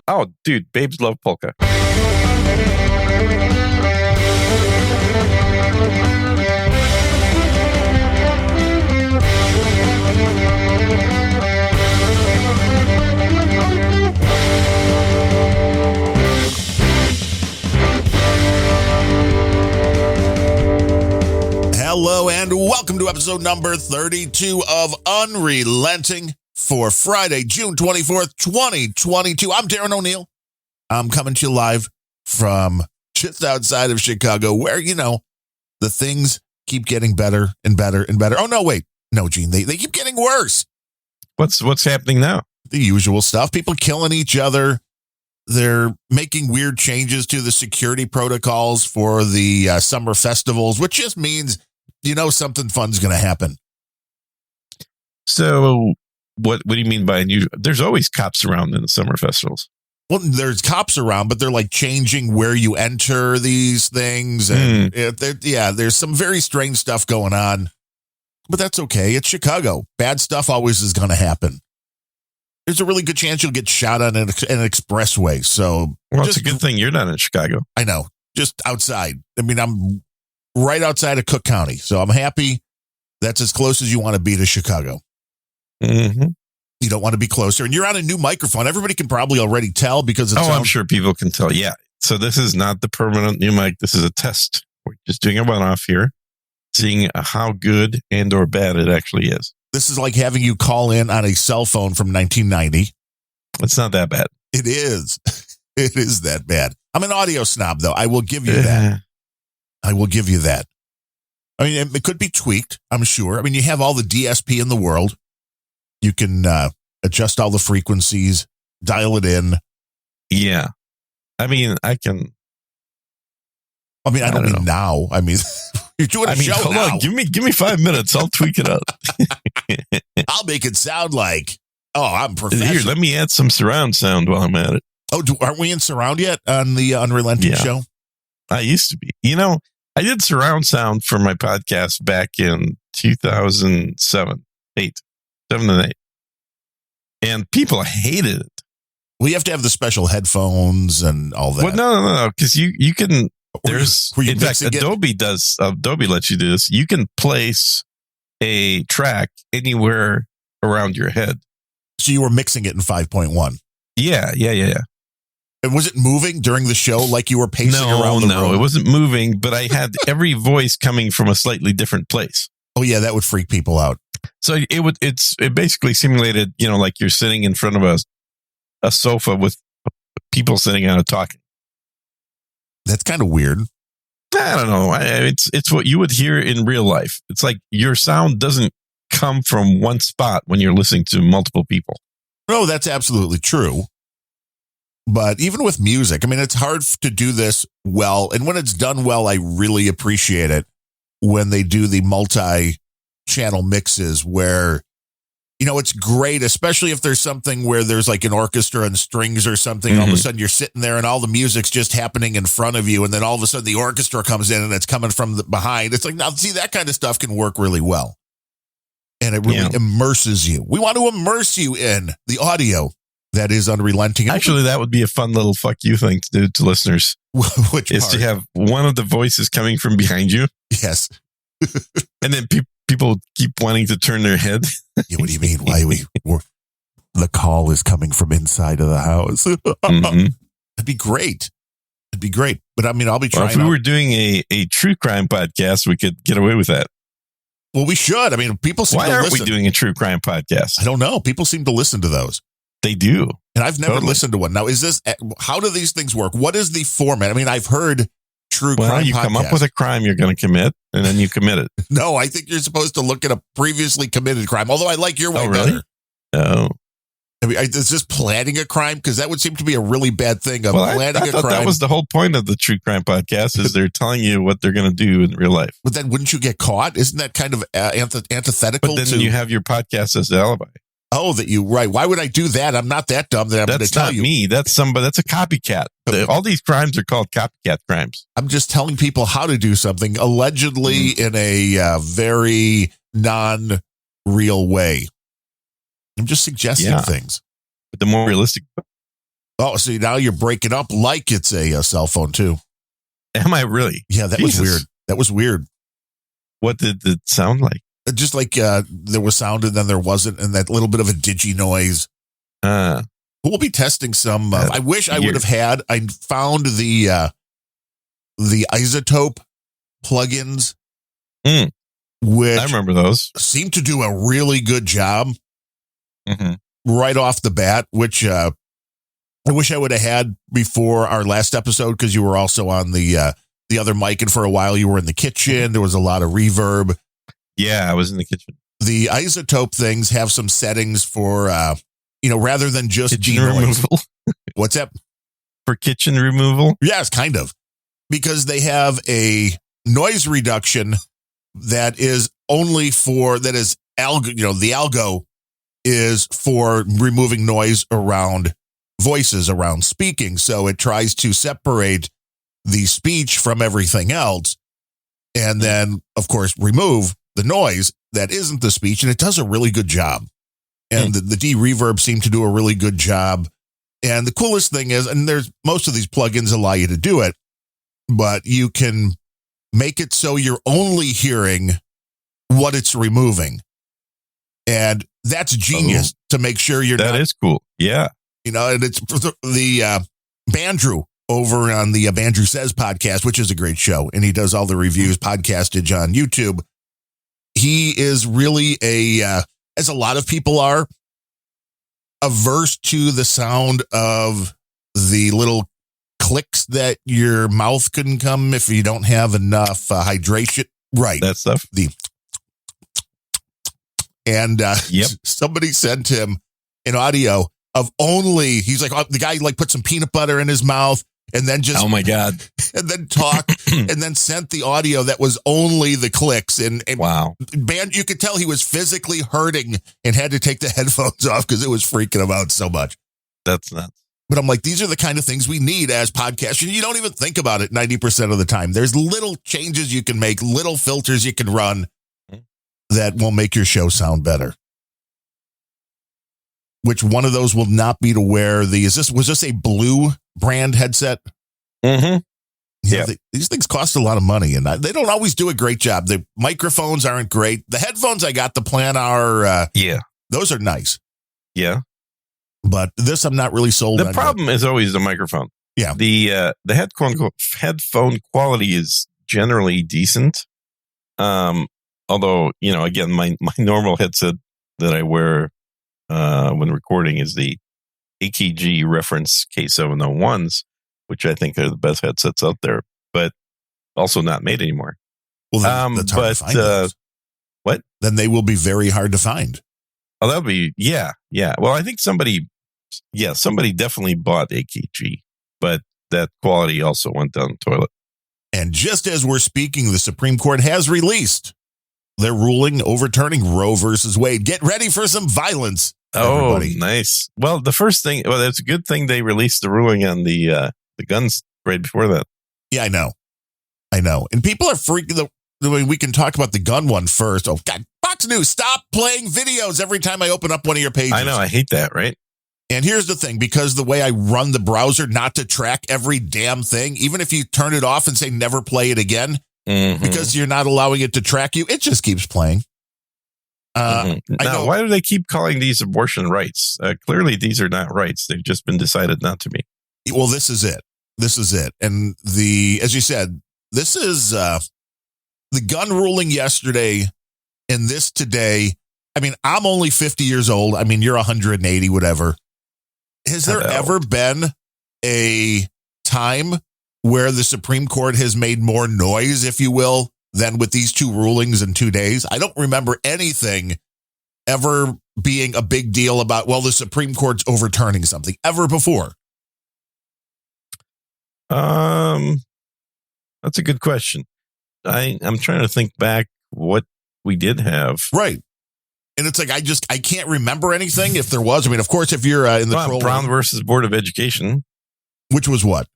Oh, dude, babes love polka. Hello and welcome to episode number 32 of Unrelenting for Friday, June 24th, 2022. I'm Darren O'Neill. I'm coming to you live from just outside of Chicago where, you know, the things keep getting better and better and better. Oh, no, wait. No, Gene, they keep getting worse. What's happening now? The usual stuff. People killing each other. They're making weird changes to the security protocols for the summer festivals, which just means, you know, something fun's going to happen. So what do you mean by unusual? There's always cops around in the summer festivals. Well, there's cops around, but they're like changing where you enter these things. And there's some very strange stuff going on, but that's okay. It's Chicago. Bad stuff always is going to happen. There's a really good chance you'll get shot on an expressway. So, it's a good thing you're not in Chicago. I know, just outside. I mean, I'm right outside of Cook County, so I'm happy. That's as close as you want to be to Chicago. Mm-hmm. You don't want to be closer, and you're on a new microphone. Everybody can probably already tell because it's. I'm sure people can tell. Yeah. So this is not the permanent new mic. This is a test. We're just doing a one-off here, seeing how good and or bad it actually is. This is like having you call in on a cell phone from 1990. It's not that bad. It is. It is that bad. I'm an audio snob, though. I will give you that. I will give you that. I mean, it could be tweaked, I'm sure. I mean, you have all the DSP in the world. You can adjust all the frequencies, dial it in. Yeah. I mean, I can. I mean, I don't mean now. I mean, you're doing a show hold now. on. Give me 5 minutes. I'll tweak it up. I'll make it sound like, I'm professional. Here, let me add some surround sound while I'm at it. Oh, aren't we in surround yet on the Unrelenting show? I used to be. You know, I did surround sound for my podcast back in 2007, 8. And people hated it. Well, you have to have the special headphones and all that. Well, no, because you can. There's, in fact, Adobe lets you do this. You can place a track anywhere around your head. So you were mixing it in 5.1. Yeah. And was it moving during the show like you were pacing around the room? No, it wasn't moving, but I had every voice coming from a slightly different place. Oh, yeah, that would freak people out. So it basically simulated, you know, like you're sitting in front of a sofa with people sitting on it talking. That's kind of weird. I don't know. It's what you would hear in real life. It's like your sound doesn't come from one spot when you're listening to multiple people. No, that's absolutely true. But even with music, I mean, it's hard to do this well. And when it's done well, I really appreciate it when they do the multi-channel mixes where, you know, it's great, especially if there's something where there's like an orchestra and strings or something. Mm-hmm. All of a sudden you're sitting there and all the music's just happening in front of you. And then all of a sudden the orchestra comes in and it's coming from behind. It's like, now see, that kind of stuff can work really well. And it really immerses you. We want to immerse you in the audio that is Unrelenting. Actually, that would be a fun little fuck you thing to do to listeners. Which is to have one of the voices coming from behind you. Yes. And then people keep wanting to turn their head. Yeah, what do you mean? Why the call is coming from inside of the house? Mm-hmm. That'd be great. It'd be great. But I mean, I'll be trying. If we were doing a true crime podcast, we could get away with that. Well, we should. I mean, people seem to listen. Why aren't we doing a true crime podcast? I don't know. People seem to listen to those. They do. And I've never listened to one. Now, how do these things work? What is the format? I mean, I've heard true crime you podcast. Come up with a crime you're going to commit, and then you commit it. No, I think you're supposed to look at a previously committed crime, although I like your way better. Oh. I mean, is this planning a crime? Because that would seem to be a really bad thing. Planning a crime. That was the whole point of the true crime podcast, is they're telling you what they're going to do in real life. But then wouldn't you get caught? Isn't that kind of antithetical? But then you have your podcast as the alibi. Oh, right. Why would I do that? I'm not that dumb that I'm going to tell you. That's not me. That's a copycat. All these crimes are called copycat crimes. I'm just telling people how to do something allegedly in a very non-real way. I'm just suggesting things. But the more realistic, Oh, see, now you're breaking up like it's a cell phone, too. Am I really? Yeah, that was weird. That was weird. What did it sound like? Just like there was sound and then there wasn't, and that little bit of a digi noise. We'll be testing some. I wish I would have had. I found the isotope plugins, which I remember those seem to do a really good job right off the bat. Which I wish I would have had before our last episode, because you were also on the other mic, and for a while you were in the kitchen. There was a lot of reverb. Yeah, I was in the kitchen. The isotope things have some settings for rather than just kitchen removal. What's that? For kitchen removal? Yes, kind of. Because they have a noise reduction that is only for, that is algo, the algo is for removing noise around voices, around speaking. So it tries to separate the speech from everything else. And then, of course, remove the noise that isn't the speech. And it does a really good job. And the de-reverb seemed to do a really good job. And the coolest thing is, and there's most of these plugins allow you to do it, but you can make it so you're only hearing what it's removing. And that's genius to make sure you're That is cool. Yeah. And it's the Bandrew over on the Bandrew Says podcast, which is a great show. And he does all the reviews podcasted on YouTube. He is really as a lot of people are, averse to the sound of the little clicks that your mouth couldn't come if you don't have enough hydration. Right. That stuff. Somebody sent him an audio of only, he's like, the guy put some peanut butter in his mouth and then just, oh my God, and then talk and then sent the audio that was only the clicks. And wow, you could tell he was physically hurting and had to take the headphones off because it was freaking him out so much. That's nuts. But I'm like, these are the kind of things we need as podcasters. You don't even think about it 90% of the time. There's little changes you can make, little filters you can run that will make your show sound better. Which one of those will not be to wear was this a Blue brand headset? Mm-hmm. Yeah. These things cost a lot of money and they don't always do a great job. The microphones aren't great. The headphones I got, the Plan are, those are nice. Yeah. But this I'm not really sold on. The problem is always the microphone. Yeah. The headphone quality is generally decent. Although, again, my normal headset that I wear when recording is the AKG reference K701s, which I think are the best headsets out there, but also not made anymore. Well, that's hard to find those. What? Then they will be very hard to find. Oh, that'll be, yeah. Well, I think somebody definitely bought AKG, but that quality also went down the toilet. And just as we're speaking, the Supreme Court has released their ruling overturning Roe versus Wade. Get ready for some violence. Everybody. Oh, nice. Well, the first thing, it's a good thing they released the ruling on the guns right before that. Yeah, I know. And people are freaking we can talk about the gun one first. Oh, God, Fox News, stop playing videos every time I open up one of your pages. I know. I hate that, right? And here's the thing, because the way I run the browser, not to track every damn thing, even if you turn it off and say never play it again, because you're not allowing it to track you, it just keeps playing. Now, why do they keep calling these abortion rights? Clearly, these are not rights. They've just been decided not to be. Well, this is it. And as you said, this is the gun ruling yesterday and this today. I mean, I'm only 50 years old. I mean, you're 180, whatever. Has there ever been a time where the Supreme Court has made more noise, if you will, than with these two rulings in 2 days? I don't remember anything ever being a big deal about, the Supreme Court's overturning something ever before. That's a good question. I'm trying to think back what we did have. Right. And it's like, I can't remember anything if there was. I mean, of course, if you're in the Brown versus Board of Education. Which was what?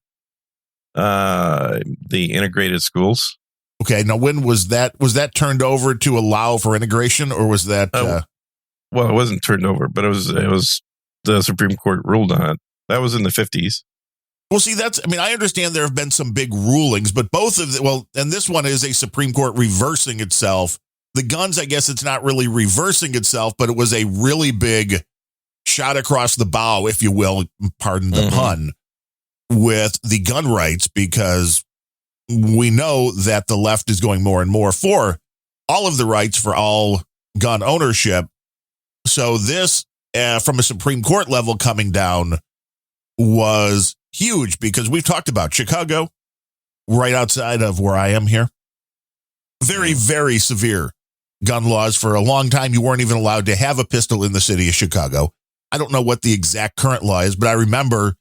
The integrated schools. Okay. Now, when was that? Was that turned over to allow for integration, or was that? Well, it wasn't turned over, but it was the Supreme Court ruled on it. That was in the 50s. Well, see, I understand there have been some big rulings, but both of and this one is a Supreme Court reversing itself. The guns, I guess it's not really reversing itself, but it was a really big shot across the bow, if you will, pardon the pun, with the gun rights, because we know that the left is going more and more for all of the rights for all gun ownership. So this, from a Supreme Court level coming down, was huge, because we've talked about Chicago, right outside of where I am here. Very, very severe gun laws. For a long time, you weren't even allowed to have a pistol in the city of Chicago. I don't know what the exact current law is, but I remember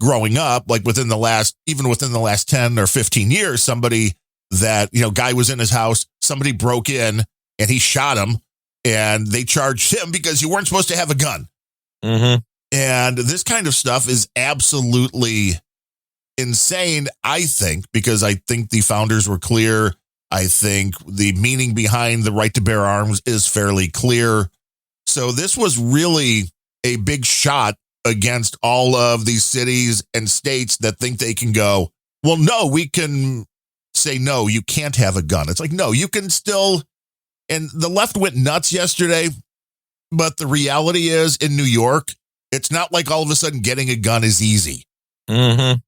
growing up, like within the last 10 or 15 years, somebody that, guy was in his house, somebody broke in and he shot him, and they charged him because you weren't supposed to have a gun. Mm-hmm. And this kind of stuff is absolutely insane, I think, because I think the founders were clear. I think the meaning behind the right to bear arms is fairly clear. So this was really a big shot against all of these cities and states that think they can go, well, no, we can say, no, you can't have a gun. It's like, no, you can still. And the left went nuts yesterday. But the reality is, in New York, it's not like all of a sudden getting a gun is easy. Mm-hmm.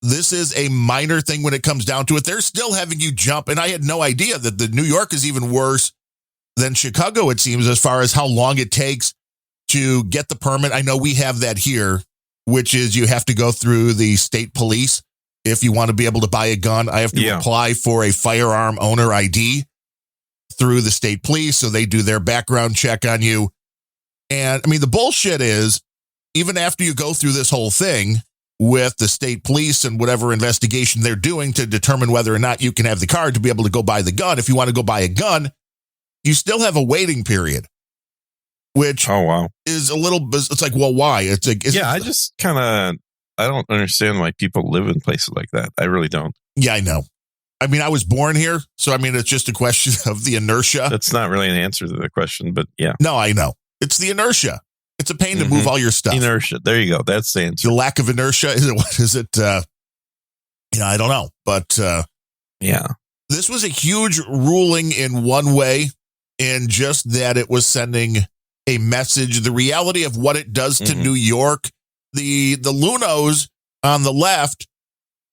This is a minor thing when it comes down to it. They're still having you jump. And I had no idea that the New York is even worse than Chicago, it seems, as far as how long it takes to get the permit. I know we have that here, which is you have to go through the state police if you want to be able to buy a gun. I have to apply for a firearm owner ID through the state police, so they do their background check on you. And I mean, the bullshit is, even after you go through this whole thing with the state police and whatever investigation they're doing to determine whether or not you can have the card to be able to go buy the gun, if you want to go buy a gun, you still have a waiting period, which is a little, it's like, well, why? It's like, I don't understand why people live in places like that. I really don't. Yeah, I know. I mean, I was born here, so I mean, it's just a question of the inertia. That's not really an answer to the question, but yeah. No, I know. It's the inertia. It's a pain to move all your stuff. Inertia. There you go. That's the answer. The lack of inertia. Is it? What is it? I don't know. But yeah, this was a huge ruling in one way, in just that it was sending a message. The reality of what it does to New York. The Lunos on the left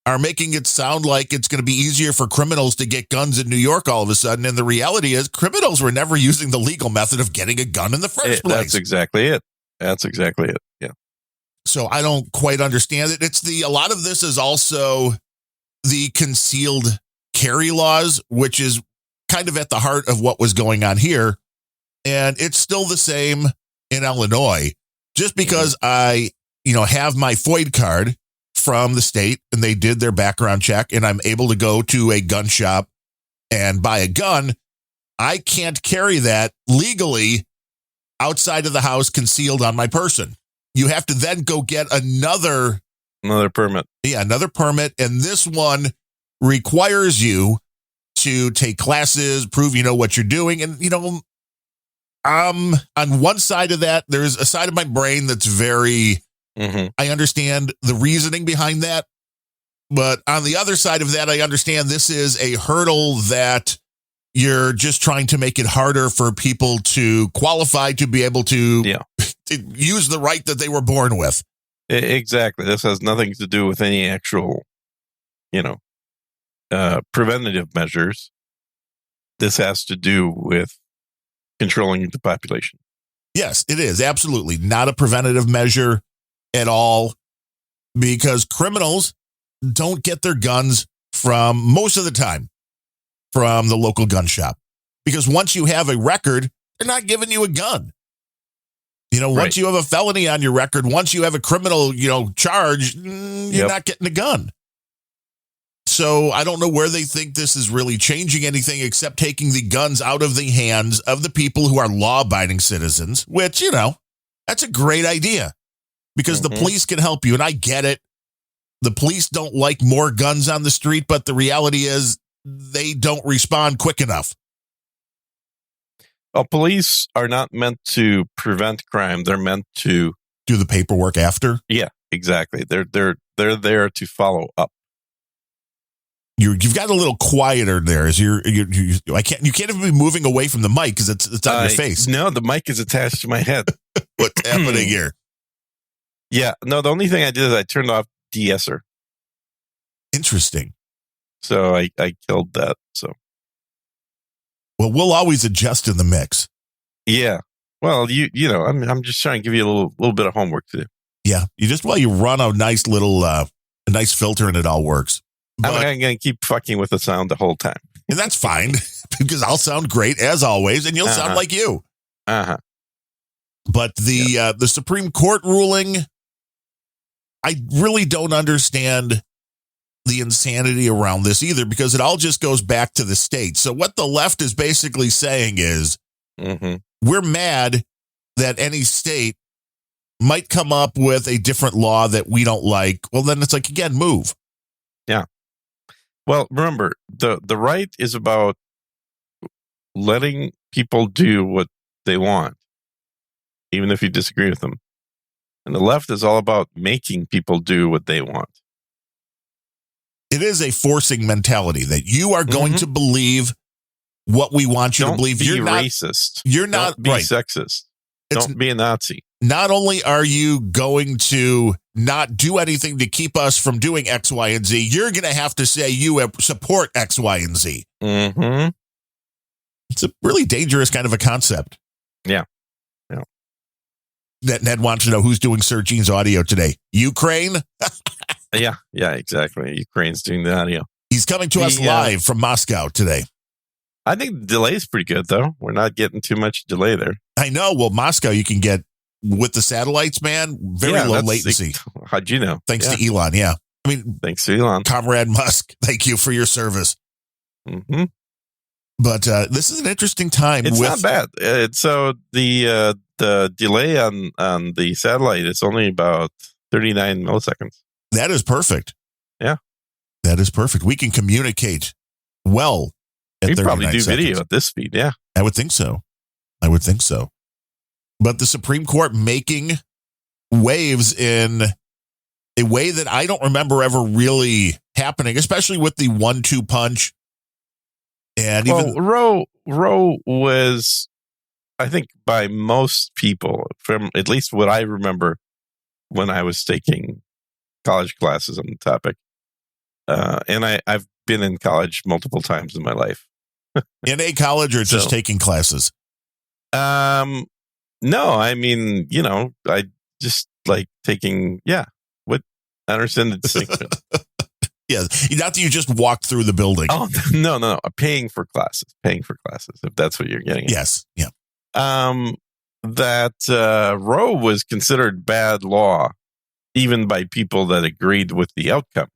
are making it sound like it's going to be easier for criminals to get guns in New York all of a sudden. And the reality is, criminals were never using the legal method of getting a gun in the first place. That's exactly it. Yeah. So I don't quite understand it. A lot of this is also the concealed carry laws, which is kind of at the heart of what was going on here. And it's still the same in Illinois. Just because I, have my FOID card from the state and they did their background check and I'm able to go to a gun shop and buy a gun, I can't carry that legally outside of the house concealed on my person. You have to then go get another permit. Yeah, another permit. And this one requires you to take classes, prove you know what you're doing. And, on one side of that, there's a side of my brain that's very, I understand the reasoning behind that. But on the other side of that, I understand this is a hurdle that you're just trying to make it harder for people to qualify to be able to, to use the right that they were born with. Exactly. This has nothing to do with any actual, preventative measures. This has to do with controlling the population. Yes, it is. Absolutely. Not a preventative measure at all, because criminals don't get their guns most of the time from the local gun shop. Because once you have a record, they're not giving you a gun. Once you have a felony on your record, once you have a criminal, charge, you're not getting a gun. So I don't know where they think this is really changing anything except taking the guns out of the hands of the people who are law-abiding citizens, which, that's a great idea because the police can help you. And I get it. The police don't like more guns on the street, but the reality is they don't respond quick enough. Well, police are not meant to prevent crime. They're meant to do the paperwork after. Yeah, exactly. They're there to follow up. You've got a little quieter there. As you can't even be moving away from the mic because it's on your face. No, the mic is attached to my head. What's happening here? Yeah, no. The only thing I did is I turned off de-esser. Interesting. So I killed that. So well, we'll always adjust in the mix. Yeah. Well, you know, I'm just trying to give you a little bit of homework to do. Yeah, you run a nice little a nice filter and it all works. But I'm going to keep fucking with the sound the whole time. And that's fine because I'll sound great as always and you'll sound like you. But the Supreme Court ruling, I really don't understand the insanity around this either because it all just goes back to the state. So what the left is basically saying is we're mad that any state might come up with a different law that we don't like. Well, then it's like, again, move. Yeah. Well, remember, the right is about letting people do what they want, even if you disagree with them. And the left is all about making people do what they want. It is a forcing mentality that you are going to believe what we want you to believe. Be you're not racist. You're not Don't be right. sexist. Don't be a Nazi. Not only are you going to not do anything to keep us from doing X, Y, and Z, you're going to have to say you support X, Y, and Z. Mm-hmm. It's a really dangerous kind of a concept. Yeah. Ned wants to know who's doing Sir Gene's audio today. Ukraine? Yeah, exactly. Ukraine's doing the audio. He's coming to us live from Moscow today. I think the delay is pretty good, though. We're not getting too much delay there. I know. Well, Moscow, you can get, with the satellites, man, very low latency. How'd you know? Thanks to Elon, yeah. I mean, thanks to Elon. Comrade Musk, thank you for your service. Mm-hmm. But this is an interesting time. It's not bad. So the delay on the satellite is only about 39 milliseconds. That is perfect. Yeah. That is perfect. We can communicate well at 39 seconds. We probably do video at this speed, yeah. I would think so. But the Supreme Court making waves in a way that I don't remember ever really happening, especially with the 1-2 punch. And even Roe was, I think, by most people, from at least what I remember when I was taking college classes on the topic. And I've been in college multiple times in my life. In a college or just taking classes? No, I mean, I just like taking, what I understand the distinction. Yeah, not that you just walked through the building. Oh, no. Paying for classes, if that's what you're getting at. Yes, yeah. That Roe was considered bad law, even by people that agreed with the outcome.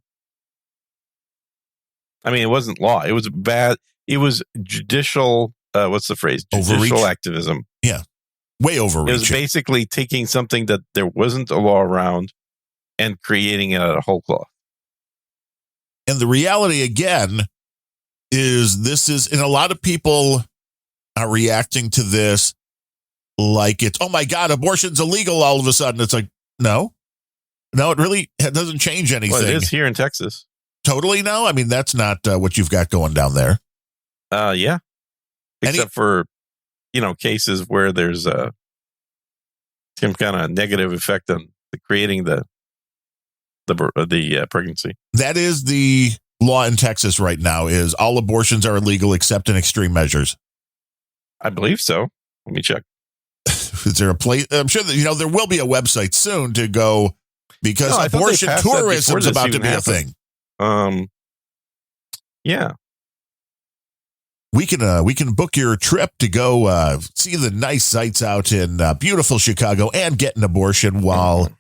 I mean, it wasn't law. It was bad. It was judicial, what's the phrase? Judicial overreach? Activism. Yeah, way overreach. It was basically taking something that there wasn't a law around and creating it out of whole cloth. And the reality, again, is, and a lot of people are reacting to this like it's, oh my God, abortion's illegal all of a sudden. It's like, no, it doesn't change anything. Well, it is here in Texas. Totally no. I mean, that's not what you've got going down there. Yeah. Except for, cases where there's some kind of negative effect on creating the pregnancy. That is the law in Texas right now, is all abortions are illegal except in extreme measures. I believe so. Let me check. Is there a place? I'm sure that, there will be a website soon to go, because abortion tourism is about to be a thing. Yeah. We can book your trip to go see the nice sights out in beautiful Chicago and get an abortion while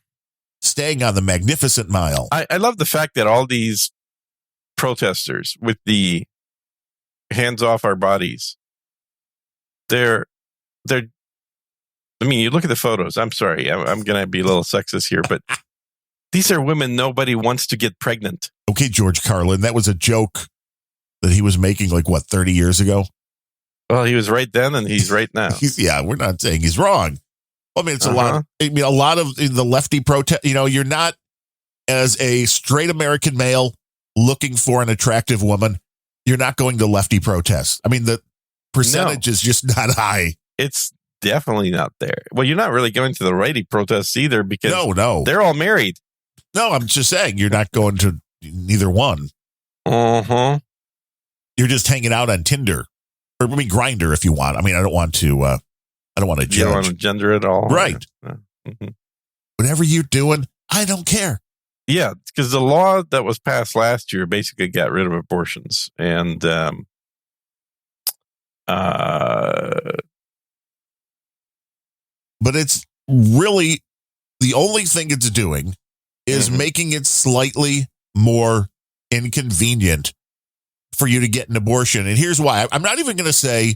staying on the Magnificent Mile. I love the fact that all these protesters with the hands off our bodies, they're I mean, you look at the photos. I'm sorry, I'm going to be a little sexist here, but these are women nobody wants to get pregnant. Okay, George Carlin, that was a joke that he was making 30 years ago. Well, he was right then and he's right now. We're not saying he's wrong. I mean, it's a lot. I mean, a lot of the lefty protest, you're not as a straight American male looking for an attractive woman, you're not going to lefty protests. I mean, the percentage is just not high. It's definitely not there. Well, you're not really going to the righty protests either because they're all married. No, I'm just saying you're not going to neither one. Uh-huh. You're just hanging out on Tinder or Grindr if you want. I mean, I don't want to judge. You don't want to gender it all. Right. Mm-hmm. Whatever you're doing, I don't care. Yeah, because the law that was passed last year basically got rid of abortions. And but it's really the only thing it's doing is making it slightly more inconvenient for you to get an abortion. And here's why. I'm not even going to say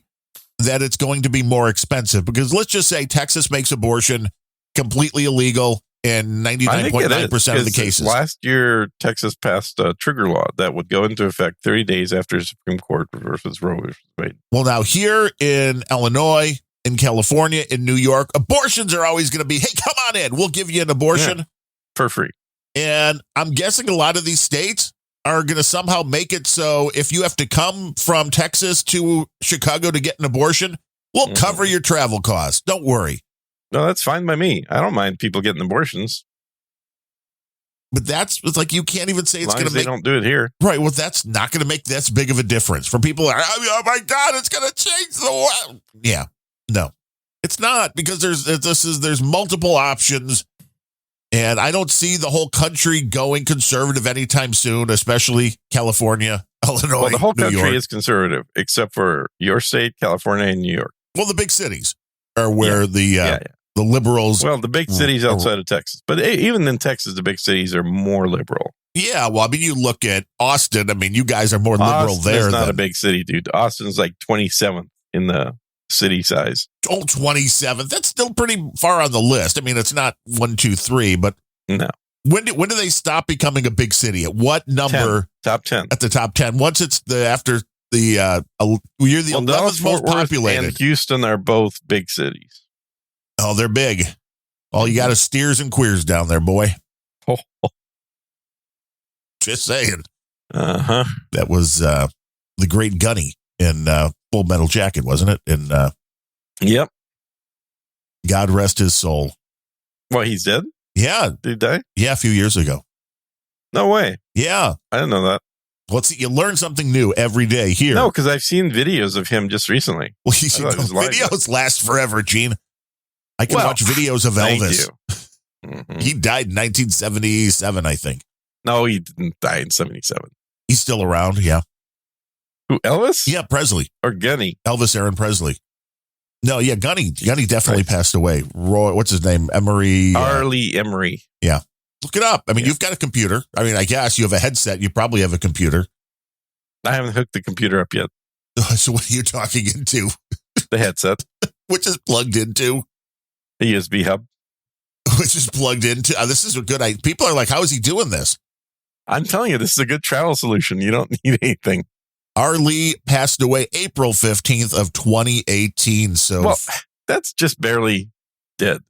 that it's going to be more expensive because let's just say Texas makes abortion completely illegal in 99.9% of the cases. Last year, Texas passed a trigger law that would go into effect 30 days after the Supreme Court reverses Roe v. Wade. Well, now here in Illinois, in California, in New York, abortions are always going to be, hey, come on in. We'll give you an abortion. Yeah, for free. And I'm guessing a lot of these states are going to somehow make it so if you have to come from Texas to Chicago to get an abortion, we'll cover your travel costs. Don't worry. No, that's fine by me. I don't mind people getting abortions. But it's like you can't even say it's going to make... They don't do it here. Right. Well, that's not going to make this big of a difference. For people that are, oh my God, it's going to change the world. Yeah. No, it's not because there's multiple options. And I don't see the whole country going conservative anytime soon, especially California, Illinois, well, the whole New country York. is conservative, except for your state, California, and New York. Well, the big cities are where the liberals. Well, the big cities outside of Texas. But even in Texas, the big cities are more liberal. Yeah, well, I mean, you look at Austin. I mean, you guys are more liberal there. It's not a big city, dude. Austin's like 27th in the city size. Oh, 27th. That's still pretty far on the list. I mean, it's not 1, 2, 3, but no. When do they stop becoming a big city? At what number? 10. Top 10. At the top 10. Once it's after the you're the 11th most populated. And Houston are both big cities. Oh, they're big. All you got is steers and queers down there, boy. Just saying. Uh-huh. That was the great Gunny in Full Metal Jacket, wasn't it? And yep. God rest his soul. Well, he's dead? Yeah. Did he die? Yeah, a few years ago. No way. Yeah. I didn't know that. Well, see, you learn something new every day here. No, because I've seen videos of him just recently. Well, videos last forever, Gene. I can watch videos of Elvis. He died in 1977, I think. No, he didn't die in 77. He's still around, yeah. Who, Elvis? Yeah, Presley. Or Gunny? Elvis Aaron Presley. No, yeah, Gunny. Gunny definitely passed away. Roy, what's his name? Emery. Arlie Emery. Yeah. Look it up. I mean, you've got a computer. I mean, I guess you have a headset. You probably have a computer. I haven't hooked the computer up yet. So what are you talking into? The headset. Which is plugged into? The USB hub. Which is plugged into? This is a good idea. People are like, how is he doing this? I'm telling you, this is a good travel solution. You don't need anything. Arlie passed away April 15th of 2018. So that's just barely dead.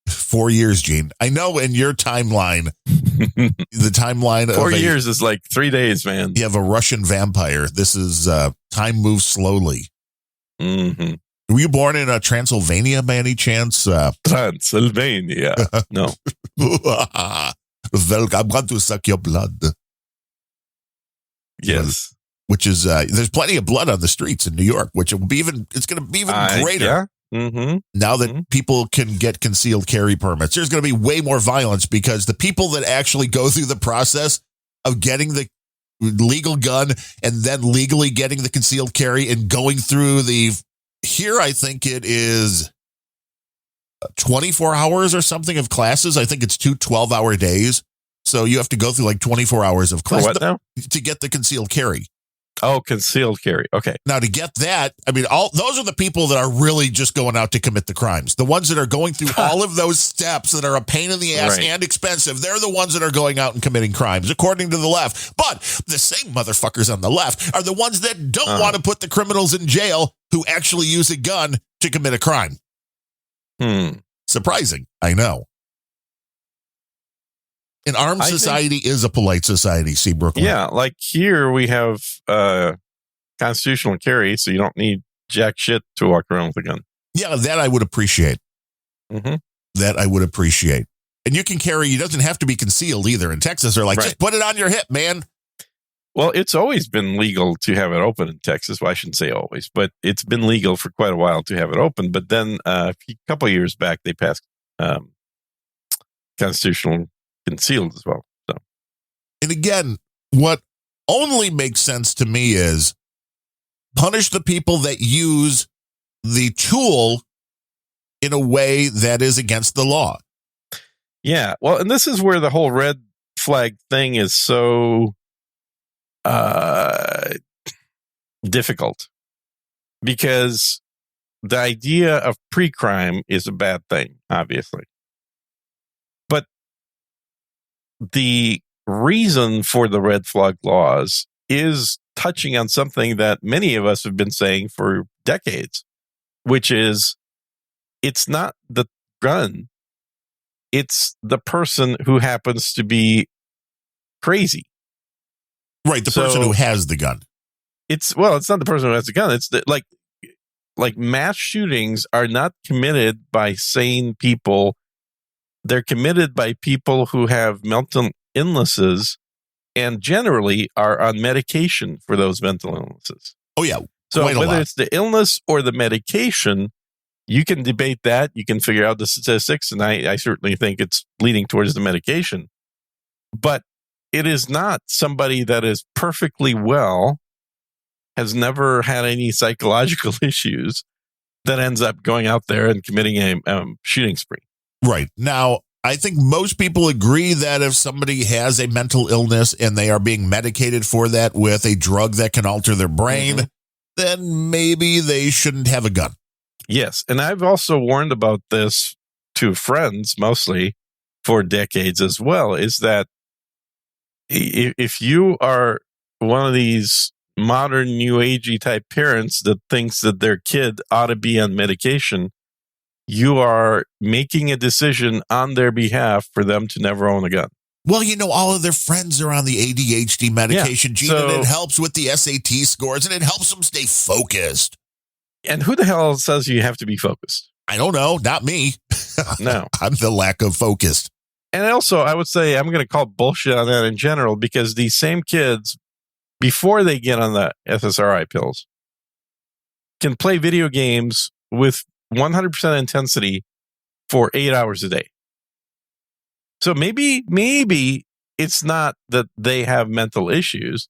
4 years, Gene. I know in your timeline, the timeline 4 years is like 3 days, man. You have a Russian vampire. This is time moves slowly. Mm-hmm. Were you born in Transylvania by any chance? Transylvania. No. I'm going to suck your blood. Yes. Which is, there's plenty of blood on the streets in New York, which will be it's going to be even greater. Yeah. Mm-hmm. Now that people can get concealed carry permits, there's going to be way more violence because the people that actually go through the process of getting the legal gun and then legally getting the concealed carry and going through here, I think it is 24 hours or something of classes. I think it's 2 12-hour days. So you have to go through like 24 hours of class what now? To get the concealed carry. Oh, concealed carry. Okay. Now, to get that, I mean, those are the people that are really just going out to commit the crimes. The ones that are going through all of those steps that are a pain in the ass and expensive, they're the ones that are going out and committing crimes, according to the left. But the same motherfuckers on the left are the ones that don't want to put the criminals in jail who actually use a gun to commit a crime. Surprising, I know. An armed society is a polite society, Seabrook. Yeah, like here we have constitutional carry, so you don't need jack shit to walk around with a gun. Yeah, that I would appreciate. Mm-hmm. That I would appreciate. And you can carry, it doesn't have to be concealed either. In Texas, they're like, just put it on your hip, man. Well, it's always been legal to have it open in Texas. Well, I shouldn't say always, but it's been legal for quite a while to have it open. But then a couple of years back, they passed constitutional concealed as well. So, and again, what only makes sense to me is punish the people that use the tool in a way that is against the law. Yeah. Well, and this is where the whole red flag thing is so difficult, because the idea of pre-crime is a bad thing, obviously. But the reason for the red flag laws is touching on something that many of us have been saying for decades, which is it's not the gun, it's the person who happens to be crazy. Right, the person who has the gun. It's not the person who has the gun. It's like mass shootings are not committed by sane people. They're committed by people who have mental illnesses and generally are on medication for those mental illnesses. Oh, yeah. So whether it's the illness or the medication, you can debate that. You can figure out the statistics, and I certainly think it's leaning towards the medication. But it is not somebody that is perfectly well, has never had any psychological issues, that ends up going out there and committing a shooting spree. Right. Now, I think most people agree that if somebody has a mental illness and they are being medicated for that with a drug that can alter their brain, then maybe they shouldn't have a gun. Yes. And I've also warned about this to friends, mostly for decades as well, is that if you are one of these modern new agey type parents that thinks that their kid ought to be on medication, you are making a decision on their behalf for them to never own a gun. Well, all of their friends are on the ADHD medication, Gene, and it helps with the SAT scores, and it helps them stay focused. And who the hell says you have to be focused? I don't know. Not me. No. I'm the lack of focus. And also, I would say I'm going to call bullshit on that in general, because these same kids, before they get on the SSRI pills, can play video games with 100% intensity for 8 hours a day. So maybe it's not that they have mental issues.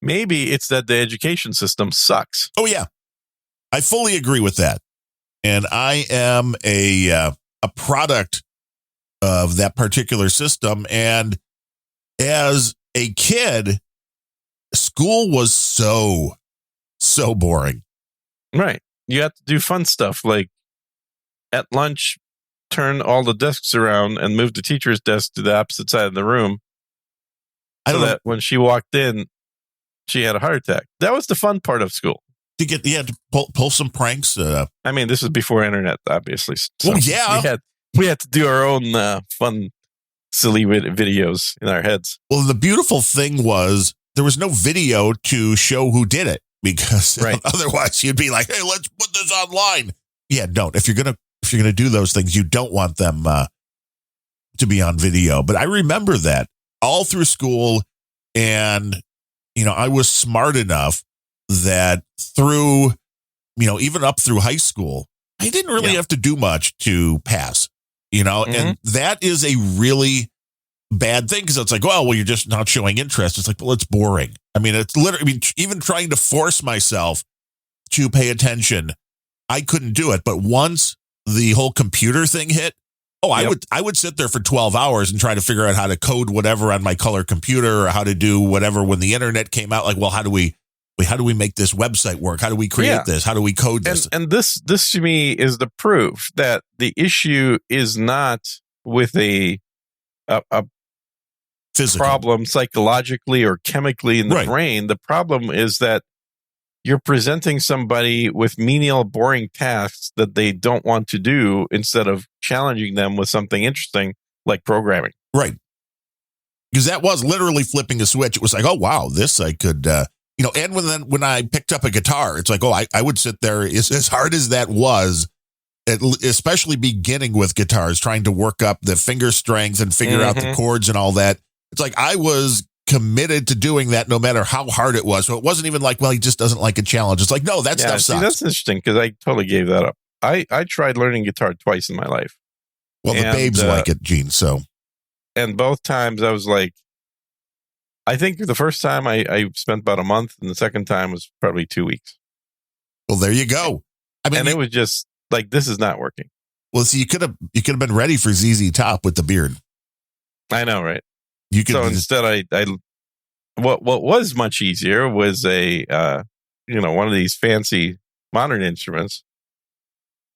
Maybe it's that the education system sucks. Oh, yeah. I fully agree with that. And I am a product of that particular system. And as a kid, school was so boring. Right. You have to do fun stuff like at lunch, turn all the desks around and move the teacher's desk to the opposite side of the room. So that when she walked in, she had a heart attack. That was the fun part of school. To pull some pranks. I mean, this was before internet, obviously. So well, yeah. We had to do our own fun, silly videos in our heads. Well, the beautiful thing was there was no video to show who did it, because otherwise you'd be like, hey, let's put this online. Yeah, don't. If you're gonna do those things, you don't want them to be on video. But I remember that all through school, and I was smart enough that through, even up through high school, I didn't really have to do much to pass, and that is a really bad thing, because it's like, well, you're just not showing interest. It's like, well, it's boring. I mean, it's literally, even trying to force myself to pay attention, I couldn't do it. But once the whole computer thing hit, I would sit there for 12 hours and try to figure out how to code whatever on my color computer, or how to do whatever when the internet came out. Like, well, how do we make this website work? How do we create this? How do we code this? And this to me is the proof that the issue is not with a physical problem psychologically or chemically in the brain. The problem is that you're presenting somebody with menial, boring tasks that they don't want to do, instead of challenging them with something interesting like programming. Right. Because that was literally flipping a switch. It was like, oh, wow, this I could, and when I picked up a guitar, it's like, oh, I would sit there as hard as that was, especially beginning with guitars, trying to work up the finger strength and figure out the chords and all that. It's like I was committed to doing that no matter how hard it was. So it wasn't even like, well, he just doesn't like a challenge. It's like, no, that stuff sucks. That's interesting because I totally gave that up. I tried learning guitar twice in my life. Well, the babes like it, Gene, so. And both times I was like, I think the first time I spent about a month, and the second time was probably 2 weeks. Well, there you go. I mean, and it was just like, this is not working. Well, see, you could have been ready for ZZ Top with the beard. I know, right? So instead, what was much easier was one of these fancy modern instruments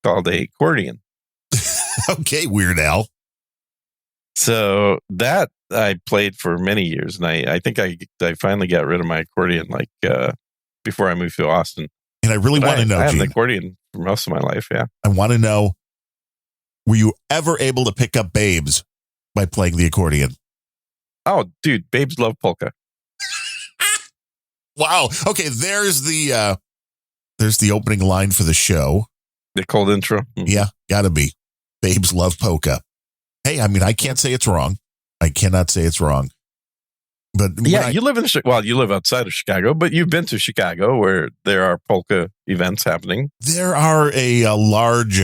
called a accordion. Okay, Weird Al. So that I played for many years, and I think I finally got rid of my accordion before I moved to Austin. And I really want to know, I had Gene, an accordion for most of my life, yeah. I want to know, were you ever able to pick up babes by playing the accordion? Oh, dude, babes love polka. Wow. Okay, there's the opening line for the show. The cold intro. Yeah, gotta be. Babes love polka. Hey, I mean, I can't say it's wrong. I cannot say it's wrong. But yeah, you live you live outside of Chicago, but you've been to Chicago where there are polka events happening. There are a large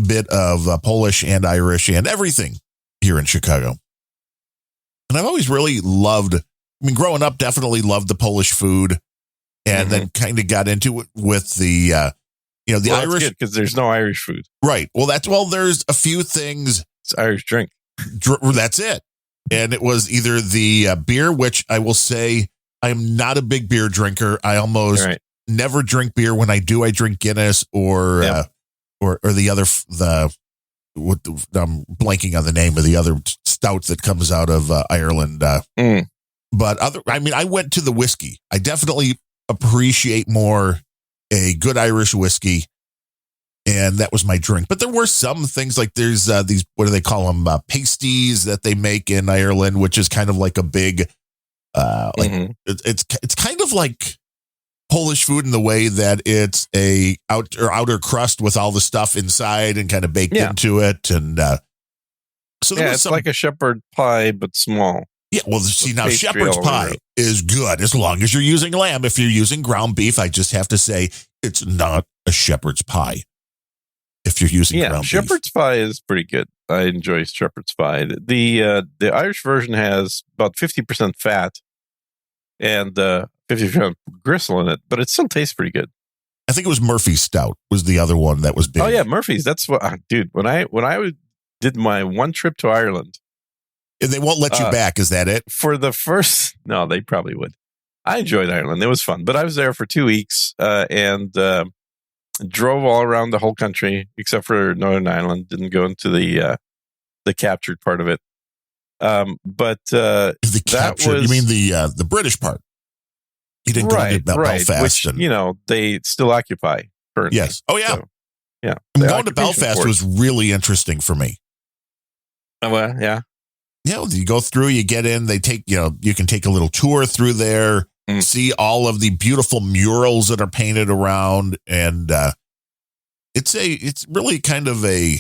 bit of Polish and Irish and everything here in Chicago. And I've always really loved, growing up, definitely loved the Polish food, and then kind of got into it with the Irish. Because there's no Irish food. Right. Well, there's a few things. It's Irish drink. That's it. And it was either the beer, which I will say I am not a big beer drinker. I almost never drink beer. When I do, I drink Guinness or the other, I'm blanking on the name of the other stout that comes out of Ireland. But I went to the whiskey. I definitely appreciate more a good Irish whiskey. And that was my drink. But there were some things like there's these, what do they call them? Pasties that they make in Ireland, which is kind of like a big, it's kind of like Polish food in the way that it's a outer crust with all the stuff inside and kind of baked into it. And so there was it's like a shepherd pie, but small. Yeah, well, see, now shepherd's pie is good as long as you're using lamb. If you're using ground beef, I just have to say it's not a shepherd's pie. If you're using ground beef. Shepherd's pie is pretty good. I enjoy shepherd's pie. The Irish version has about 50% fat and 50% gristle in it, but it still tastes pretty good. I think it was Murphy's Stout was the other one that was big. Oh yeah, Murphy's. That's what, dude. When I did my one trip to Ireland, and they won't let you back. Is that it? For the first, no, they probably would. I enjoyed Ireland. It was fun, but I was there for 2 weeks and drove all around the whole country except for Northern Ireland. Didn't go into the captured part of it. But the captured, you mean the British part? You didn't go to Belfast, which they still occupy currently. Yes. Oh yeah, so, yeah. Going to Belfast was really interesting for me. Well, yeah. Yeah, you go through, you get in. They take you can take a little tour through there. See all of the beautiful murals that are painted around, and it's really kind of a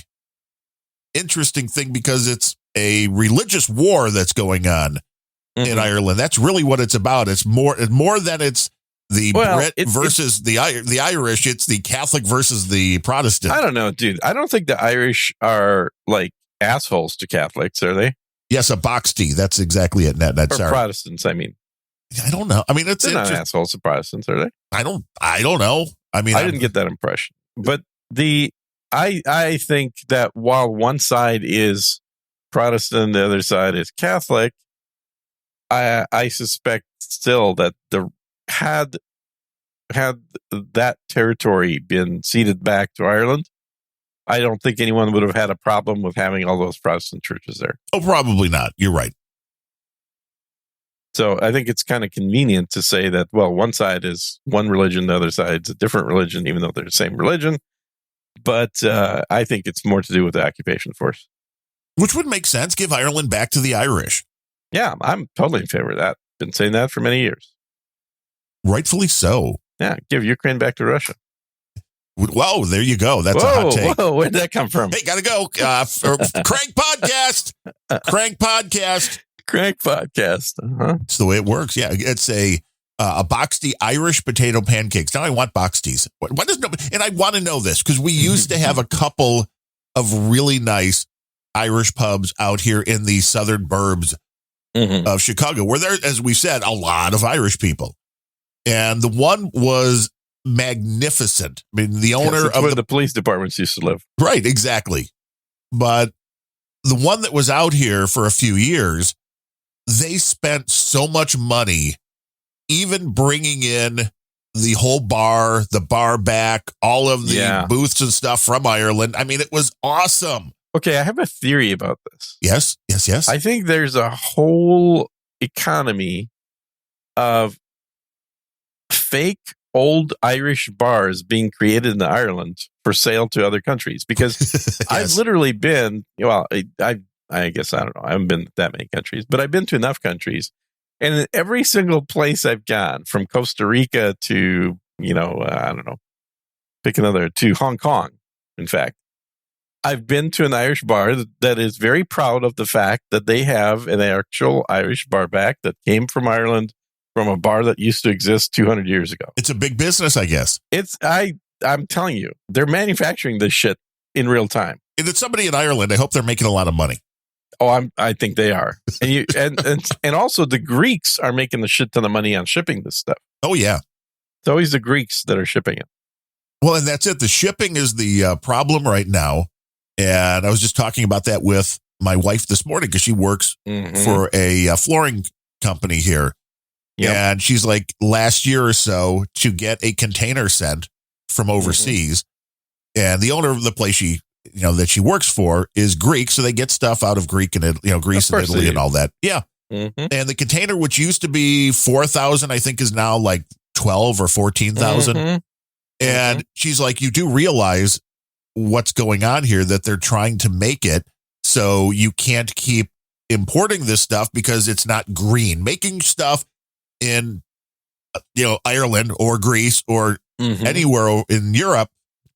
interesting thing because it's a religious war that's going on in Ireland. That's really what it's about. It's more than it's the Brit versus the Irish. It's the Catholic versus the Protestant. I don't know, dude. I don't think the Irish are like assholes to Catholics, are they? Yes, a box tea. That's exactly it. That's or Protestants. I mean. I don't know. I mean, they're not assholes to Protestants, are they? I don't know. I mean, I didn't get that impression. But I think that while one side is Protestant, the other side is Catholic, I suspect still that had that territory been ceded back to Ireland, I don't think anyone would have had a problem with having all those Protestant churches there. Oh, probably not. You're right. So I think it's kind of convenient to say that, well, one side is one religion, the other side's a different religion, even though they're the same religion. But I think it's more to do with the occupation force. Which would make sense. Give Ireland back to the Irish. Yeah, I'm totally in favor of that. Been saying that for many years. Rightfully so. Yeah, give Ukraine back to Russia. Whoa, there you go. That's a hot take. Whoa, where'd that come from? Hey, gotta go. Crank podcast. Crank podcast. Crank podcast. Uh-huh. It's the way it works. Yeah, it's a boxty Irish potato pancakes. Now I want boxties. What is no? And I want to know this because we used to have a couple of really nice Irish pubs out here in the southern burbs of Chicago, where there, as we said, a lot of Irish people. And the one was magnificent. I mean, the owner of where the police departments used to live. Right, exactly. But the one that was out here for a few years, they spent so much money, even bringing in the whole bar, the bar back, all of the booths and stuff from Ireland. I mean, it was awesome. Okay, I have a theory about this. Yes. I think there's a whole economy of fake old Irish bars being created in Ireland for sale to other countries. Because Yes. I've literally been, well, I guess, I don't know, I haven't been to that many countries, but I've been to enough countries. And in every single place I've gone, from Costa Rica to, I don't know, pick another, to Hong Kong, in fact, I've been to an Irish bar that is very proud of the fact that they have an actual Irish bar back that came from Ireland, from a bar that used to exist 200 years ago. It's a big business, I guess. I'm telling you, they're manufacturing this shit in real time. If it's somebody in Ireland, I hope they're making a lot of money. Oh, I think they are. And also the Greeks are making the shit ton of money on shipping this stuff. Oh, yeah. It's always the Greeks that are shipping it. Well, and that's it. The shipping is the problem right now. And I was just talking about that with my wife this morning because she works for a flooring company here. Yep. And she's like, last year or so, to get a container sent from overseas, and the owner of the place that she works for is Greek, so they get stuff out of Greek and Greece and Italy and all that. Yeah. And the container, which used to be 4,000, I think is now like 12 or 14,000. And she's like, you do realize what's going on here, that they're trying to make it so you can't keep importing this stuff because it's not green. Making stuff in Ireland or Greece or anywhere in Europe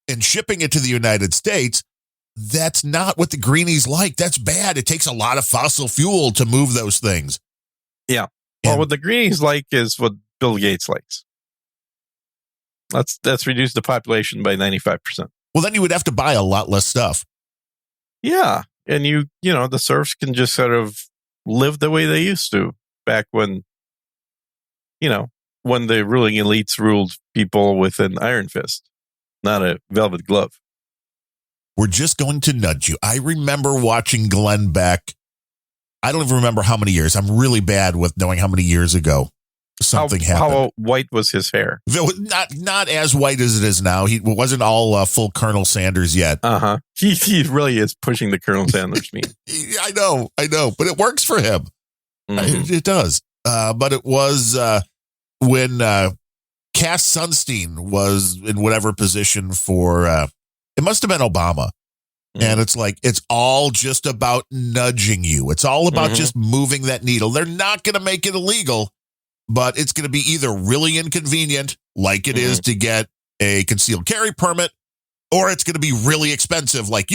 and shipping it to the United States, that's not what the greenies like. That's bad. It takes a lot of fossil fuel to move those things. Yeah. Well, what the greenies like is what Bill Gates likes. That's reduced the population by 95%. Well, then you would have to buy a lot less stuff. Yeah. And the serfs can just sort of live the way they used to back when, when the ruling elites ruled people with an iron fist, not a velvet glove. We're just going to nudge you. I remember watching Glenn Beck. I don't even remember how many years. I'm really bad with knowing how many years ago something happened. How white was his hair? Not as white as it is now. He wasn't all full Colonel Sanders yet. He really is pushing the Colonel Sanders meme. I know, but it works for him. It does. But it was when Cass Sunstein was in whatever position for, it must have been Obama. And it's like, it's all just about nudging you. It's all about just moving that needle. They're not going to make it illegal, but it's going to be either really inconvenient, like it is to get a concealed carry permit, or it's going to be really expensive, like,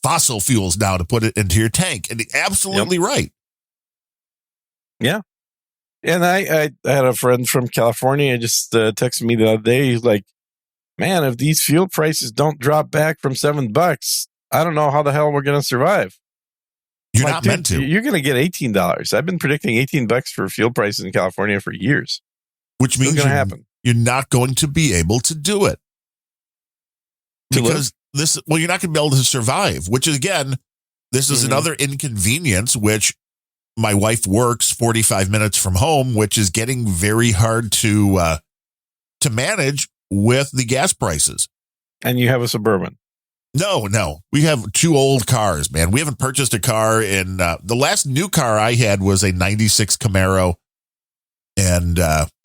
fossil fuels now to put it into your tank. And absolutely right. Yeah. And I had a friend from California just texted me the other day. He's like, man, if these fuel prices don't drop back from $7, I don't know how the hell we're going to survive. You're not meant to. You're going to get $18. I've been predicting $18 for fuel prices in California for years. Which means you're not going to be able to do it. Because you're not going to be able to survive, which is, again, this is another inconvenience, which my wife works 45 minutes from home, which is getting very hard to manage with the gas prices. And you have a Suburban. No. We have two old cars, man. We haven't purchased a car in the last new car I had was a 96 Camaro. And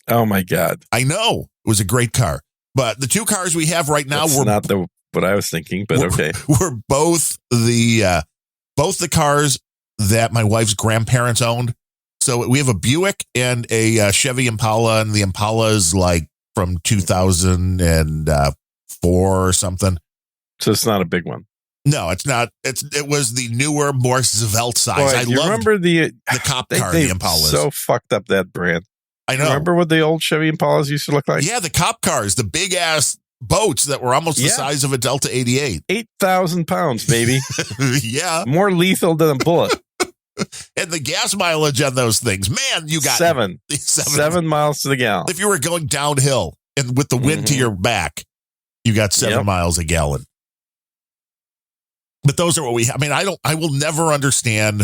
oh my God. I know. It was a great car. But the two cars we have right now were not what I was thinking, but okay. We're both the cars that my wife's grandparents owned. So we have a Buick and a Chevy Impala, and the Impala is like from 2004 or something. So it's not a big one. No, it's not. It was the newer, more svelte size. Boy, you remember the cop car, the Impalas. So fucked up that brand. I know. Remember what the old Chevy Impalas used to look like? Yeah, the cop cars, the big ass boats that were almost the size of a Delta 88. 8,000 pounds, baby. Yeah. More lethal than a bullet. And the gas mileage on those things, man, you got 7 miles to the gallon. If you were going downhill and with the wind to your back, you got 7 miles a gallon. But those are what we have. I mean, I will never understand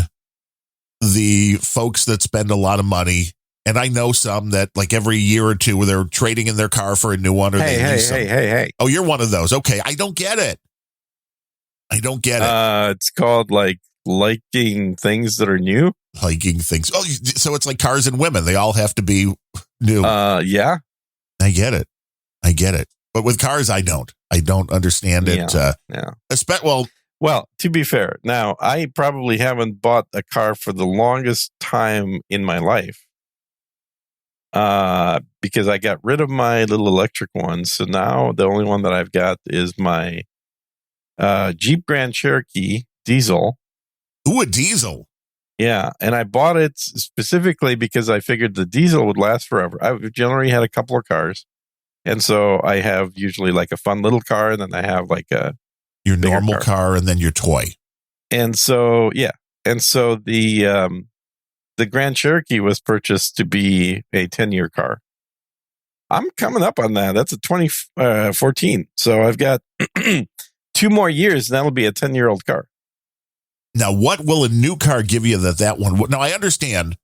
the folks that spend a lot of money. And I know some that like every year or two where they're trading in their car for a new one. Or Hey. Oh, you're one of those. Okay. I don't get it. It's called like liking things that are new. Liking things. Oh, so it's like cars and women. They all have to be new. Yeah. I get it. But with cars, I don't understand it. Yeah. Well, to be fair, now I probably haven't bought a car for the longest time in my life. Because I got rid of my little electric one. So now the only one that I've got is my Jeep Grand Cherokee diesel. Ooh, a diesel. Yeah. And I bought it specifically because I figured the diesel would last forever. I've generally had a couple of cars. And so I have usually like a fun little car, and then I have like your normal car and then your toy. And so, yeah. And so the Grand Cherokee was purchased to be a 10-year car. I'm coming up on that. That's a 2014. So I've got 2 more years, and that'll be a 10-year-old car. Now, what will a new car give you that one? Now, I understand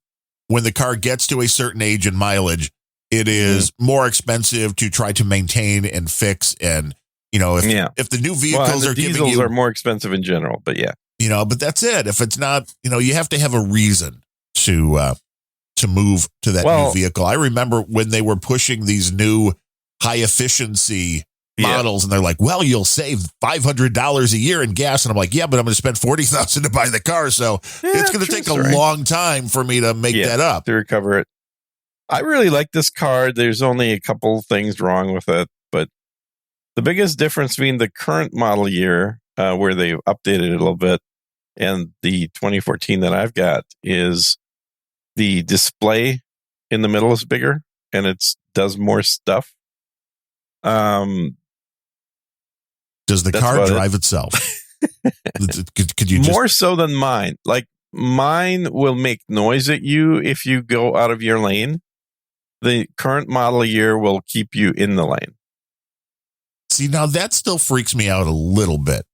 when the car gets to a certain age and mileage, it is more expensive to try to maintain and fix. And, if the new vehicles are giving you... diesels are more expensive in general, but yeah. But that's it. If it's not, you have to have a reason to move to that new vehicle. I remember when they were pushing these new high efficiency models, and they're like, well, you'll save $500 a year in gas. And I'm like, yeah, but I'm going to spend $40,000 to buy the car. So it's going to take a long time for me to make that up. To recover it. I really like this car. There's only a couple things wrong with it, but the biggest difference between the current model year, where they've updated it a little bit, and the 2014 that I've got is the display in the middle is bigger and it does more stuff. Does the car drive itself? Could you more so than mine? Like mine will make noise at you if you go out of your lane. The current model year will keep you in the lane. See, now that still freaks me out a little bit.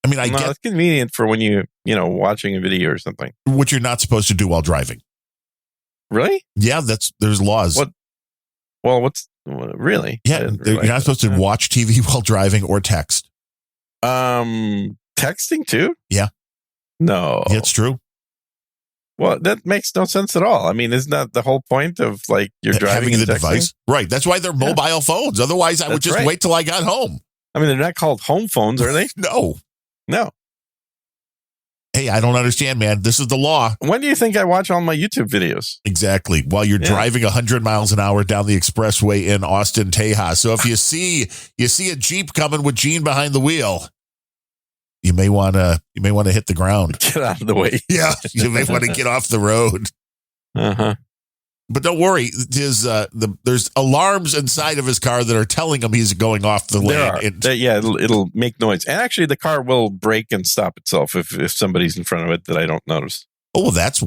I mean, it's convenient for when watching a video or something. Which you're not supposed to do while driving. Really? Yeah, there's laws. What? Well, really? Yeah, you're not supposed to watch TV while driving or text. Texting too? Yeah. No. Yeah, it's true. Well, that makes no sense at all. I mean, isn't that the whole point of like you're driving having the texting? Device? Right. That's why they're mobile phones. Otherwise, I would just wait till I got home. I mean, they're not called home phones, are they? No. No. Hey, I don't understand, man. This is the law. When do you think I watch all my YouTube videos? Exactly. While you're driving 100 miles an hour down the expressway in Austin, Tejas. So if you see a Jeep coming with Gene behind the wheel, you may want to hit the ground. Get out of the way. Yeah, you may want to get off the road. Uh-huh. But don't worry, there's alarms inside of his car that are telling him he's going off the lane. It'll make noise. And actually, the car will brake and stop itself if somebody's in front of it that I don't notice. Oh, well, that's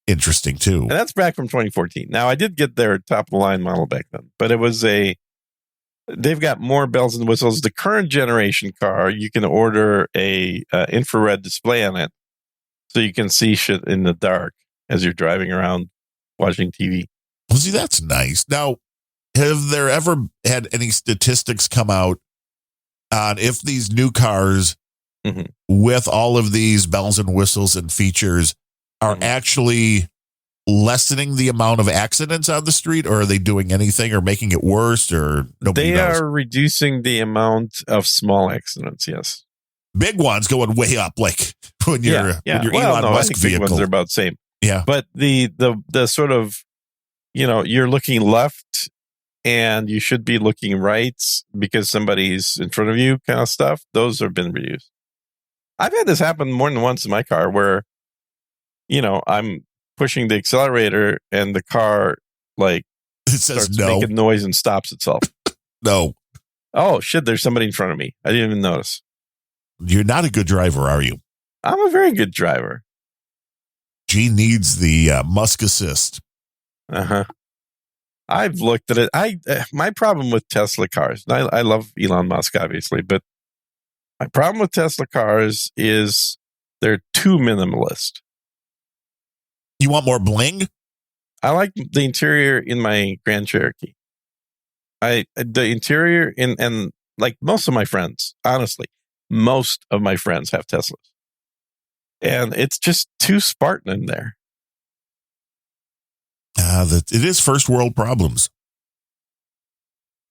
interesting, too. And that's back from 2014. Now, I did get their top-of-the-line model back then, but it was they've got more bells and whistles. The current generation car, you can order a infrared display on it so you can see shit in the dark as you're driving around watching TV. Well, see, that's nice. Now, have there ever had any statistics come out on if these new cars with all of these bells and whistles and features are actually lessening the amount of accidents on the street, or are they doing anything or making it worse, or nobody knows? They are reducing the amount of small accidents, yes. Big ones going way up, like when you're Elon Musk I think big vehicle. ones are about the same. Yeah. But the sort of, you're looking left and you should be looking right because somebody's in front of you kind of stuff. Those have been reduced. I've had this happen more than once in my car where, I'm pushing the accelerator and the car like It says starts no. making noise and stops itself. No. Oh shit! There's somebody in front of me. I didn't even notice. You're not a good driver, are you? I'm a very good driver. G needs the Musk assist. Uh-huh. I've looked at it. My problem with Tesla cars, and I love Elon Musk, obviously, but my problem with Tesla cars is they're too minimalist. You want more bling? I like the interior in my Grand Cherokee. The interior and like most of my friends, honestly, most of my friends have Teslas. And it's just too Spartan in there. It is first world problems.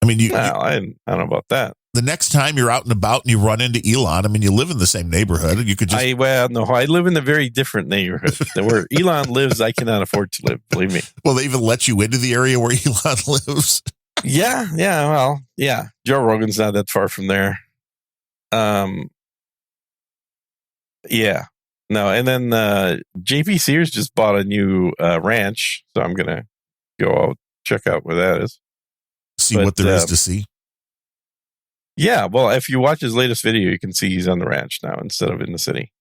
I mean, I don't know about that. The next time you're out and about and you run into Elon, I mean, you live in the same neighborhood and you could just... I live in a very different neighborhood. Where Elon lives, I cannot afford to live, believe me. Will they even let you into the area where Elon lives? Yeah. Well, yeah. Joe Rogan's not that far from there. Yeah. No, and then JP Sears just bought a new ranch, so I'm going to go out, check out where that is. See what there is to see. Yeah, well, if you watch his latest video, you can see he's on the ranch now instead of in the city.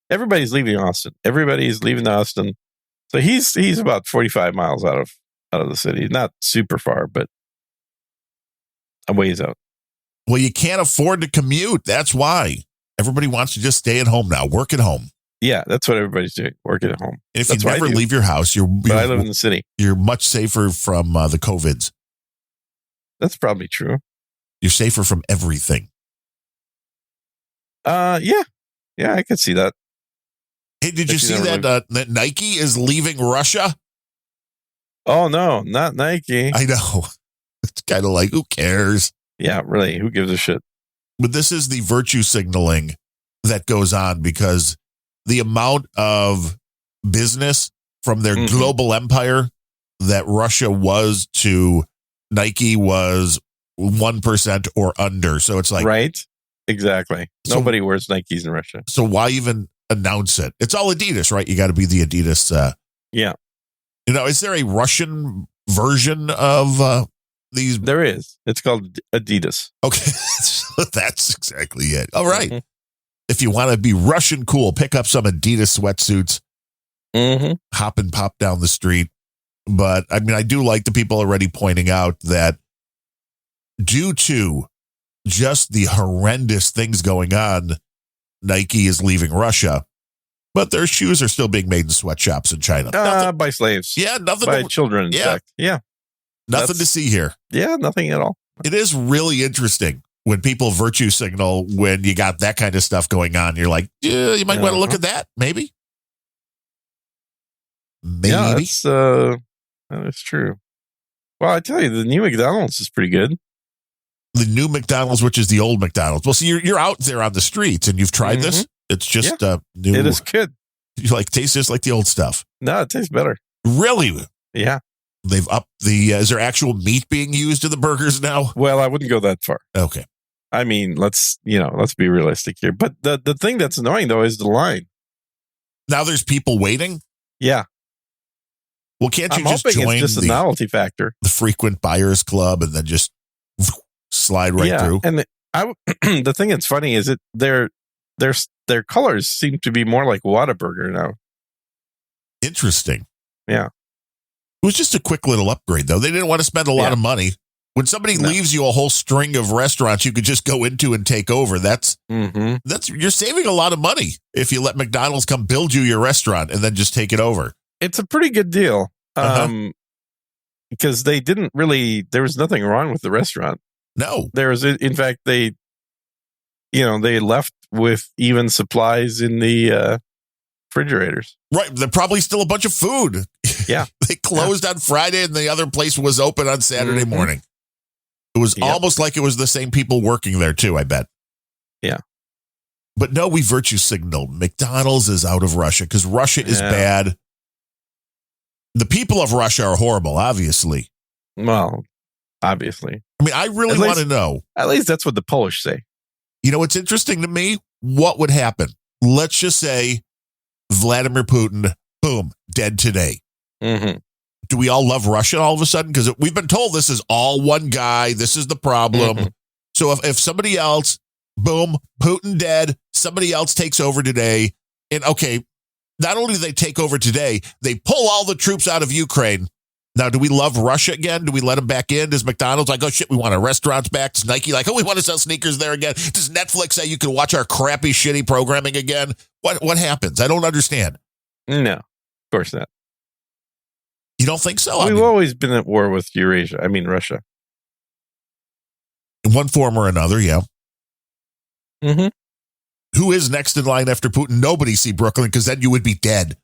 Everybody's leaving Austin. Everybody's leaving Austin. So he's about 45 miles out of the city. Not super far, but a ways out. Well, you can't afford to commute. That's why. Everybody wants to just stay at home now, work at home. Yeah, that's what everybody's doing, working at home. And if you never leave your house, but I live in the city. You're much safer from the COVIDs. That's probably true. You're safer from everything. Yeah, I could see that. Hey, did you see that Nike is leaving Russia? Oh, no, not Nike. I know. It's kind of like, who cares? Yeah, really, who gives a shit? But this is the virtue signaling that goes on because the amount of business from their global empire that Russia was to Nike was 1% or under. So it's like... Right, exactly. Nobody wears Nikes in Russia. So why even announce it? It's all Adidas, right? You got to be the Adidas. Yeah. Is there a Russian version of these? There is. It's called Adidas. Okay. So that's exactly it. All right. Mm-hmm. If you want to be Russian cool, pick up some Adidas sweatsuits, hop and pop down the street. But I mean, I do like the people already pointing out that due to just the horrendous things going on, Nike is leaving Russia, but their shoes are still being made in sweatshops in China. By slaves. Yeah, nothing. By children, in fact. Yeah. Nothing to see here. Yeah, nothing at all. It is really interesting when people virtue signal when you got that kind of stuff going on. You're like, yeah, you might want to look at that. Maybe. Yeah, that's true. Well, I tell you, the new McDonald's is pretty good. The new McDonald's, which is the old McDonald's. Well, see, you're out there on the streets and you've tried this. It's just new. It is good. You tastes just like the old stuff. No, it tastes better. Really? Yeah. They've upped the. Is there actual meat being used in the burgers now? Well, I wouldn't go that far. Okay. I mean, let's be realistic here. But the thing that's annoying though is the line. Now there's people waiting. Yeah. Well, can't you just join it's just a novelty factor, the frequent buyers club, and then just slide right through? And the thing that's funny is their colors seem to be more like Whataburger now. Interesting. Yeah. It was just a quick little upgrade, though. They didn't want to spend a lot of money. When somebody leaves you a whole string of restaurants you could just go into and take over, that's you're saving a lot of money if you let McDonald's come build you your restaurant and then just take it over. It's a pretty good deal. Because there was nothing wrong with the restaurant. No. In fact, they left with even supplies in the refrigerators. Right. They're probably still a bunch of food. Yeah. They closed on Friday and the other place was open on Saturday morning. It was almost like it was the same people working there too, I bet. Yeah. But no, we virtue signaled. McDonald's is out of Russia because Russia is bad. The people of Russia are horrible, obviously. Well, obviously. I mean, I really want to know. At least that's what the Polish say. You know what's interesting to me? What would happen? Let's just say Vladimir Putin, boom, dead today. Mm-hmm. Do we all love Russia all of a sudden? Because we've been told this is all one guy. This is the problem. Mm-hmm. So if somebody else, boom, Putin dead, somebody else takes over today. And okay, not only do they take over today, they pull all the troops out of Ukraine. Now, do we love Russia again? Do we let them back in? Does McDonald's like, oh, shit, we want our restaurants back? Does Nike like, oh, we want to sell sneakers there again? Does Netflix say you can watch our crappy, shitty programming again? What happens? I don't understand. No, of course not. You don't think so? We've always been at war with Russia. In one form or another, yeah. Mm-hmm. Who is next in line after Putin? Nobody, see Brooklyn, because then you would be dead.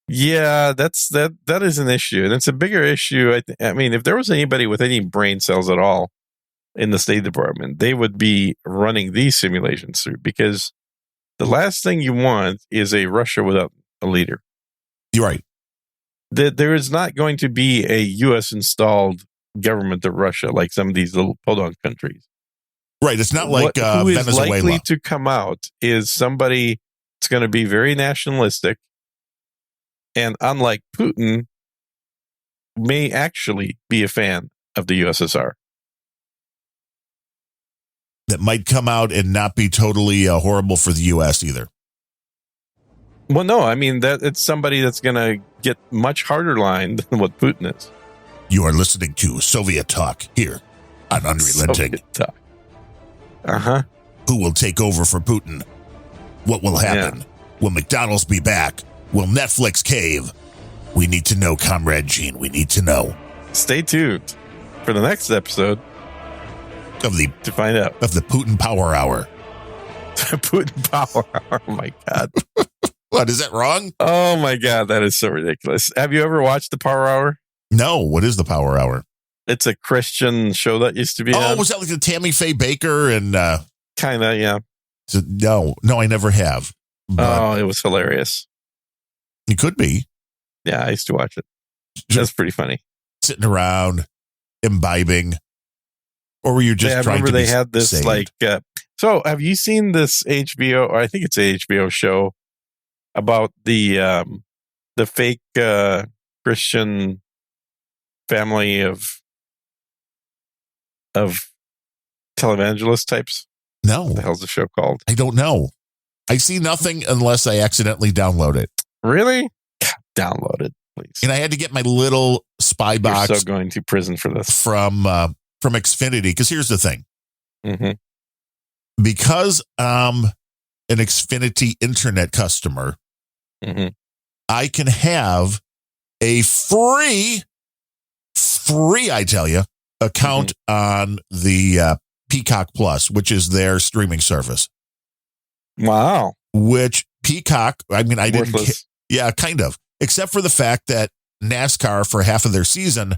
Yeah, that is an issue, and it's a bigger issue. I mean, if there was anybody with any brain cells at all in the State Department, they would be running these simulations through, because the last thing you want is a Russia without a leader. You're right. There is not going to be a U.S. installed government of Russia like some of these little podunk countries. Right. It's not like who is Venezuela. Likely to come out is somebody that's going to be very nationalistic. And unlike Putin, may actually be a fan of the USSR. That might come out and not be totally horrible for the U.S. either. Well, no, I mean, that it's somebody that's going to get much harder line than what Putin is. You are listening to Soviet Talk here on Unrelenting. Soviet Talk. Uh-huh. Who will take over for Putin? What will happen? Yeah. Will McDonald's be back? Will Netflix cave? We need to know, Comrade Gene. We need to know. Stay tuned for the next episode to find out of the Putin Power Hour. The Putin Power Hour. Oh my God! What, is that wrong? Oh my God, that is so ridiculous. Have you ever watched the Power Hour? No. What is the Power Hour? It's a Christian show that used to be. Oh, was that like the Tammy Faye Baker and? Kind of, yeah. So, no, I never have. It was hilarious. It could be. Yeah, I used to watch it. That's pretty funny. Sitting around, imbibing, or were you just trying to? I remember they had this saved? So, have you seen this HBO? Or I think it's an HBO show about the fake Christian family of televangelist types. No, what the hell's the show called? I don't know. I see nothing unless I accidentally download it. Really? Download it, please. And I had to get my little spy box. You're so going to prison for this from Xfinity. Because here's the thing. Mm-hmm. Because I'm an Xfinity internet customer, mm-hmm. I can have a free, I tell you, account on the Peacock Plus, which is their streaming service. Wow. Which Peacock, I mean, I Worthless. didn't. Yeah, kind of. Except for the fact that NASCAR for half of their season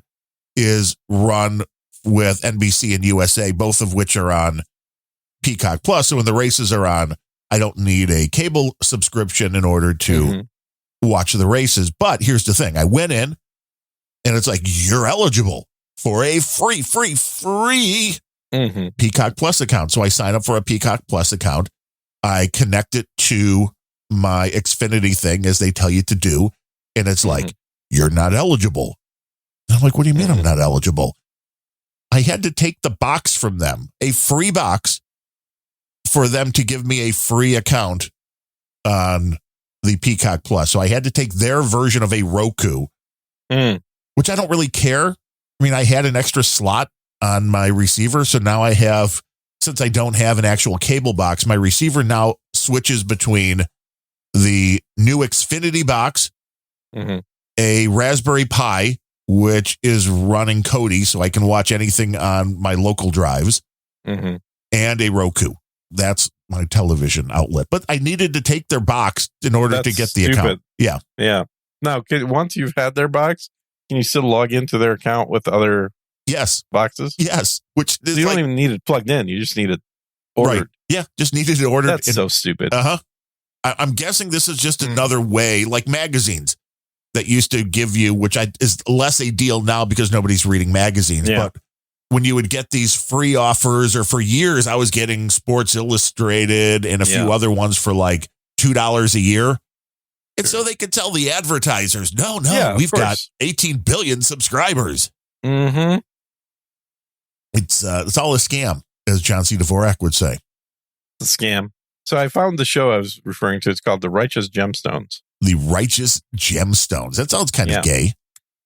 is run with NBC and USA, both of which are on Peacock Plus. So when the races are on, I don't need a cable subscription in order to watch the races. But here's the thing. I went in and it's like, you're eligible for a free Peacock Plus account. So I sign up for a Peacock Plus account. I connect it to my Xfinity thing as they tell you to do. And it's like, you're not eligible. And I'm like, what do you mean I'm not eligible? I had to take the box from them, a free box, for them to give me a free account on the Peacock Plus. So I had to take their version of a Roku, which I don't really care. I mean, I had an extra slot on my receiver. So now I have, since I don't have an actual cable box, my receiver now switches between the new Xfinity box, a Raspberry Pi, which is running Kodi, so I can watch anything on my local drives, and a Roku. That's my television outlet. But I needed to take their box in order to get the account. Yeah. Yeah. Now, once you've had their box, can you still log into their account with other boxes? Yes. Which so you don't even need it plugged in. You just need it ordered. Right. Yeah, just needed it ordered. That's so stupid. I'm guessing this is just another way, like magazines that used to give you, which is less a deal now because nobody's reading magazines. Yeah. But when you would get these free offers, or for years, I was getting Sports Illustrated and a few other ones for like $2 a year. And so they could tell the advertisers, no, we've got 18 billion subscribers. Mm-hmm. It's all a scam, as John C. Dvorak would say. It's a scam. So I found the show I was referring to. It's called The Righteous Gemstones. The Righteous Gemstones. That sounds kind of gay.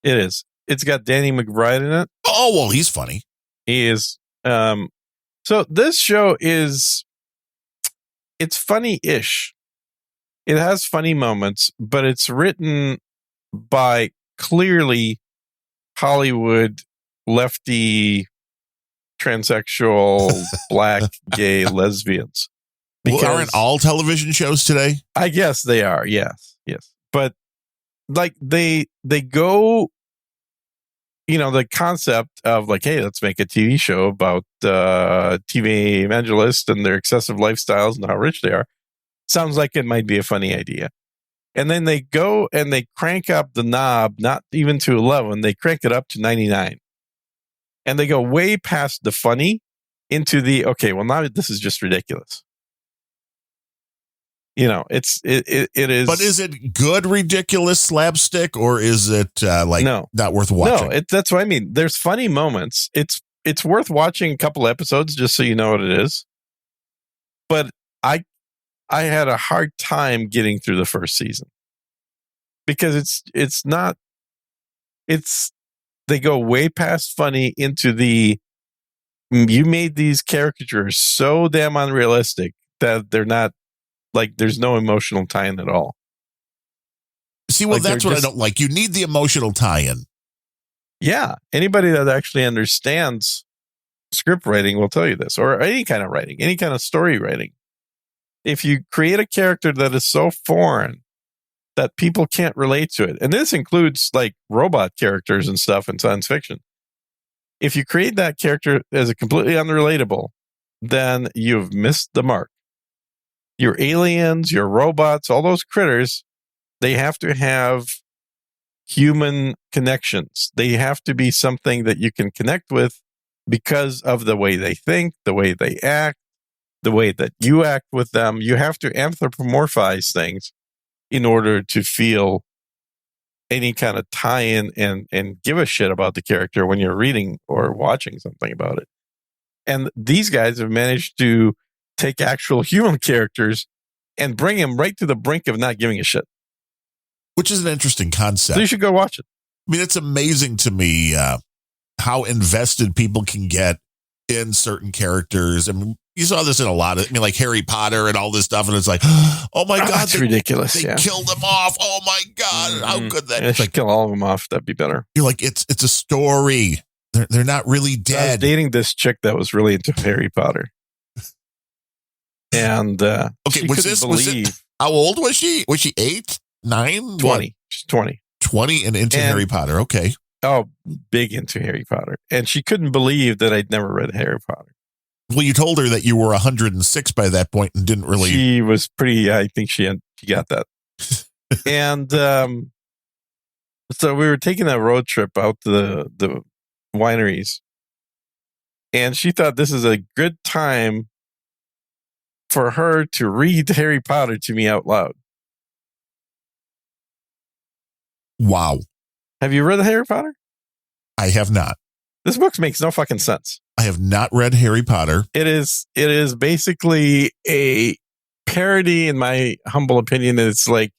It is. It's got Danny McBride in it. Oh, well, he's funny. He is. So this show it's funny-ish. It has funny moments, but it's written by clearly Hollywood lefty transsexual black gay lesbians. Well, aren't all television shows today? I guess they are. Yes. But like they go, the concept of like, hey, let's make a TV show about TV evangelists and their excessive lifestyles and how rich they are. Sounds like it might be a funny idea. And then they go and they crank up the knob, not even to 11. They crank it up to 99. And they go way past the funny into the, okay, well, now this is just ridiculous. It is. But is it good, ridiculous slapstick, or is it not worth watching? No, that's what I mean. There's funny moments. It's worth watching a couple episodes just so you know what it is. But I had a hard time getting through the first season because they go way past funny into the, you made these caricatures so damn unrealistic that they're not, like, there's no emotional tie-in at all. See, well, that's what I don't like. You need the emotional tie-in. Yeah. Anybody that actually understands script writing will tell you this, or any kind of writing, any kind of story writing. If you create a character that is so foreign that people can't relate to it, and this includes like robot characters and stuff in science fiction. If you create that character as a completely unrelatable, then you've missed the mark. Your aliens, your robots, all those critters, they have to have human connections. They have to be something that you can connect with because of the way they think, the way they act, the way that you act with them. You have to anthropomorphize things in order to feel any kind of tie-in and give a shit about the character when you're reading or watching something about it. And these guys have managed to take actual human characters and bring them right to the brink of not giving a shit. Which is an interesting concept. So you should go watch it. I mean, it's amazing to me how invested people can get in certain characters. I mean, you saw this in a lot of, like Harry Potter and all this stuff. And it's like, oh my God. That's ridiculous. They killed them off. Oh my God. How good that is. Kill all of them off. That'd be better. You're like, it's a story. They're not really dead. I was dating this chick that was really into Harry Potter. And okay, was it, how old was she? Was she 8, 9? 20. What? She's 20. 20 and into Harry Potter. Okay. Oh, big into Harry Potter. And she couldn't believe that I'd never read Harry Potter. Well, you told her that you were 106 by that point and didn't really. She was pretty, I think she got that. And so we were taking a road trip out to the wineries. And she thought this is a good time for her to read Harry Potter to me out loud. Wow. Have you read Harry Potter? I have not. This book makes no fucking sense. I have not read Harry Potter. It is basically a parody, in my humble opinion. It's like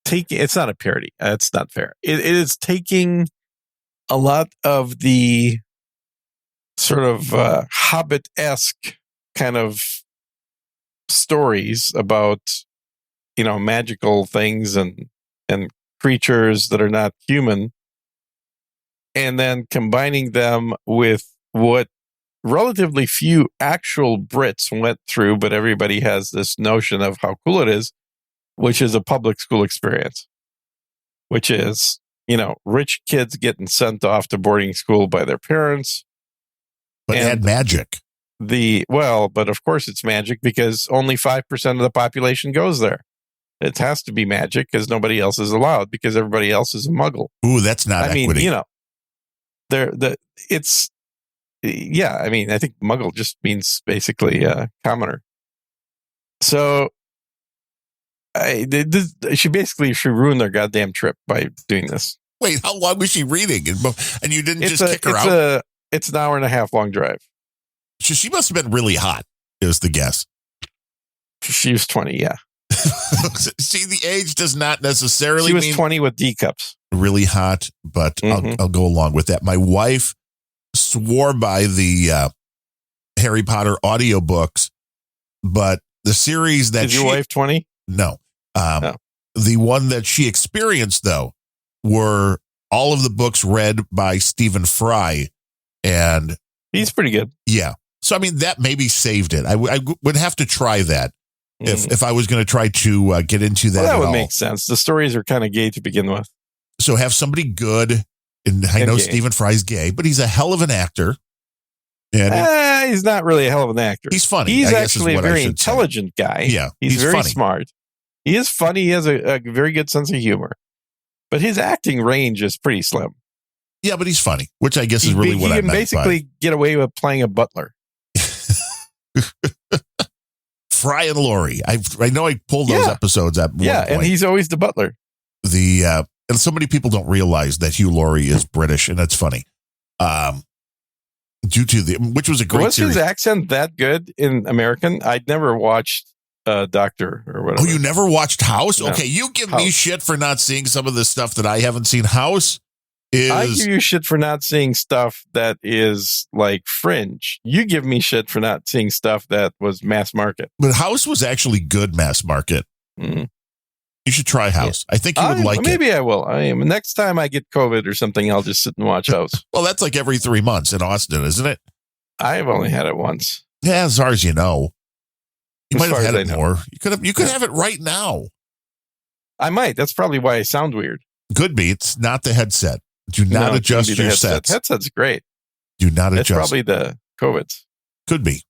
it's not a parody. It's not fair. It is taking a lot of the sort of Hobbit-esque kind of stories about, magical things and creatures that are not human, and then combining them with what relatively few actual Brits went through, but everybody has this notion of how cool it is, which is a public school experience, which is, rich kids getting sent off to boarding school by their parents. But add magic. but of course it's magic because only 5% of the population goes there. It has to be magic because nobody else is allowed because everybody else is a muggle. Ooh, that's not equity. I mean, I think muggle just means basically commoner. So she ruined their goddamn trip by doing this. Wait, how long was she reading? And you didn't just kick her out? It's an hour and a half long drive. So she must have been really hot, is the guess. She was 20, yeah. See, the age does not necessarily She was mean 20 with D cups. Really hot, but I'll go along with that. My wife swore by the Harry Potter audiobooks, but the series that Is your wife 20? No. The one that she experienced, though, were all of the books read by Stephen Fry. And he's pretty good. Yeah. So, I mean, that maybe saved it. I would have to try that if I was going to try to get into that. Well, that would make sense. The stories are kind of gay to begin with. So have somebody good. And I know Stephen Fry's gay, but he's a hell of an actor. And he's not really a hell of an actor. He's funny. He's actually a very intelligent guy. Yeah. He's very funny. smart. He is funny. He has a very good sense of humor. But his acting range is pretty slim. Yeah, but he's funny, which I guess is really what I meant. He can basically get away with playing a butler. Fry and Laurie. I know I pulled those episodes at one point. And he's always the butler. And so many people don't realize that Hugh Laurie is British, and that's funny. Due to which was a great series. Was his accent that good in American? I'd never watched Doctor or whatever. Oh, you never watched House? No. Okay, you give me shit for not seeing some of the stuff that I haven't seen. House I give you shit for not seeing stuff that is like fringe. You give me shit for not seeing stuff that was mass market. But House was actually good mass market. Mm. You should try House. I think you would like it. Maybe I will. Next time I get COVID or something, I'll just sit and watch House. Well, that's like every 3 months in Austin, isn't it? I've only had it once. Yeah, as far as you know. You might have had it more. You could have it right now. I might. That's probably why I sound weird. Could be. It's not the headset. Do not adjust your headset. Headset's great. Do not adjust. It's probably the COVIDs. Could be.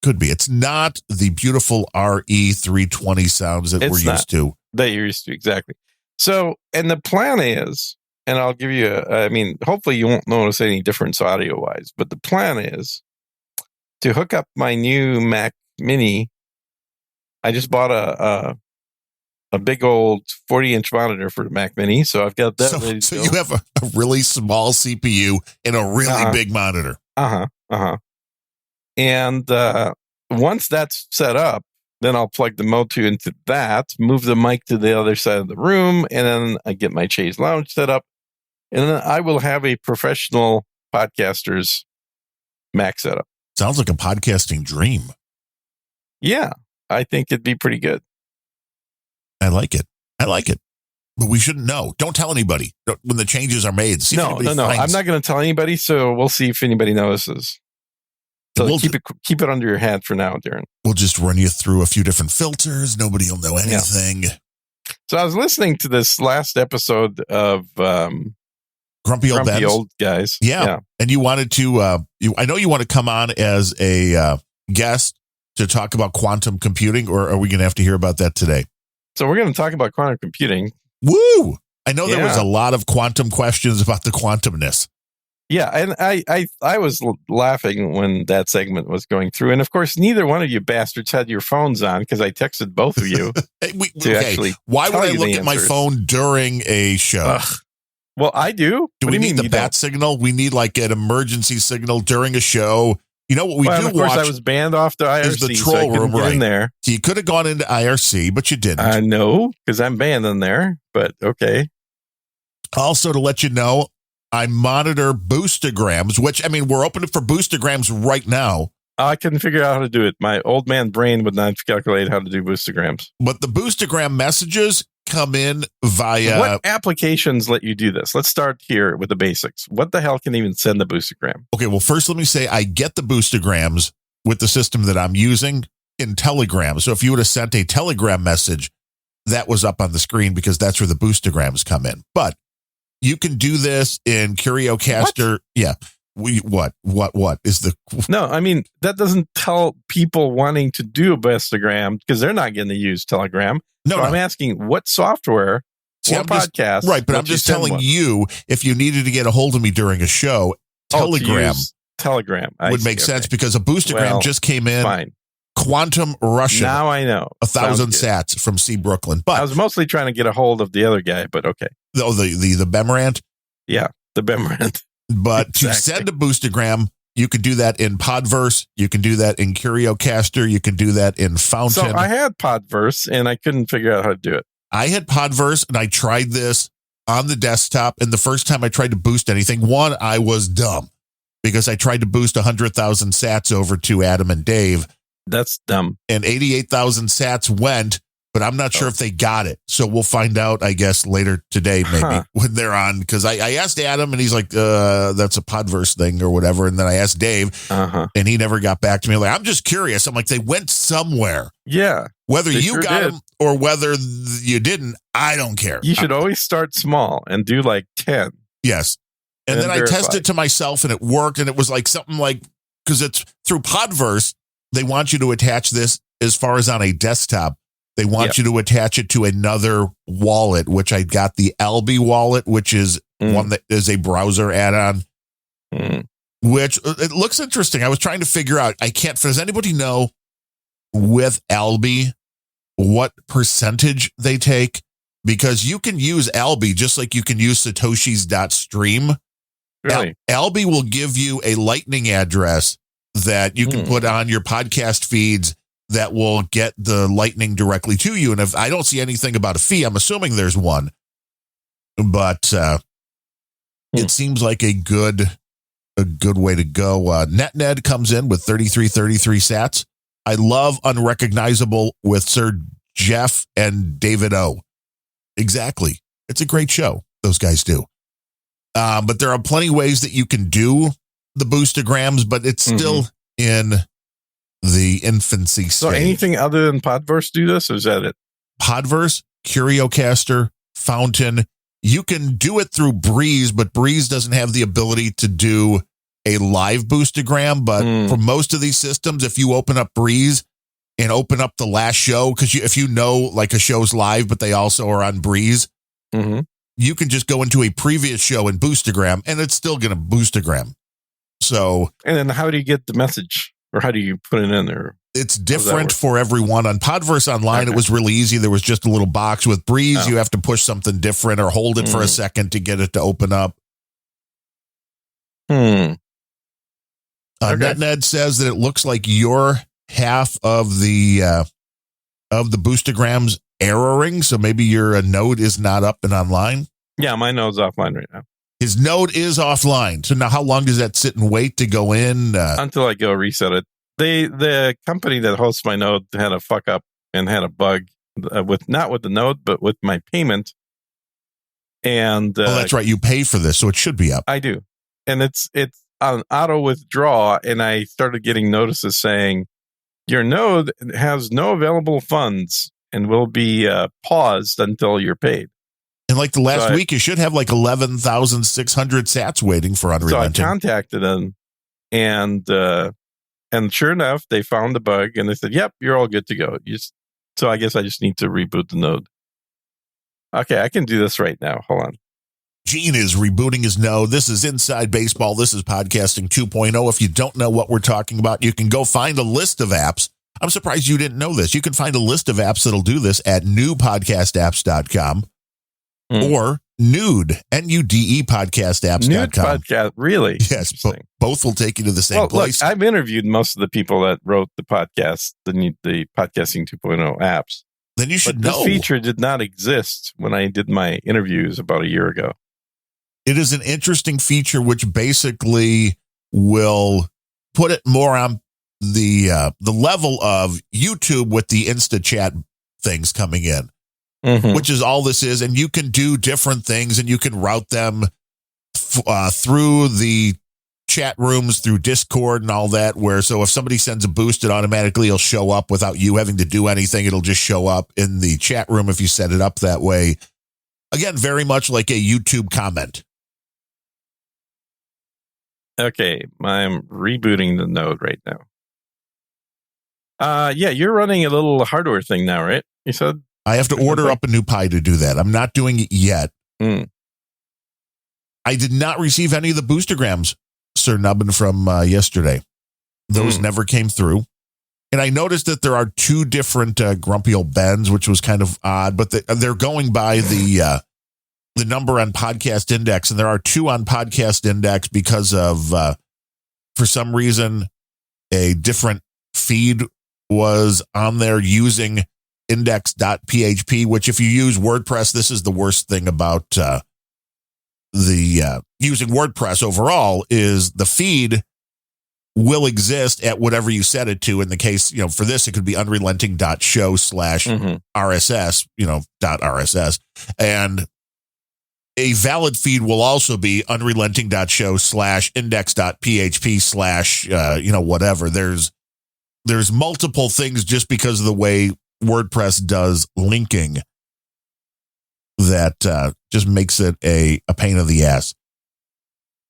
It's not the beautiful RE320 sounds that we're used to. That you're used to, exactly. So, and the plan is, and I'll give you hopefully you won't notice any difference audio-wise, but the plan is to hook up my new Mac Mini. I just bought a big old 40-inch monitor for the Mac Mini, so I've got that ready to go. You have a really small CPU and a really big monitor. And once that's set up, then I'll plug the Motu into that, move the mic to the other side of the room, and then I get my Chaise Lounge set up. And then I will have a professional podcaster's Mac setup. Sounds like a podcasting dream. Yeah, I think it'd be pretty good. I like it. But we shouldn't know. Don't tell anybody when the changes are made. No. I'm not going to tell anybody, so we'll see if anybody notices. So keep it under your hat for now, Darren. We'll just run you through a few different filters. Nobody will know anything. Yeah. So I was listening to this last episode of Grumpy Old Guys. Yeah. And you wanted to, I know you want to come on as a guest to talk about quantum computing, or are we going to have to hear about that today? So we're going to talk about quantum computing. Woo! I know there was a lot of quantum questions about the quantumness. Yeah, and I was laughing when that segment was going through. And of course, neither one of you bastards had your phones on because I texted both of you actually. Why would I look at my phone during a show? Well, I do. Do we need the bat signal? We need like an emergency signal during a show. You know what we do watch? Of course, I was banned off the IRC. Is the troll room right in there? So you could have gone into IRC, but you didn't. I know because I'm banned in there. But okay. Also, to let you know, I monitor boostograms, which we're open for boostograms right now. I couldn't figure out how to do it. My old man brain would not calculate how to do boostograms. But the boostogram messages come in via... What applications let you do this? Let's start here with the basics. What the hell can even send the boostogram? Okay, well, first let me say I get the boostograms with the system that I'm using in Telegram. So if you would have sent a Telegram message, that was up on the screen because that's where the boostograms come in. But you can do this in CurioCaster. What? Yeah. What is the? No, I mean, that doesn't tell people wanting to do a Boostagram because they're not going to use Telegram. No, I'm asking what software or podcast. Right, but I'm just telling you, if you needed to get a hold of me during a show, Telegram would make sense because a Boostagram just came in. Fine. Quantum Russian. Now I know. 1,000 sats from C. Brooklyn. But I was mostly trying to get a hold of the other guy, but okay. Oh, the Bemrant? Yeah, the Bemrant. But to send a Boostagram, you could do that in Podverse. You can do that in CurioCaster. You can do that in Fountain. So I had Podverse, and I couldn't figure out how to do it. I had Podverse, and I tried this on the desktop. And the first time I tried to boost anything, I was dumb because I tried to boost 100,000 sats over to Adam and Dave. That's dumb. And 88,000 sats went, but I'm not sure if they got it. So we'll find out, I guess, later today, maybe when they're on. Because I asked Adam and he's like, that's a Podverse thing or whatever. And then I asked Dave and he never got back to me. Like, I'm just curious. I'm like, they went somewhere. Yeah. Whether you got them or whether you didn't, I don't care. You should always start small and do like 10. Yes. And then I tested to myself and it worked. And it was like something like, because it's through Podverse, they want you to attach this as far as on a desktop. They want you to attach it to another wallet, which I got the Albi wallet, which is one that is a browser add-on, which it looks interesting. I was trying to figure out. Does anybody know with Albi what percentage they take? Because you can use Albi just like you can use Satoshi's.stream. Really? Albi will give you a lightning address that you can put on your podcast feeds that will get the lightning directly to you. And if I don't see anything about a fee, I'm assuming there's one. But it seems like a good way to go. NetNed comes in with 3333 sats. I love Unrecognizable with Sir Jeff and David O. Exactly. It's a great show. Those guys do. But there are plenty of ways that you can do the Boostagrams, but it's still in the infancy stage. So anything other than Podverse do this, or is that it? Podverse, CurioCaster, Fountain. You can do it through Breeze, but Breeze doesn't have the ability to do a live Boostagram. But for most of these systems, if you open up Breeze and open up the last show, because if you know like a show's live, but they also are on Breeze, you can just go into a previous show in Boostagram, and it's still going to Boostagram. So, and then how do you get the message? Or how do you put it in there? It's different for everyone. On Podverse Online, it was really easy. There was just a little box. With Breeze, you have to push something different or hold it for a second to get it to open up. NetNed says that it looks like your half of the Boostagrams erroring. So maybe your node is not up and online. Yeah, my node's offline right now. His node is offline. So now how long does that sit and wait to go in? Until I go reset it. The company that hosts my node had a fuck up and had a bug with not with the node, but with my payment. And that's right. You pay for this, so it should be up. I do. And it's on auto withdraw. And I started getting notices saying your node has no available funds and will be paused until you're paid. And like the last week, you should have like 11,600 sats waiting for Unrelenting. So I contacted them, and sure enough, they found the bug, and they said, "Yep, you're all good to go." So I guess I just need to reboot the node. Okay, I can do this right now. Hold on. Gene is rebooting his node. This is Inside Baseball. This is Podcasting 2.0. If you don't know what we're talking about, you can go find a list of apps. I'm surprised you didn't know this. You can find a list of apps that'll do this at newpodcastapps.com. Or Nude, Nude podcastapps.com. Nude podcast, really? Yes, both will take you to the same place. Look, I've interviewed most of the people that wrote the podcast, the Podcasting 2.0 apps. Then you should know. This feature did not exist when I did my interviews about a year ago. It is an interesting feature which basically will put it more on the level of YouTube with the Insta chat things coming in. Which is all this is. And you can do different things and you can route them through the chat rooms, through Discord and all that, so if somebody sends a boost, it automatically will show up without you having to do anything. It'll just show up in the chat room if you set it up that way. Again, very much like a YouTube comment. Okay, I'm rebooting the node right now. Yeah, you're running a little hardware thing now, right? You said I have to order up a new Pi to do that. I'm not doing it yet. I did not receive any of the boostergrams, Sir Nubbin, from yesterday. Those never came through. And I noticed that there are two different Grumpy Old Bens, which was kind of odd, but they're going by the number on Podcast Index, and there are two on Podcast Index because of, for some reason, a different feed was on there using index.php, which if you use WordPress, this is the worst thing about using WordPress overall is the feed will exist at whatever you set it to. In the case, for this, it could be unrelenting.show/RSS, .RSS. And a valid feed will also be unrelenting.show/index.php/ whatever. There's multiple things just because of the way WordPress does linking that just makes it a pain in the ass.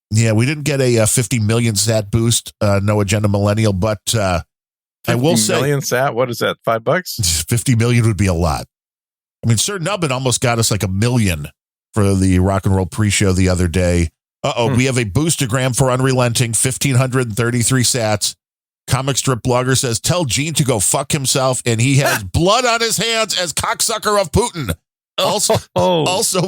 Yeah, we didn't get a 50 million sat boost, no agenda millennial, but I will say 50 million sat. What is that? $5? 50 million would be a lot. I mean, Sir Nubbin almost got us like $1 million for the rock and roll pre-show the other day. We have a boostergram for Unrelenting, 1,533 sats. Comic strip blogger says, tell Gene to go fuck himself, and he has blood on his hands as cocksucker of Putin. Also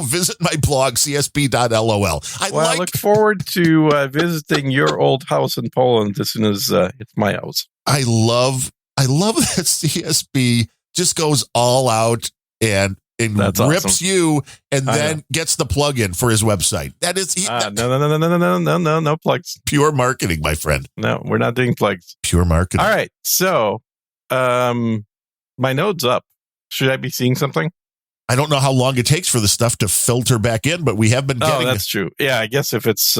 visit my blog, csp.lol. I look forward to visiting your old house in Poland as soon as it's my house. I love that CSP just goes all out and rips awesome. you and then gets the plug-in for his website. That is no plugs. Pure marketing, my friend. No, we're not doing plugs. Pure marketing. All right. So my node's up. Should I be seeing something? I don't know how long it takes for the stuff to filter back in, but we have been getting. Oh, that's true. Yeah, I guess if it's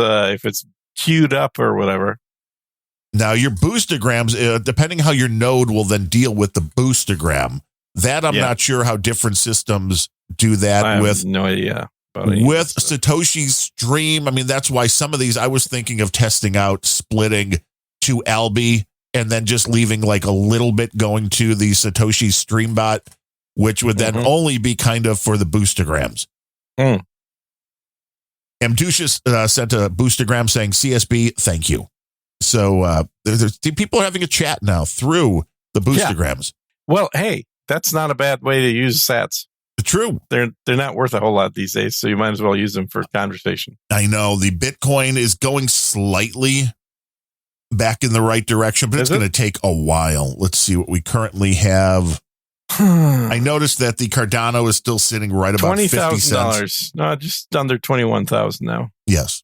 queued up or whatever. Now your boostergrams, depending how your node will then deal with the boostergram. That I'm not sure how different systems do that. I have no idea. With Satoshi's stream, I mean, that's why some of these I was thinking of testing out, splitting to Albi, and then just leaving like a little bit going to the Satoshi stream bot, which would then only be kind of for the boostergrams. Amducius sent a boostergram saying, CSB, thank you. So there's people are having a chat now through the boostergrams. Well, hey, that's not a bad way to use sats. True. They're not worth a whole lot these days, so you might as well use them for conversation. I know. The Bitcoin is going slightly back in the right direction, but it's going to take a while. Let's see what we currently have. I noticed that the Cardano is still sitting right about $50,000. No, just under 21,000 now. Yes.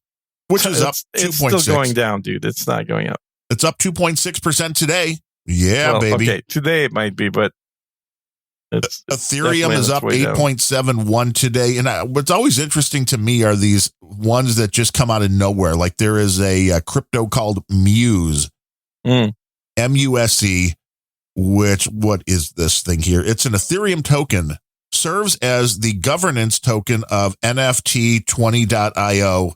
Which is up 2.6. It's still going down, dude. It's not going up. It's up 2.6% today. Yeah, baby. Okay, today it might be, but Ethereum is up 8.71 today. And what's always interesting to me are these ones that just come out of nowhere. Like there is a crypto called Muse, MUSE, what is this thing here? It's an Ethereum token, serves as the governance token of NFT 20.io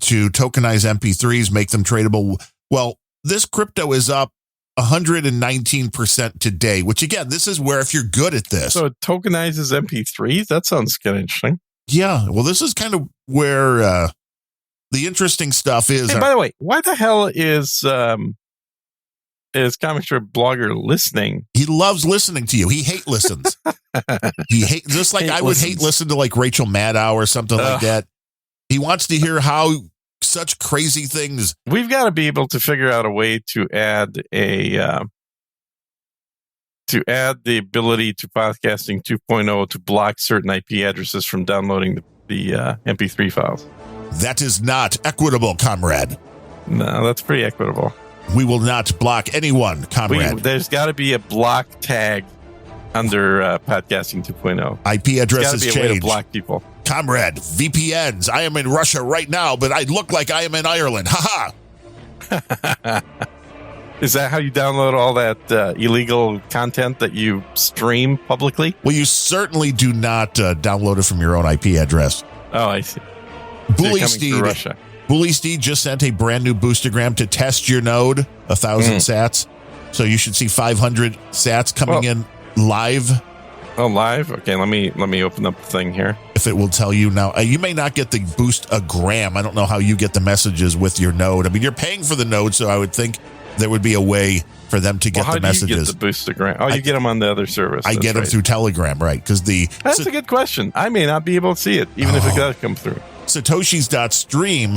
to tokenize MP3s, make them tradable. Well, this crypto is up 119% today, which again, this is where if you're good at this. So it tokenizes MP3s? That sounds kind of interesting. Yeah. Well, this is kind of where the interesting stuff is. Hey, by the way, why the hell is Comic Strip Blogger listening? He loves listening to you. He hate listens. He hate just like I would hate listen to like Rachel Maddow or something like that. He wants to hear how such crazy things. We've got to be able to figure out a way to add the ability to podcasting 2.0 to block certain IP addresses from downloading the MP3 files. That is not equitable, comrade. No, that's pretty equitable. We will not block anyone, comrade. There's got to be a block tag under podcasting 2.0. IP addresses change. A way to block people. Comrade, VPNs. I am in Russia right now, but I look like I am in Ireland. Ha ha. Is that how you download all that illegal content that you stream publicly? Well, you certainly do not download it from your own IP address. Oh, I see. Bully Steed. Bully Steed just sent a brand new boostergram to test your node, 1,000 sats. So you should see 500 sats coming in live. Oh, live? Okay, let me open up the thing here. If it will tell you now. You may not get the boost a gram. I don't know how you get the messages with your node. I mean, you're paying for the node, so I would think there would be a way for them to get the messages. How do you get the boost a gram? Oh, you get them on the other service. I get them through Telegram, right? Because That's a good question. I may not be able to see it, even if it does come through. Satoshis.stream,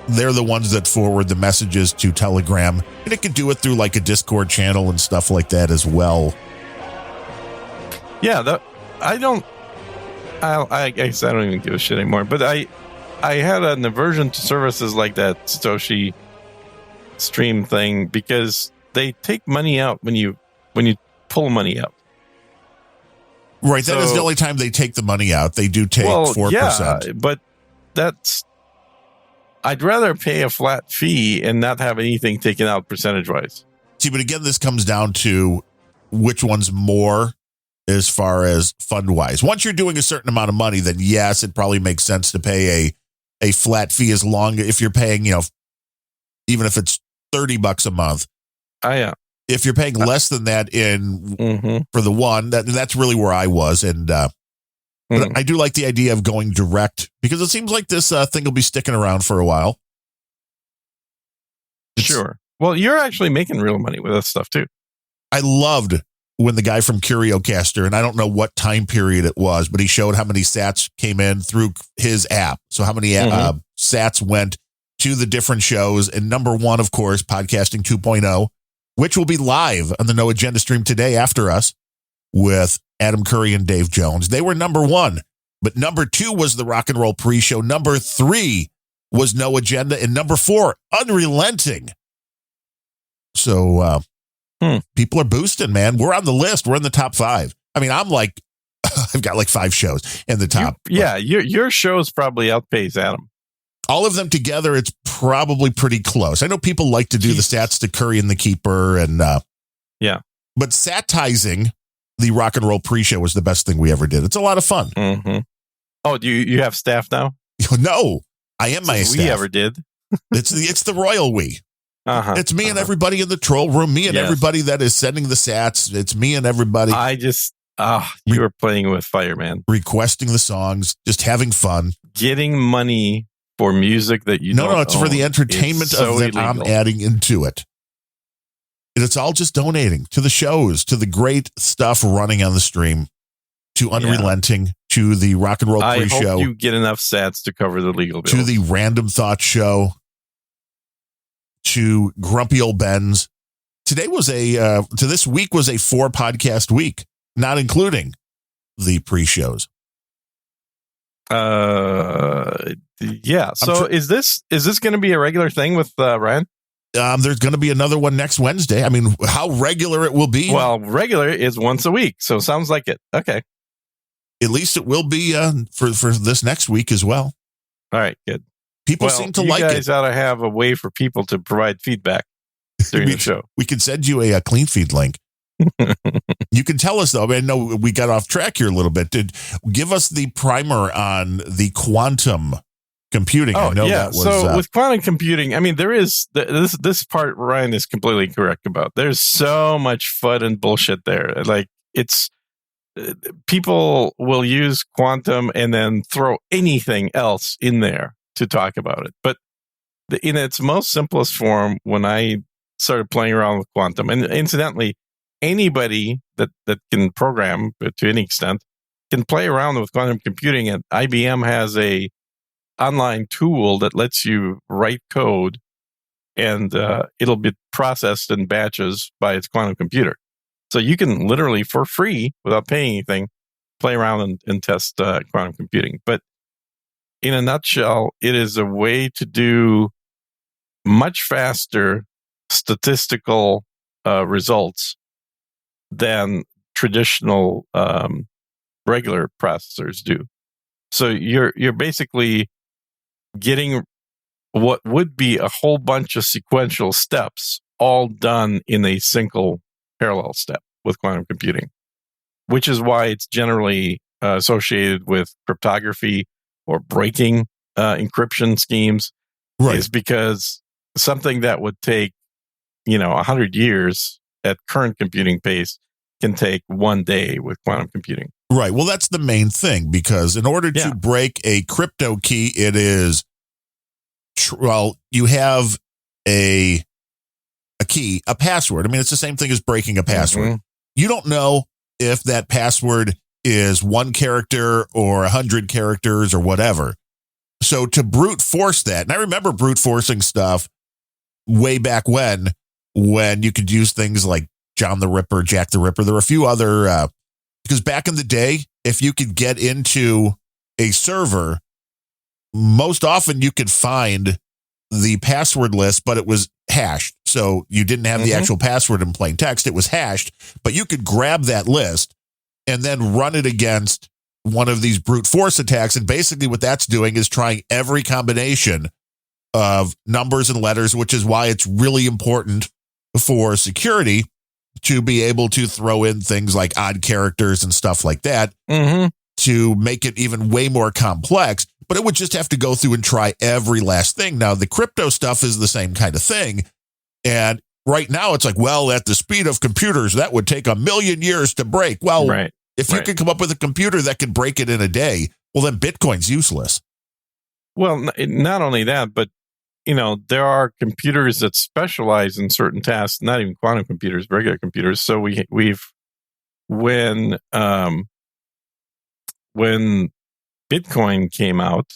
they're the ones that forward the messages to Telegram. And it can do it through like a Discord channel and stuff like that as well. Yeah, I guess I don't even give a shit anymore. But I had an aversion to services like that Satoshi stream thing because they take money out when you pull money out. Right, that is the only time they take the money out. They do take 4%. Yeah, but I'd rather pay a flat fee and not have anything taken out percentage-wise. See, but again, this comes down to which one's more as far as fund-wise. Once you're doing a certain amount of money, then yes, it probably makes sense to pay a flat fee as long if you're paying, even if it's $30 a month. Yeah. If you're paying less than that for the one, that's really where I was. And but I do like the idea of going direct because it seems like this thing will be sticking around for a while. Sure. Well, you're actually making real money with this stuff too. I loved when the guy from CurioCaster, and I don't know what time period it was, but he showed how many sats came in through his app. So how many sats went to the different shows. And number one, of course, Podcasting 2.0, which will be live on the No Agenda stream today after us with Adam Curry and Dave Jones. They were number one, but number two was the Rock and Roll Pre-Show. Number three was No Agenda. And number four, Unrelenting. So people are boosting, man. We're on the list. We're in the top 5. I mean, I'm like, I've got like 5 shows in the top. Your shows probably outpace Adam. All of them together, it's probably pretty close. I know people like to do the stats to Curry and the Keeper, and but satizing the Rock and Roll Pre-Show was the best thing we ever did. It's a lot of fun. Mm-hmm. Oh, do you have staff now? No, I am my staff. We ever did. It's the royal we. It's me and everybody in the troll room. Me and everybody that is sending the sats. It's me and everybody. You were playing with fire, man. Requesting the songs, just having fun, getting money for music that you don't No, it's for the entertainment of that I'm adding into it. And it's all just donating to the shows, to the great stuff running on the stream, to Unrelenting, to the Rock and Roll Pre-Show. I hope you get enough sats to cover the legal bills. To the Random Thought Show, to Grumpy Old Ben's. Today was this week was a 4-podcast week, not including the pre-shows. So is this going to be a regular thing with Ryan? There's going to be another one next Wednesday. I mean, how regular it will be? Well, regular is once a week, so sounds like it. Okay. At least it will be for this next week as well. All right, good. People seem to like it. You guys ought to have a way for people to provide feedback during the show. We could send you a clean feed link. You can tell us, though. I know we got off track here a little bit. Give us the primer on the quantum computing. Oh, that was, so with quantum computing, I mean, there is this part Ryan is completely correct about. There's so much FUD and bullshit there. Like, it's people will use quantum and then throw anything else in there to talk about it. But in its most simplest form, when I started playing around with quantum, and incidentally, anybody that can program to any extent can play around with quantum computing. And IBM has a online tool that lets you write code, and it'll be processed in batches by its quantum computer. So you can literally, for free, without paying anything, play around and test quantum computing. But in a nutshell, it is a way to do much faster statistical results than traditional regular processors do. So you're basically getting what would be a whole bunch of sequential steps all done in a single parallel step with quantum computing, which is why it's generally associated with cryptography or breaking encryption schemes is because something that would take 100 years at current computing pace can take one day with quantum computing. Right. Well, that's the main thing, because in order to break a crypto key, it is, you have a key, a password. I mean, it's the same thing as breaking a password. Mm-hmm. You don't know if that password is 1 character or 100 characters or whatever. So to brute force that, and I remember brute forcing stuff way back when you could use things like John the Ripper, Jack the Ripper. There were a few other, because back in the day, if you could get into a server, most often you could find the password list, but it was hashed. So you didn't have the actual password in plain text. It was hashed, but you could grab that list and then run it against one of these brute force attacks. And basically what that's doing is trying every combination of numbers and letters, which is why it's really important for security to be able to throw in things like odd characters and stuff like that to make it even way more complex. But it would just have to go through and try every last thing. Now, the crypto stuff is the same kind of thing. And right now it's like, well, at the speed of computers, that would take 1,000,000 years to break. Well, if you could come up with a computer that could break it in a day, well, then Bitcoin's useless. Well, not only that, but, there are computers that specialize in certain tasks, not even quantum computers, regular computers. So when Bitcoin came out,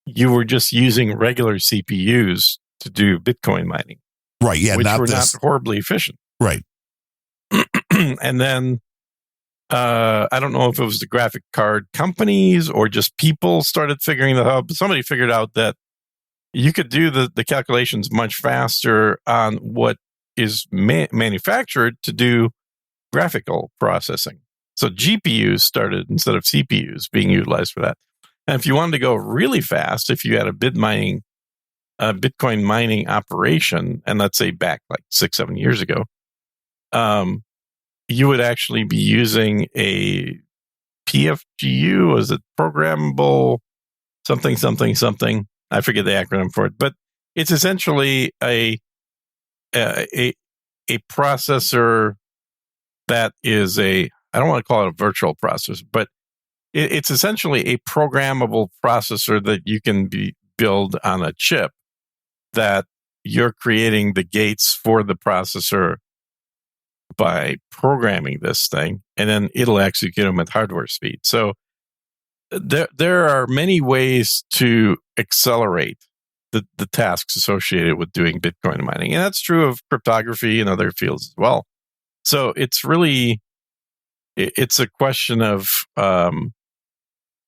you were just using regular CPUs to do Bitcoin mining. Right. Yeah. Which were not horribly efficient. Right. And then I don't know if it was the graphic card companies or just people started figuring that out, but somebody figured out that you could do the calculations much faster on what is manufactured to do graphical processing. So GPUs started instead of CPUs being utilized for that. And if you wanted to go really fast, if you had a Bitcoin mining operation, and let's say back like 6-7 years ago, you would actually be using a PFGU, is it programmable something? I forget the acronym for it, but it's essentially a processor that is I don't want to call it a virtual processor, but it's essentially a programmable processor that you can build on a chip that you're creating the gates for the processor by programming this thing, and then it'll execute them at hardware speed. So there are many ways to accelerate the tasks associated with doing Bitcoin mining. And that's true of cryptography and other fields as well. So it's a question of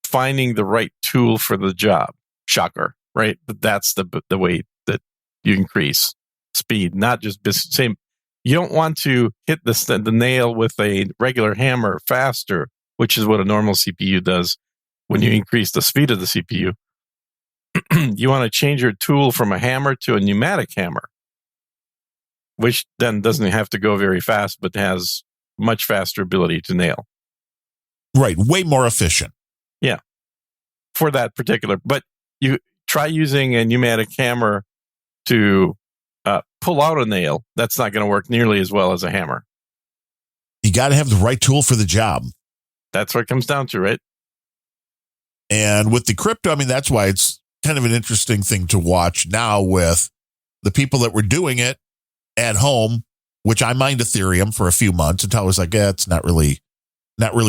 finding the right tool for the job. Shocker, right? But that's the way that you increase speed, not just same. You don't want to hit the nail with a regular hammer faster, which is what a normal CPU does when you increase the speed of the CPU. You want to change your tool from a hammer to a pneumatic hammer, which then doesn't have to go very fast, but has much faster ability to nail. Right. Way more efficient. Yeah. For that particular. But you try using a pneumatic hammer to pull out a nail. That's not going to work nearly as well as a hammer. You got to have the right tool for the job. That's what it comes down to, right? And with the crypto, I mean, that's why it's kind of an interesting thing to watch now with the people that were doing it at home, which I mined Ethereum for a few months until I was like, it's not really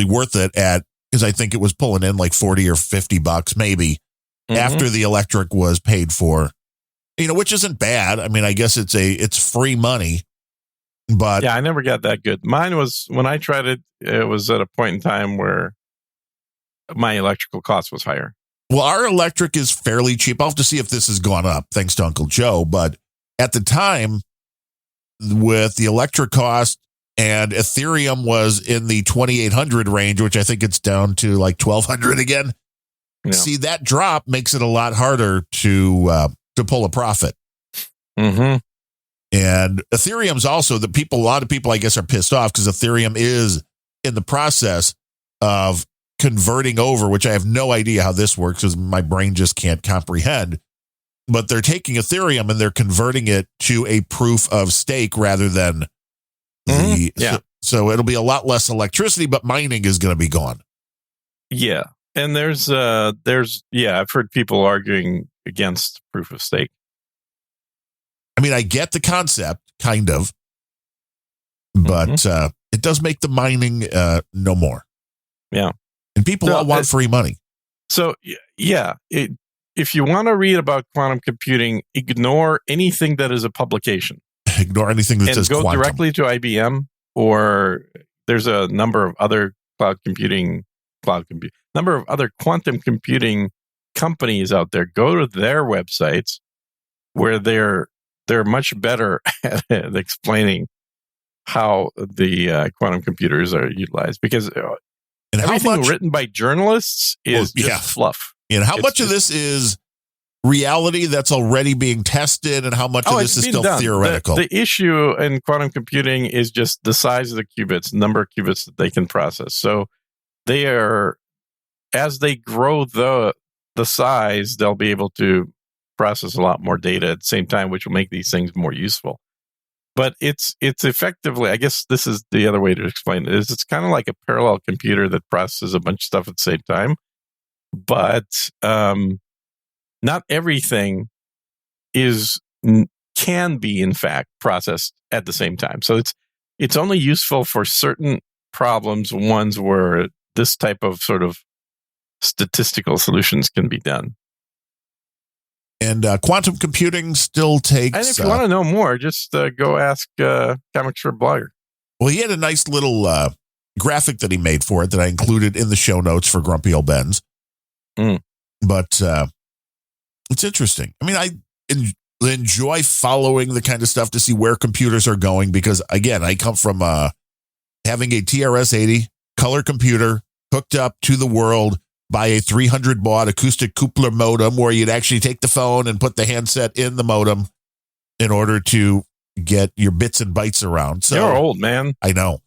worth it because I think it was pulling in like 40 or 50 bucks maybe after the electric was paid for, which isn't bad. I mean, I guess it's free money, but yeah, I never got that good. Mine was, when I tried it, it was at a point in time where my electrical cost was higher. Well, our electric is fairly cheap. I'll have to see if this has gone up thanks to Uncle Joe. But at the time, with the electric cost, and Ethereum was in the 2,800 range, which I think it's down to like 1,200 again. Yeah. See, that drop makes it a lot harder to pull a profit. Mm-hmm. And Ethereum's also a lot of people, I guess, are pissed off because Ethereum is in the process of converting over, which I have no idea how this works because my brain just can't comprehend. But they're taking Ethereum and they're converting it to a proof of stake rather than So it'll be a lot less electricity, but mining is going to be gone. Yeah. And there's I've heard people arguing against proof of stake. I mean, I get the concept, kind of, but it does make the mining no more. Yeah. And people all want free money. So, yeah, if you want to read about quantum computing, ignore anything that is a publication. Ignore anything that says quantum. And go directly to IBM, or there's a number of other number of other quantum computing companies out there. Go to their websites where they're much better at explaining how the quantum computers are utilized, because everything written by journalists is just fluff. And how much of this is reality that's already being tested, and how much of this is still theoretical? The issue in quantum computing is just the size of the qubits, number of qubits that they can process. So they are, as they grow the size, they'll be able to process a lot more data at the same time, which will make these things more useful. But it's effectively, I guess this is the other way to explain it, is it's kind of like a parallel computer that processes a bunch of stuff at the same time. But not everything can be, in fact, processed at the same time. So it's only useful for certain problems, ones where this type of sort of statistical solutions can be done. And quantum computing still takes... And if you want to know more, just go ask Comic Strip Blogger. Well, he had a nice little graphic that he made for it that I included in the show notes for Grumpy Old Ben's. But it's interesting. I mean, I enjoy following the kind of stuff to see where computers are going because, again, I come from having a TRS-80 color computer hooked up to the world by a 300 baud acoustic Kupler modem where you'd actually take the phone and put the handset in the modem in order to get your bits and bytes around. So you're old, man. I know.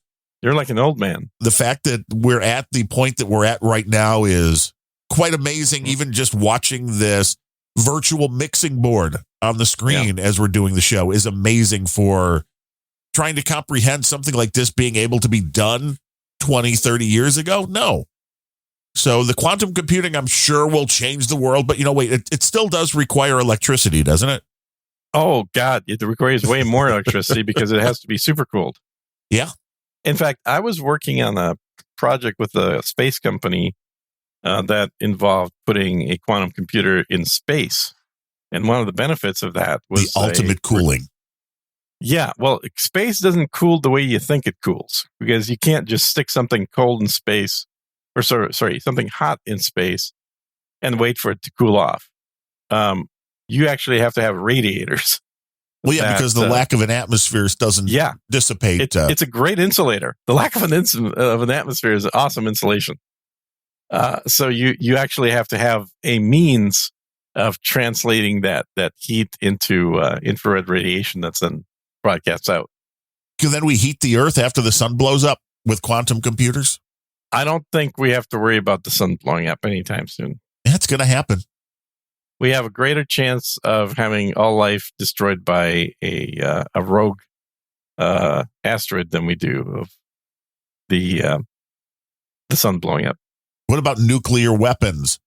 You're like an old man. The fact that we're at the point that we're at right now is quite amazing. Even just watching this virtual mixing board on the screen as we're doing the show is amazing for trying to comprehend something like this being able to be done 20, 30 years ago. No. So the quantum computing, I'm sure, will change the world. But, it still does require electricity, doesn't it? Oh, God. It requires way more electricity because it has to be supercooled. Yeah. In fact, I was working on a project with a space company that involved putting a quantum computer in space. And one of the benefits of that was the ultimate cooling. Yeah. Well, space doesn't cool the way you think it cools because you can't just stick something cold in space. Or something hot in space and wait for it to cool off. You actually have to have radiators. Well, yeah, because the lack of an atmosphere doesn't dissipate. It's a great insulator. The lack of an atmosphere is an awesome insulation. So you actually have to have a means of translating that heat into infrared radiation that's then broadcasts out. Can then we heat the Earth after the sun blows up with quantum computers? I don't think we have to worry about the sun blowing up anytime soon. That's going to happen. We have a greater chance of having all life destroyed by a rogue asteroid than we do of the sun blowing up. What about nuclear weapons?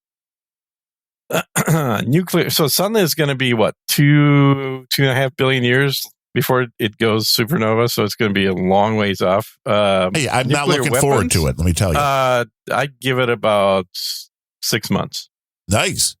Nuclear. So sun is going to be what, 2.5 billion years before it goes supernova, so it's going to be a long ways off. Hey, I'm not looking forward to it, let me tell you. I'd give it about 6 months. Nice.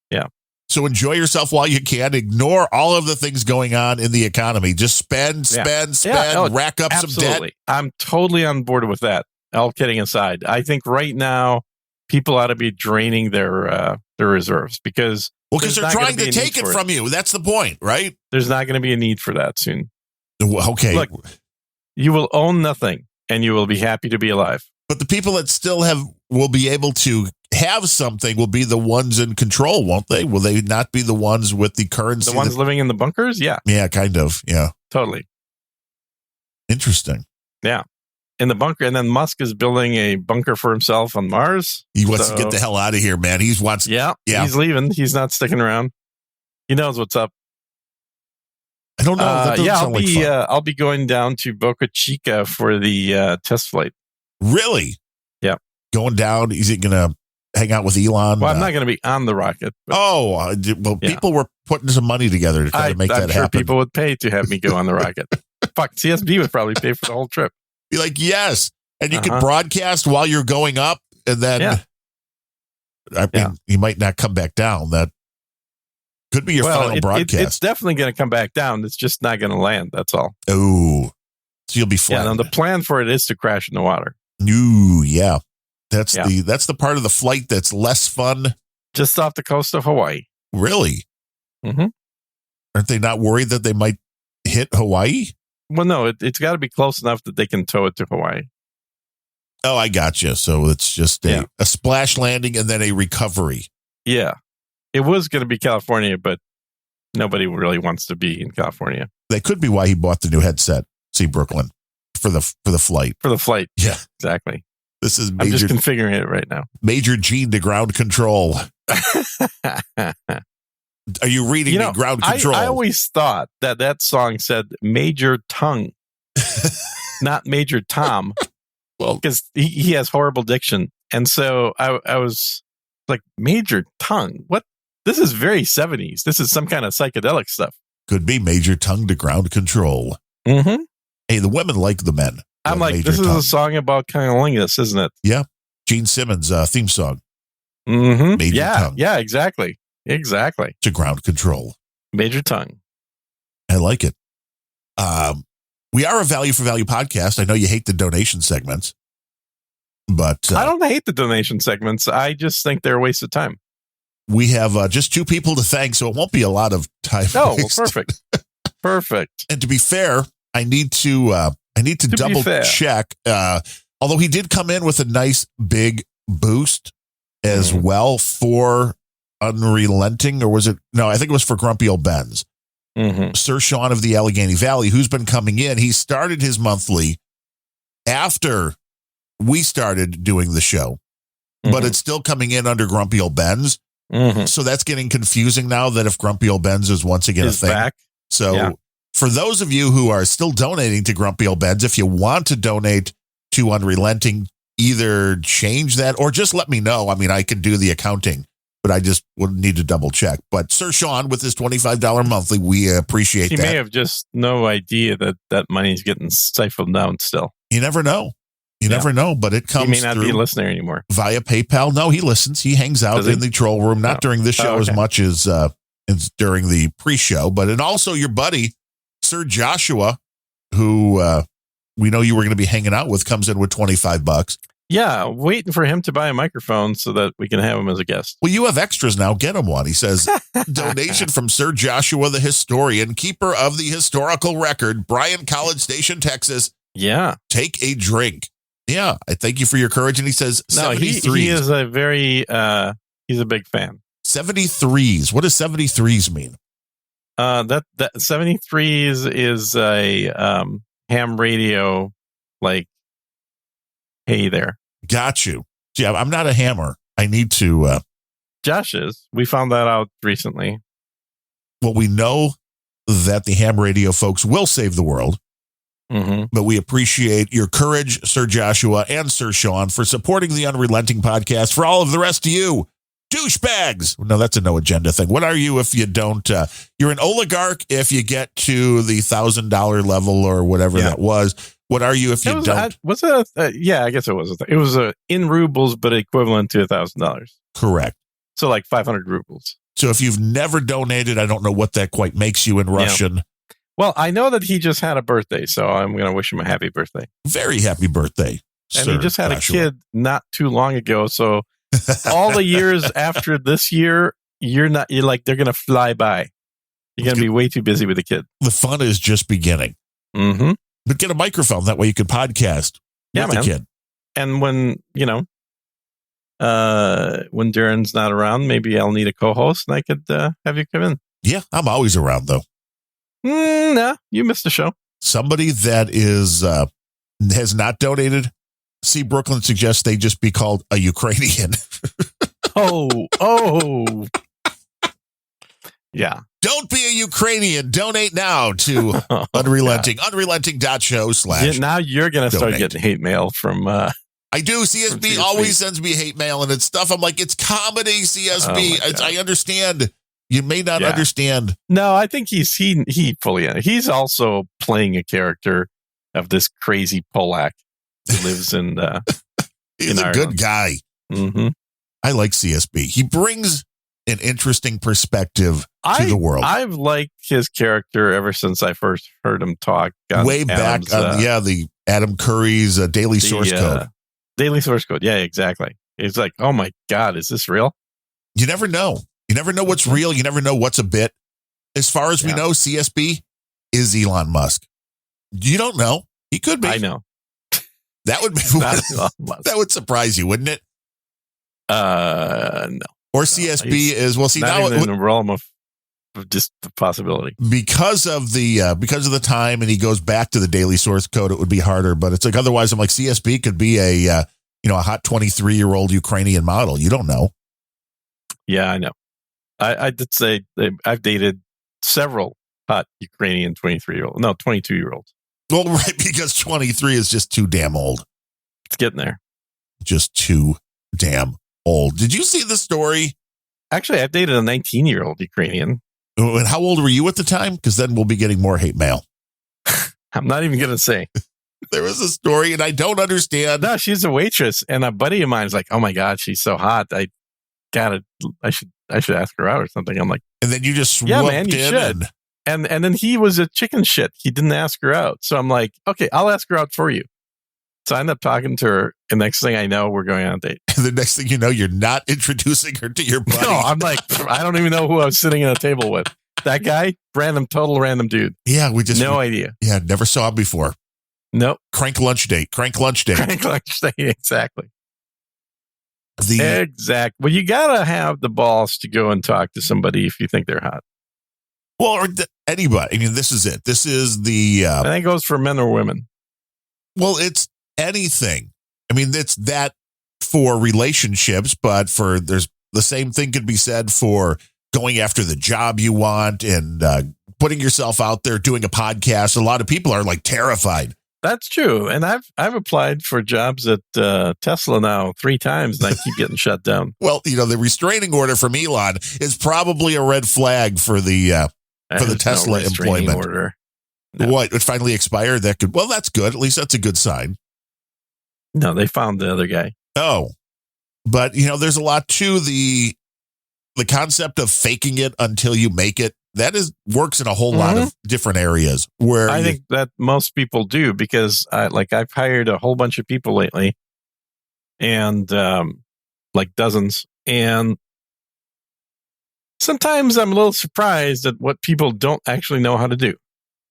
Yeah. So enjoy yourself while you can. Ignore all of the things going on in the economy. Just spend, rack up some debt. I'm totally on board with that. All kidding aside, I think right now people ought to be draining their reserves because they're trying to take it from you. That's the point, right? There's not going to be a need for that soon. Okay. Look, you will own nothing and you will be happy to be alive. But the people that still will be able to have something will be the ones in control, won't they? Will they not be the ones with the currency? The ones living in the bunkers? Yeah. Yeah, kind of. Yeah. Totally. Interesting. Yeah. in the bunker, and then Musk is building a bunker for himself on Mars. He wants to get the hell out of here, man. He's leaving. He's not sticking around. He knows what's up. I don't know. I'll be going down to Boca Chica for the test flight. Really? Yeah. Going down. Is it going to hang out with Elon? Well, I'm not going to be on the rocket. People were putting some money together to try to make that happen. People would pay to have me go on the rocket. Fuck, CSB would probably pay for the whole trip. Be like, yes. And you can broadcast while you're going up, and then you might not come back down. That could be your final broadcast. It's definitely going to come back down. It's just not going to land. That's all. Oh, so you'll be flying. Yeah, the plan for it is to crash in the water. Ooh, yeah. That's the part of the flight that's less fun. Just off the coast of Hawaii. Really? Mm-hmm. Aren't they not worried that they might hit Hawaii? Well, no, it's got to be close enough that they can tow it to Hawaii. Oh, I gotcha. So it's just a splash landing and then a recovery. Yeah. It was going to be California, but nobody really wants to be in California. That could be why he bought the new headset. See, Brooklyn, for the flight. For the flight. Yeah. Exactly. This is I'm just configuring it right now. Major Gene to ground control. Are you reading the ground control? I always thought that song said Major Tongue, not Major Tom. Well, because he has horrible diction. And so I was like, Major Tongue? What? This is very 70s. This is some kind of psychedelic stuff. Could be Major Tongue to ground control. Mm-hmm. Hey, the women like the men. I'm like, this is a song about cunnilingus, isn't it? Yeah. Gene Simmons' theme song. Mm-hmm. Major Tongue. Yeah, exactly. Exactly. To ground control. Major Tongue. I like it. We are a value for value podcast. I know you hate the donation segments, but I don't hate the donation segments. I just think they're a waste of time. We have just two people to thank, so it won't be a lot of time. Oh, well, perfect. Perfect. And to be fair, I need to double check. Although he did come in with a nice big boost as well for Unrelenting, or was it? No, I think it was for Grumpy Old Ben's. Sir Sean of the Allegheny Valley, who's been coming in. He started his monthly after we started doing the show, but it's still coming in under Grumpy Old Ben's. So that's getting confusing now that if Grumpy Old Ben's is once again a thing. Back. So for those of you who are still donating to Grumpy Old Ben's, if you want to donate to Unrelenting, either change that or just let me know. I mean, I can do the accounting, but I just would need to double check. But Sir Sean, with his $25 monthly, we appreciate that. He may have just no idea that money's getting siphoned down still. You never know. You never know, but it comes He may not be a listener anymore. Via PayPal. No, he listens. He hangs out in the troll room, not during this show as much as during the pre-show. But and also your buddy, Sir Joshua, who we know you were going to be hanging out with, comes in with $25. Yeah, waiting for him to buy a microphone so that we can have him as a guest. Well, you have extras now. Get him one. He says, donation from Sir Joshua, the historian, keeper of the historical record, Bryan, College Station, Texas. Yeah. Take a drink. Yeah, I thank you for your courage. And he says, 73s. He is a very, he's a big fan. 73s. What does 73s mean? That 73s is a ham radio, like, hey there. Got you. Yeah, I'm not a hammer. I need to. Josh is. We found that out recently. Well, we know that the ham radio folks will save the world. But we appreciate your courage, Sir Joshua and Sir Sean, for supporting the Unrelenting podcast. For all of the rest of you, douchebags. No, that's a no agenda thing. What are you if you don't? You're an oligarch if you get to the $1,000 level or whatever that was. What are you if you don't? Was it? Yeah, I guess it was. It was in rubles, but equivalent to $1,000. Correct. So like 500 rubles. So if you've never donated, I don't know what that quite makes you in Russian. Well, I know that he just had a birthday, so I'm going to wish him a happy birthday. Very happy birthday. And he just had a kid not too long ago, so all the years after this year, you're like, they're going to fly by. You're going to be way too busy with the kid. The fun is just beginning. But get a microphone. That way you can podcast with the kid. And when Darren's not around, maybe I'll need a co-host and I could have you come in. Yeah, I'm always around, though. No, you missed a show. Somebody that is has not donated. See, Brooklyn suggests they just be called a Ukrainian. Oh. Yeah. Don't be a Ukrainian. Donate now to Unrelenting. Unrelenting.show/ Now you're going to start getting hate mail from... I do. CSB always sends me hate mail and it's stuff. I'm like, it's comedy, CSB. I understand. You may not understand. No, I think he fully... He's also playing a character of this crazy Polak who lives in... He's a good guy. Mm-hmm. I like CSB. He brings an interesting perspective to the world. I've liked his character ever since I first heard him talk. Way back on, the Adam Curry's Daily Source Code. Daily Source Code. Yeah, exactly. It's like, oh my God, is this real? You never know. You never know what's real. You never know what's a bit. As far as we know, CSB is Elon Musk. You don't know. He could be. I know. That would be that would surprise you, wouldn't it? No. Or CSB is now in the realm of just the possibility because of the time, and he goes back to the Daily Source Code. It would be harder, but it's like otherwise. I'm like CSB could be a hot 23-year-old Ukrainian model. You don't know. Yeah, I know. I did say I've dated several hot Ukrainian 22-year-olds. Well, right, because 23 is just too damn old. It's getting there. Just too damn old. Did you see the story? Actually, I've dated a 19-year-old Ukrainian. And how old were you at the time? Because then we'll be getting more hate mail. I'm not even going to say. There was a story, and I don't understand. No, she's a waitress, and a buddy of mine is like, "Oh my God, she's so hot. I should ask her out or something." I'm like, and then you just swooped man, you in should. And then he was a chicken shit. He didn't ask her out, so I'm like, "Okay, I'll ask her out for you." So I end up talking to her, and next thing I know, we're going on a date. And the next thing you know, you're not introducing her to your buddy. No, I'm like, I don't even know who I was sitting at a table with. That guy, total random dude. Yeah, no idea. Yeah, never saw him before. Nope. Crank lunch date, exactly. Well, you got to have the balls to go and talk to somebody if you think they're hot. Well, or anybody. I mean, this is it. This is the... I think it goes for men or women. Well, it's anything. I mean, it's that for relationships, but there's the same thing could be said for going after the job you want and putting yourself out there, doing a podcast. A lot of people are like terrified. That's true. And I've applied for jobs at Tesla now 3 times and I keep getting shut down. Well, the restraining order from Elon is probably a red flag for the Tesla employment. Order. No. What? It finally expired? That's good. At least that's a good sign. No, they found the other guy. Oh, but there's a lot to the concept of faking it until you make it. That works in a whole lot of different areas where I think that most people do because I've hired a whole bunch of people lately and dozens. And sometimes I'm a little surprised at what people don't actually know how to do.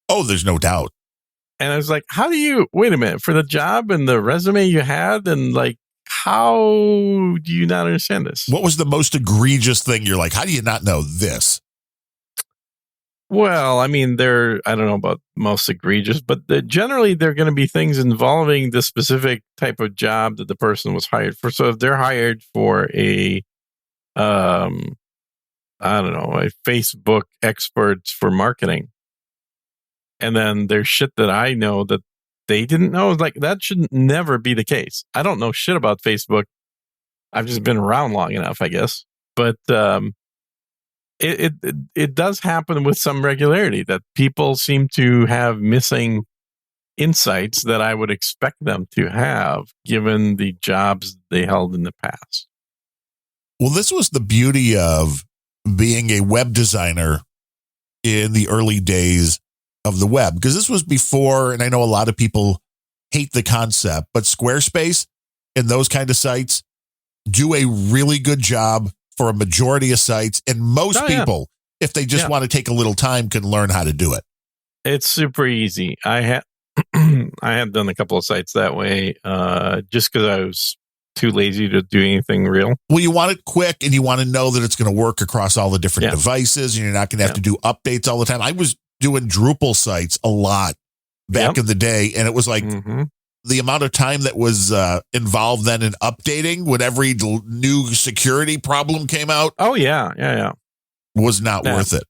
Oh, there's no doubt. And I was like, wait a minute, for the job and the resume you had, and how do you not understand this? What was the most egregious thing you're like, how do you not know this? Well, I mean, I don't know about most egregious, but generally they're going to be things involving the specific type of job that the person was hired for. So if they're hired for a Facebook expert for marketing, and then there's shit that I know that they didn't know, that should never be the case. I don't know shit about Facebook. I've just been around long enough, I guess. But it does happen with some regularity that people seem to have missing insights that I would expect them to have given the jobs they held in the past. Well, this was the beauty of being a web designer in the early days of the web, because this was before, and I know a lot of people hate the concept, but Squarespace and those kind of sites do a really good job for a majority of sites, and most people, if they just want to take a little time, can learn how to do it. It's super easy. I had done a couple of sites that way, just because I was too lazy to do anything real. Well, you want it quick, and you want to know that it's going to work across all the different devices, and you're not going to have to do updates all the time. I was doing Drupal sites a lot back in the day, and it was like the amount of time that was involved then in updating when every new security problem came out. Oh, yeah. Was not worth it.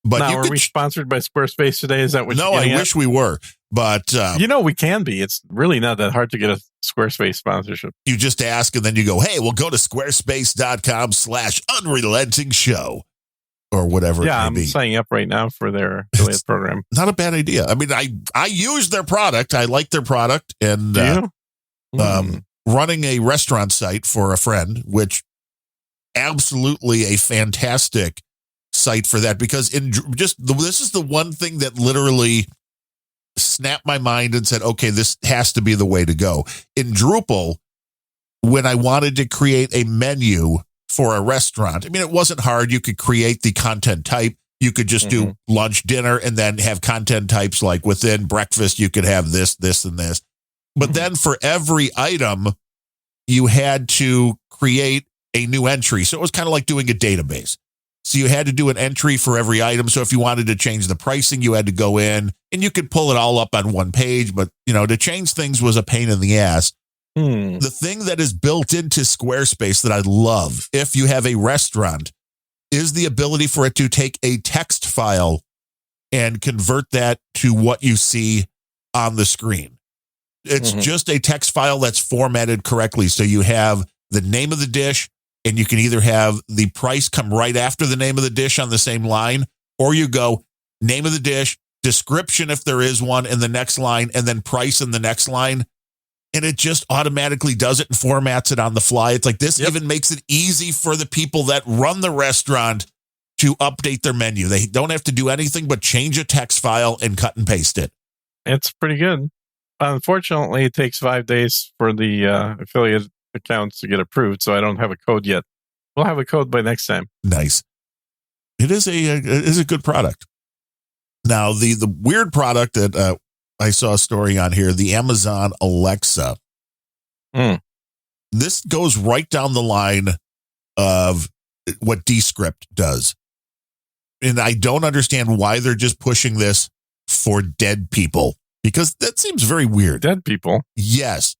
But now, are we sponsored by Squarespace today? Is that what you're getting I wish we were. But we can be. It's really not that hard to get a Squarespace sponsorship. You just ask and then you go, hey, we'll go to squarespace.com/unrelenting show or whatever. Yeah, it may I'm be. signing up right now for their affiliate program. Not a bad idea. I mean, I use their product. I like their product. And running a restaurant site for a friend, which absolutely a fantastic site for that, because this is the one thing that literally snapped my mind and said, okay, this has to be the way to go. In Drupal, when I wanted to create a menu for a restaurant, I mean, it wasn't hard. You could create the content type. You could just do lunch, dinner, and then have content types like within breakfast, you could have this, this, and this. But then for every item, you had to create a new entry. So it was kind of like doing a database. So you had to do an entry for every item. So if you wanted to change the pricing, you had to go in and you could pull it all up on one page. But, to change things was a pain in the ass. The thing that is built into Squarespace that I love, if you have a restaurant, is the ability for it to take a text file and convert that to what you see on the screen. It's just a text file that's formatted correctly. So you have the name of the dish, and you can either have the price come right after the name of the dish on the same line, or you go name of the dish, description if there is one in the next line, and then price in the next line. And it just automatically does it and formats it on the fly. It's like this even makes it easy for the people that run the restaurant to update their menu. They don't have to do anything but change a text file and cut and paste it. It's pretty good. Unfortunately, it takes 5 days for the affiliate accounts to get approved, so I don't have a code yet. We'll have a code by next time. Nice. It is a good product. Now, the weird product that I saw a story on here, the Amazon Alexa. This goes right down the line of what Descript does. And I don't understand why they're just pushing this for dead people, because that seems very weird. Dead people? Yes.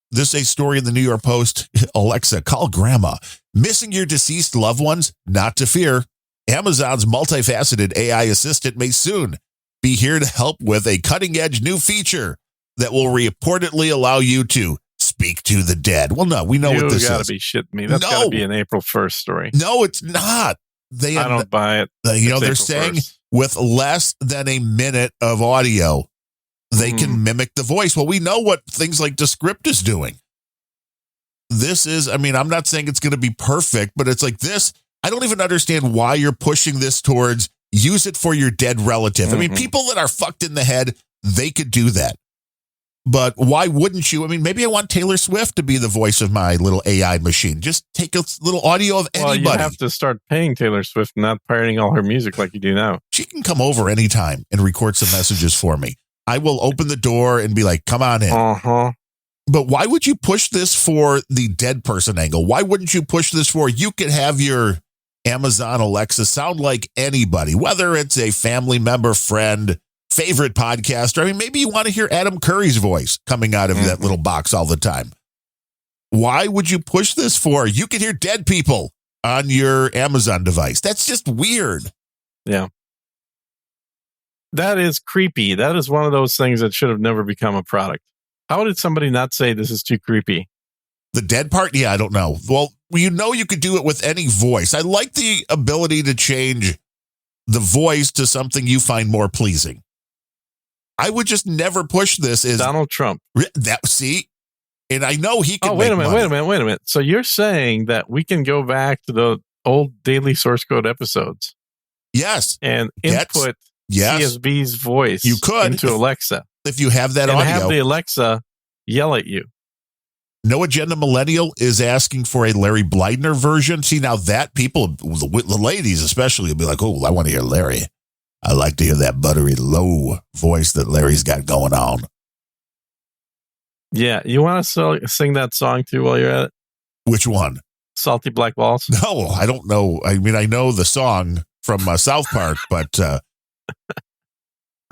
This is a story in the New York Post. Alexa, call grandma. Missing your deceased loved ones? Not to fear. Amazon's multifaceted AI assistant may soon be here to help with a cutting-edge new feature that will reportedly allow you to speak to the dead. Well, no, we know what this is. You got to be shitting me. That's got to be an April 1st story. No, it's not. I don't buy it. They're April saying 1st. With less than a minute of audio, they can mimic the voice. Well, we know what things like Descript is doing. This is, I'm not saying it's going to be perfect, but it's like this. I don't even understand why you're pushing this towards use it for your dead relative. People that are fucked in the head, they could do that. But why wouldn't you? Maybe I want Taylor Swift to be the voice of my little AI machine. Just take a little audio of anybody. Well, you have to start paying Taylor Swift, not pirating all her music like you do now. She can come over anytime and record some messages for me. I will open the door and be like, come on in. But why would you push this for the dead person angle? Why wouldn't you push this for you could have your Amazon Alexa sound like anybody, whether it's a family member, friend, favorite podcaster. Maybe you want to hear Adam Curry's voice coming out of that little box all the time. Why would you push this for? You can hear dead people on your Amazon device. That's just weird. Yeah. That is creepy. That is one of those things that should have never become a product. How did somebody not say this is too creepy? The dead part? Yeah, I don't know. Well, you could do it with any voice. I like the ability to change the voice to something you find more pleasing. I would just never push this as Donald Trump. See? And I know he can. Oh, wait a minute. So you're saying that we can go back to the old daily source code episodes? Yes. And input CSB's voice you could into Alexa. If you have that audio. And have the Alexa yell at you. No Agenda Millennial is asking for a Larry Blydner version. See, now that people, the ladies especially, will be like, oh, I want to hear Larry. I like to hear that buttery, low voice that Larry's got going on. Yeah. You want to sing that song too while you're at it? Which one? Salty Black Balls? No, I don't know. I know the song from South Park, but the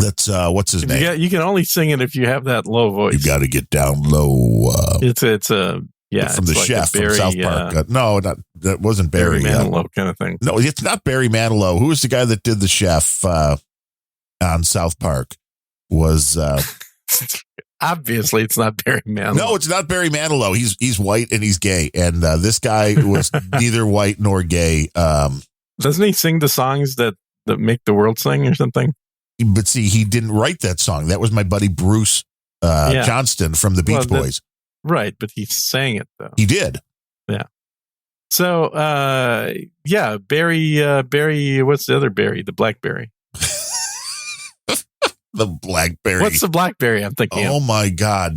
That's what's his name? You can only sing it if you have that low voice. You got to get down low. It's from the like chef Barry, from South Park. No, that wasn't Barry Manilow kind of thing. No, it's not Barry Manilow. Who was the guy that did the chef on South Park? Was obviously it's not Barry Manilow. No, it's not Barry Manilow. He's white and he's gay, and this guy was neither white nor gay. Doesn't he sing the songs that make the world sing or something? But see, he didn't write that song. That was my buddy Bruce Johnston from the Beach Boys. Right, but he sang it though. He did. Yeah. So, Barry. What's the other Barry? The Blackberry. The Blackberry. What's the Blackberry? I'm thinking. Oh my God.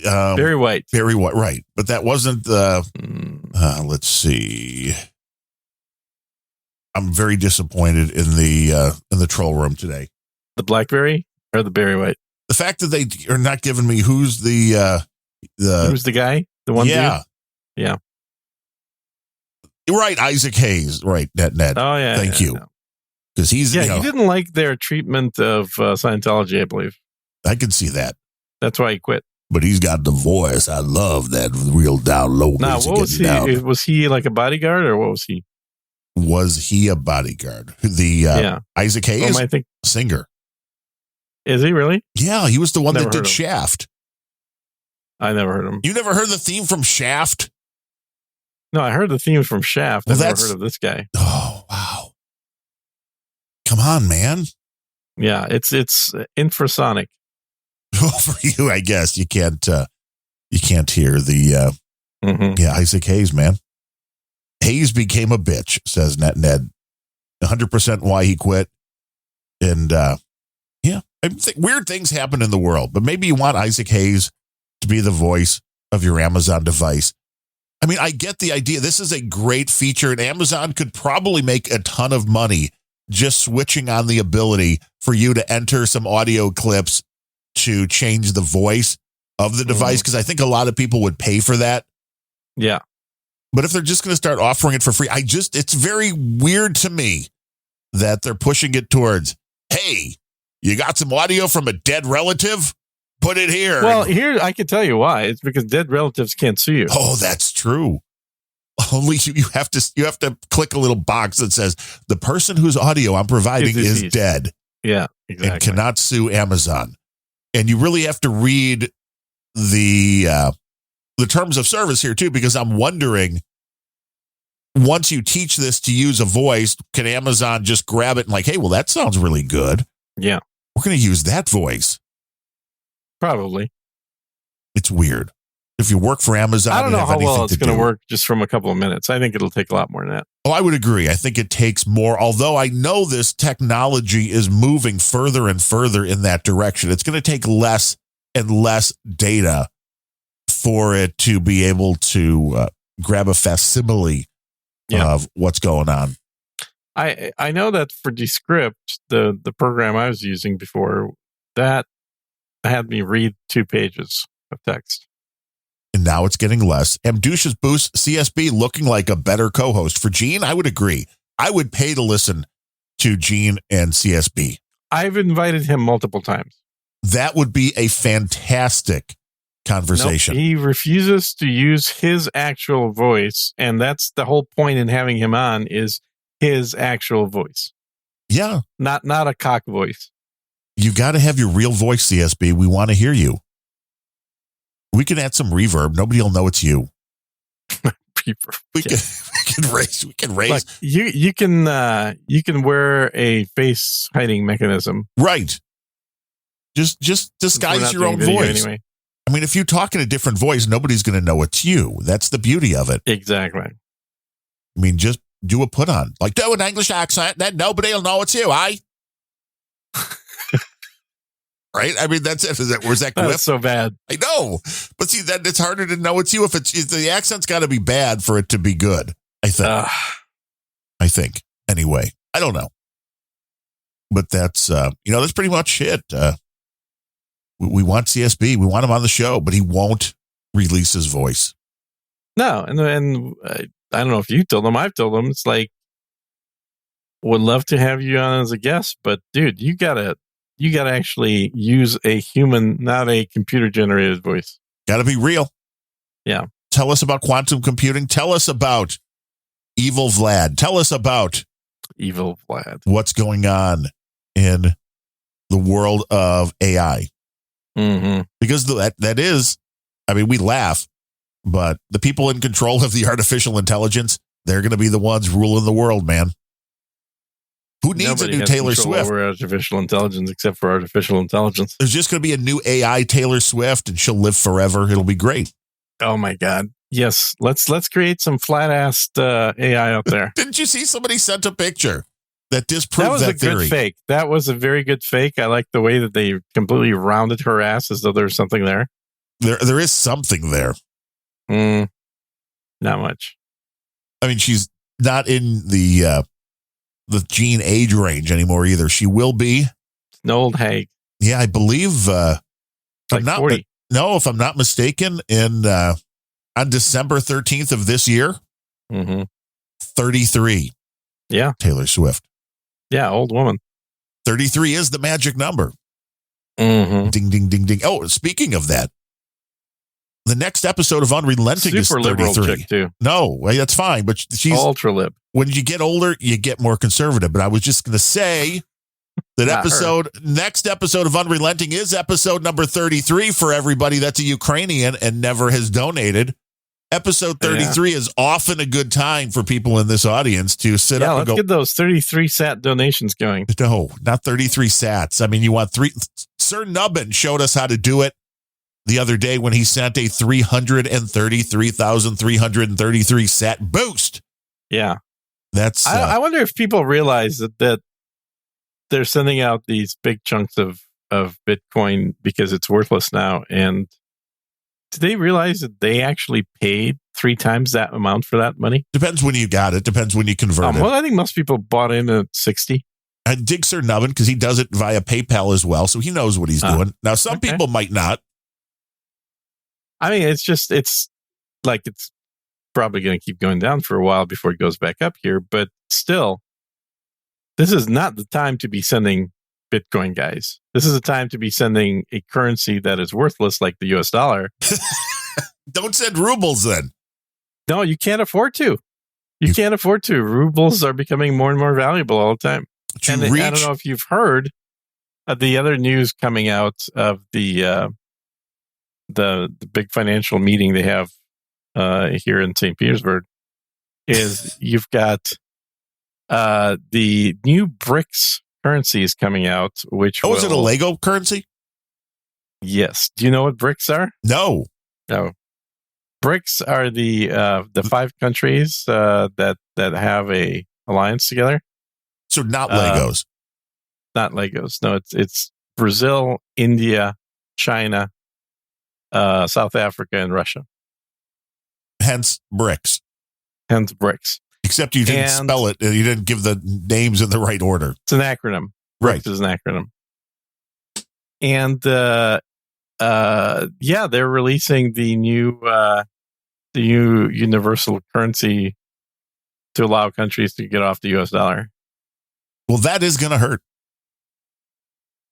Barry White. Barry White. Right, but that wasn't the. Let's see. I'm very disappointed in the troll room today. The Blackberry or the Barry White? The fact that they are not giving me who's the guy? The one? Yeah. Dude? Yeah. Right. Isaac Hayes. Right. Ned. Oh, yeah. Thank you. Because he's, he didn't like their treatment of Scientology, I believe. I can see that. That's why he quit. But he's got the voice. I love that real down low. Now, what was he? Down. Was he like a bodyguard or what was he? Was he a bodyguard? The Isaac Hayes, I think singer. Is he really? Yeah, he was the one that did Shaft. I never heard him. You never heard the theme from Shaft? No, I heard the theme from Shaft. I've never heard of this guy. Oh, wow. Come on, man. Yeah, it's infrasonic. For you, I guess. You can't hear the Isaac Hayes, man. Hayes became a bitch, says Ned. 100% why he quit. And I think weird things happen in the world, but maybe you want Isaac Hayes to be the voice of your Amazon device. I mean, I get the idea. This is a great feature, and Amazon could probably make a ton of money just switching on the ability for you to enter some audio clips to change the voice of the device, because I think a lot of people would pay for that. Yeah. But if they're just going to start offering it for free, it's very weird to me that they're pushing it towards, hey, you got some audio from a dead relative? Put it here. Well, here, I can tell you why. It's because dead relatives can't sue you. Oh, that's true. Only you have to click a little box that says the person whose audio I'm providing is dead. Yeah, exactly. And cannot sue Amazon. And you really have to read the terms of service here too, because I'm wondering, once you teach this to use a voice, can Amazon just grab it and like, hey, well, that sounds really good. Yeah. We're going to use that voice. Probably. It's weird. If you work for Amazon, I don't know how well it's going to work just from a couple of minutes. I think it'll take a lot more than that. Oh, I would agree. I think it takes more, although I know this technology is moving further and further in that direction. It's going to take less and less data for it to be able to grab a facsimile of what's going on. I know that for Descript, the program I was using before, that had me read 2 pages of text. And now it's getting less. Amdush's Boost CSB looking like a better co-host. For Gene, I would agree. I would pay to listen to Gene and CSB. I've invited him multiple times. That would be a fantastic conversation. Nope, he refuses to use his actual voice, and that's the whole point in having him on, is his actual voice. Yeah. Not a cock voice. You got to have your real voice, CSB. We want to hear you. We can add some reverb. Nobody will know it's you. Reverb. We can raise. Look, you can wear a face hiding mechanism. Right. Just disguise your own voice. Anyway. I mean, if you talk in a different voice, nobody's going to know it's you. That's the beauty of it. Exactly. I mean, just do a put on. Like, do an English accent, then nobody will know it's you, eh? Right? I mean, that's it. Where's that clip? That's so bad. I know. But see, that it's harder to know it's you if the accent's got to be bad for it to be good, I think. I think. Anyway, I don't know. But that's, that's pretty much it. We want CSB. We want him on the show, but he won't release his voice. No. And I don't know if you told him. I've told him. It's like, Would love to have you on as a guest, but dude, you gotta actually use a human, not a computer generated voice. Got to be real. Yeah. Tell us about quantum computing. Tell us about Evil Vlad. Tell us about Evil Vlad. What's going on in the world of AI. Mm-hmm. Because that is, I mean, we laugh, but the people in control of the artificial intelligence, they're going to be the ones ruling the world, man. Who needs Nobody a new has Taylor control Swift? over artificial intelligence except for artificial intelligence. There's just going to be a new AI Taylor Swift, and she'll live forever. It'll be great. Oh my God. Yes. Let's create some flat-assed AI out there. Didn't you see somebody sent a picture that disproved that was that a theory? Good fake. That was a very good fake. I like the way that they completely rounded her ass as though there was something there. There is something there. Not much. I mean, she's not in the gene age range anymore either. She will be an old hag. Yeah, I believe. Like 40. If I'm not mistaken, on December 13th of this year, 33. Yeah, Taylor Swift. Yeah, old woman. 33 is the magic number. Mm-hmm. Ding, ding, ding, ding. Oh, speaking of that, the next episode of Unrelenting is 33. Too. No, that's fine, but she's ultra lib. When you get older, you get more conservative. But I was just going to say that next episode of Unrelenting is episode number 33 for everybody that's a Ukrainian and never has donated. Episode 33 is often a good time for people in this audience to sit up and go. Let's get those 33 sat donations going. No, not 33 sats. I mean, you want three. Sir Nubbin showed us how to do it the other day when he sent a 333,333 sat boost. Yeah. That's. I wonder if people realize that they're sending out these big chunks of Bitcoin because it's worthless now. And do they realize that they actually paid 3 times that amount for that money? Depends when you got it. Depends when you convert it. Well, I think most people bought in at 60. I dig Sir Nubbin because he does it via PayPal as well. So he knows what he's doing. Now, some people might not. I mean, it's probably going to keep going down for a while before it goes back up here. But still, this is not the time to be sending Bitcoin, guys. This is a time to be sending a currency that is worthless like the US dollar. Don't send rubles then. No, you can't afford to. You can't afford to. Rubles are becoming more and more valuable all the time. I don't know if you've heard of the other news coming out of the big financial meeting they have here in St. Petersburg is you've got the new BRICS currency is coming out, which is it a Lego currency? Yes. Do you know what BRICS are? No. BRICS are the 5 countries that have a alliance together. So not Legos. Not Legos. No, it's Brazil, India, China, South Africa, and Russia. Hence BRICS. Except you didn't spell it. You didn't give the names in the right order. It's an acronym. Right. BRICS is an acronym. And they're releasing the new universal currency to allow countries to get off the US dollar. Well, that is going to hurt.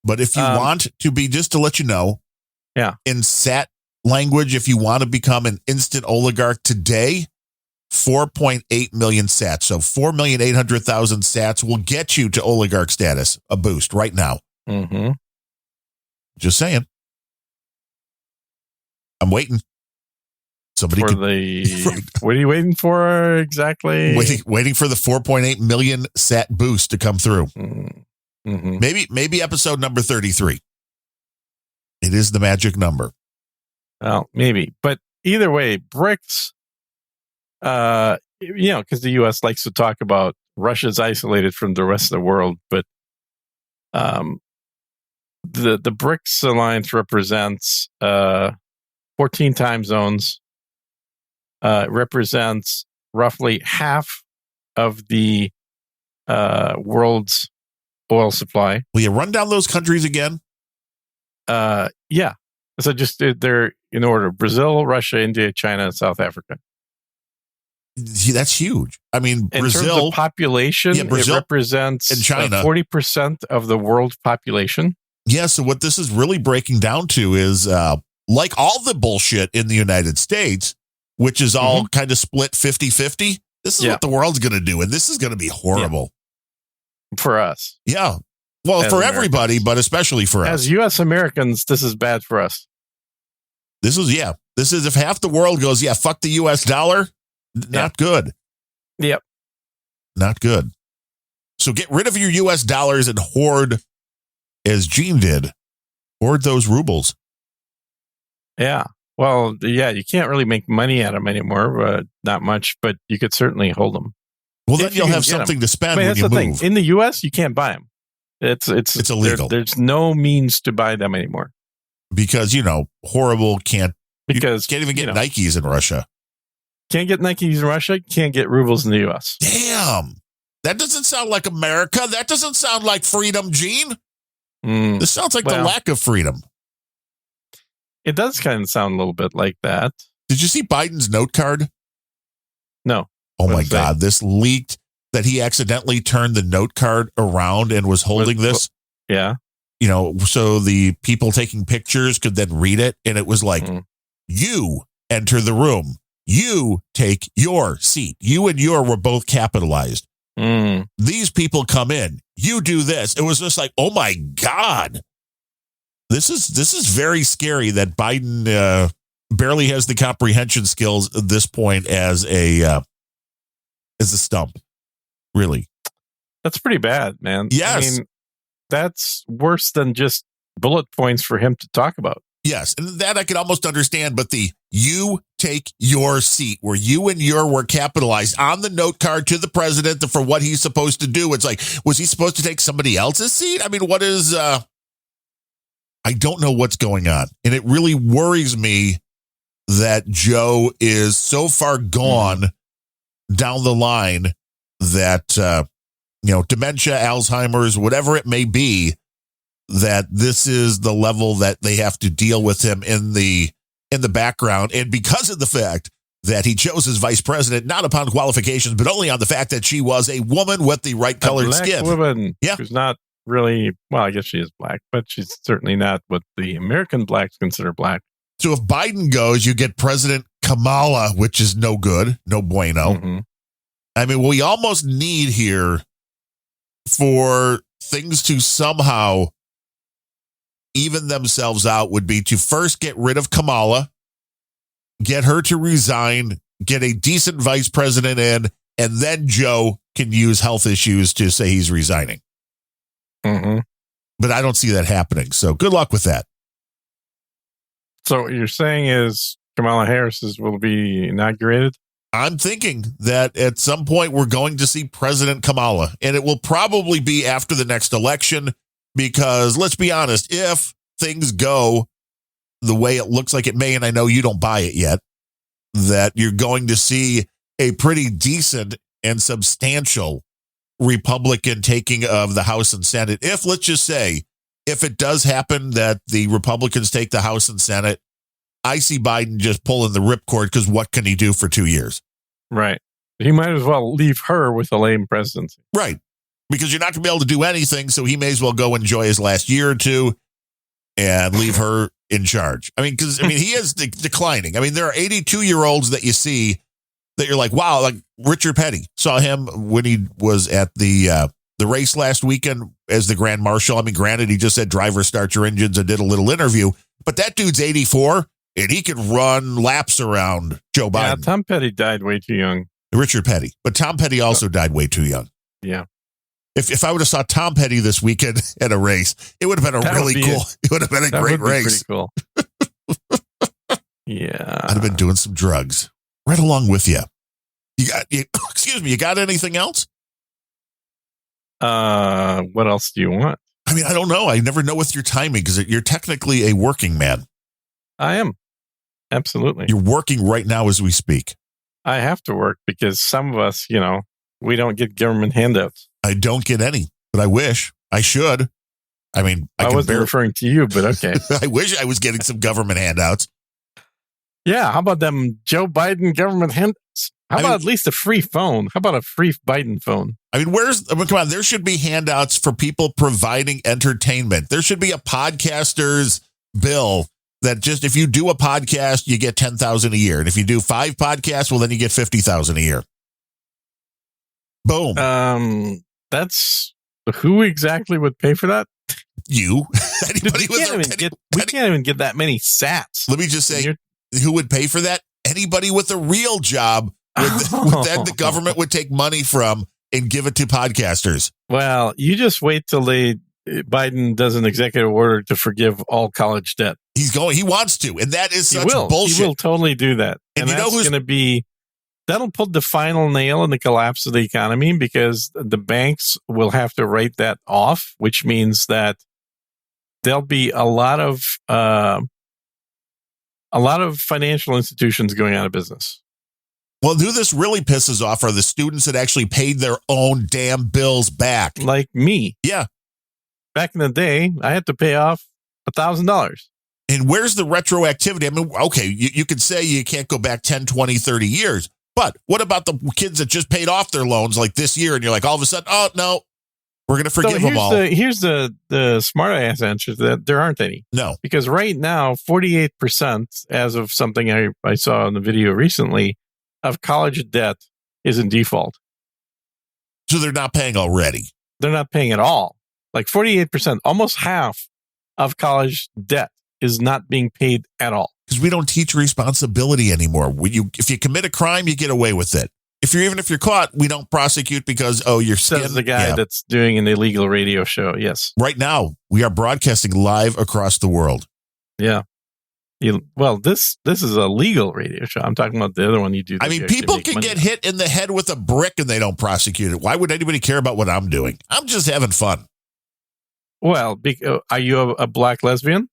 But if you want to be, just to let you know, in SAT language, if you want to become an instant oligarch today, 4.8 million sats. So 4,800,000 sats will get you to oligarch status, a boost right now. Mm-hmm. Just saying. I'm waiting. What are you waiting for exactly? Waiting for the 4.8 million sat boost to come through. Mm-hmm. Maybe episode number 33. It is the magic number. Well, maybe. But either way, BRICS, because the U.S. likes to talk about Russia's isolated from the rest of the world, but the BRICS alliance represents 14 time zones. Represents roughly half of the world's oil supply. Will you run down those countries again? Yeah. So just they're in order: Brazil, Russia, India, China, and South Africa. That's huge. I mean, In Brazil, terms of population, Brazil it represents and China. 40% of the world population. Yeah, so what this is really breaking down to is like all the bullshit in the United States, which is all kind of split 50-50. This is what the world's going to do, and this is going to be horrible. For us. Yeah. Well, As for Americans. everybody, but especially for us. As U.S. Americans, this is bad for us. This is if half the world goes, yeah, fuck the U.S. dollar, not good. Yep. Not good. So get rid of your U.S. dollars and hoard, as Gene did, hoard those rubles. Yeah. Well, yeah, you can't really make money out of them anymore, not much, but you could certainly hold them. Well, then you'll have something to spend when that's you the move. thing. In the U.S., you can't buy them. It's illegal. There's no means to buy them anymore. Because, horrible can't even get you know, Nikes in Russia. Can't get Nikes in Russia, can't get rubles in the U.S. Damn. That doesn't sound like America. That doesn't sound like freedom, Gene. This sounds like the lack of freedom. It does kind of sound a little bit like that. Did you see Biden's note card? No. Oh, my God. This leaked that he accidentally turned the note card around and was holding this. Yeah. So the people taking pictures could then read it. And it was like, you enter the room. You take your seat. You and your were both capitalized. These people come in. You do this. It was just like, oh, my God. This is very scary that Biden barely has the comprehension skills at this point as a stump. Really. That's pretty bad, man. Yes. I mean, that's worse than just bullet points for him to talk about. Yes. And that I could almost understand, but you take your seat where you and your were capitalized on the note card to the president for what he's supposed to do. It's like, was he supposed to take somebody else's seat? I mean, what is, I don't know what's going on. And it really worries me that Joe is so far gone down the line that, dementia, Alzheimer's, whatever it may be, that this is the level that they have to deal with him in the background. And because of the fact that he chose his vice president, not upon qualifications, but only on the fact that she was a woman with the right colored skin. Woman. Yeah. Who's not really, well, I guess she is black, but she's certainly not what the American blacks consider black. So if Biden goes, you get President Kamala, which is no good, no bueno. I mean, we almost need here for things to somehow even themselves out would be to first get rid of Kamala, get her to resign, get a decent vice president in, and then Joe can use health issues to say he's resigning. But I don't see that happening. So good luck with that. So what you're saying is Kamala Harris will be inaugurated? I'm thinking that at some point we're going to see President Kamala, and it will probably be after the next election because let's be honest, if things go the way it looks like it may, and I know you don't buy it yet, that you're going to see a pretty decent and substantial Republican taking of the House and Senate. If, let's just say, if it does happen that the Republicans take the House and Senate, I see Biden just pulling the ripcord because what can he do for 2 years? Right. He might as well leave her with a lame presidency. Right. Because you're not going to be able to do anything, so he may as well go enjoy his last year or two and leave her in charge. I mean, he is declining. I mean, there are 82-year-olds that you see that you're like, wow, like Richard Petty. Saw him when he was at the race last weekend as the Grand Marshal. I mean, granted, he just said, driver, start your engines and did a little interview, but that dude's 84 and he could run laps around Joe Biden. Yeah, Tom Petty died way too young. Richard Petty. But Tom Petty also died way too young. Yeah. If I would have saw Tom Petty this weekend at a race, it would have been it would have been a great race. Pretty cool. Yeah. I'd have been doing some drugs right along with you. Excuse me, you got anything else? What else do you want? I mean, I don't know. I never know with your timing because you're technically a working man. I am. Absolutely. You're working right now as we speak. I have to work because some of us, we don't get government handouts. I don't get any, but I wish I should. I mean, I wasn't referring to you, but okay. I wish I was getting some government handouts. Yeah. How about them Joe Biden government handouts? How about at least a free phone? How about a free Biden phone? I mean, come on, there should be handouts for people providing entertainment. There should be a podcaster's bill that just, if you do a podcast, you get $10,000 a year. And if you do 5 podcasts, well, then you get $50,000 a year. Boom. That's who exactly would pay for that? You. We can't even get that many sats. Let me just say, who would pay for that? Anybody with a real job that the government would take money from and give it to podcasters. Well, you just wait till Biden does an executive order to forgive all college debt. He wants to, and that is such bullshit. He will totally do that. And you know that's going to be, that'll put the final nail in the collapse of the economy, because the banks will have to write that off, which means that there'll be a lot of financial institutions going out of business. Well, who this really pisses off are the students that actually paid their own damn bills back. Like me. Yeah. Back in the day, I had to pay off $1,000. And where's the retroactivity? I mean, okay, you could say you can't go back 10, 20, 30 years. But what about the kids that just paid off their loans like this year? And you're like, all of a sudden, oh, no, we're going to forgive them all. Here's the smart ass answer to that. There aren't any. No. Because right now, 48%, as of something I saw in the video recently, of college debt is in default. So they're not paying already. They're not paying at all. Like 48%, almost half of college debt is not being paid at all. Because we don't teach responsibility anymore. If you commit a crime, you get away with it. If you're caught, we don't prosecute because, you're scared. Says the guy that's doing an illegal radio show. Yes. Right now, we are broadcasting live across the world. Yeah. This is a legal radio show. I'm talking about the other one you do. I mean, people can get hit in the head with a brick and they don't prosecute it. Why would anybody care about what I'm doing? I'm just having fun. Well, are you a black lesbian?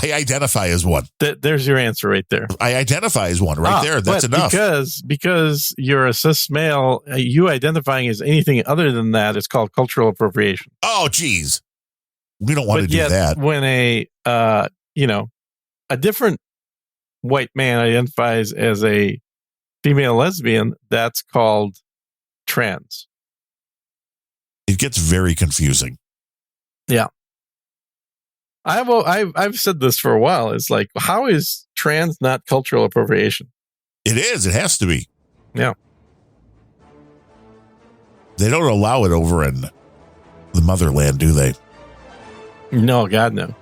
I identify as one. There's your answer right there. I identify as one right there. That's enough. Because you're a cis male, you identifying as anything other than that is called cultural appropriation. Oh, geez. We don't want to do that. When a different white man identifies as a female lesbian, that's called trans. It gets very confusing. Yeah. I've said this for a while. It's like, how is trans not cultural appropriation? It is. It has to be. Yeah. They don't allow it over in the motherland, do they? No, God, no.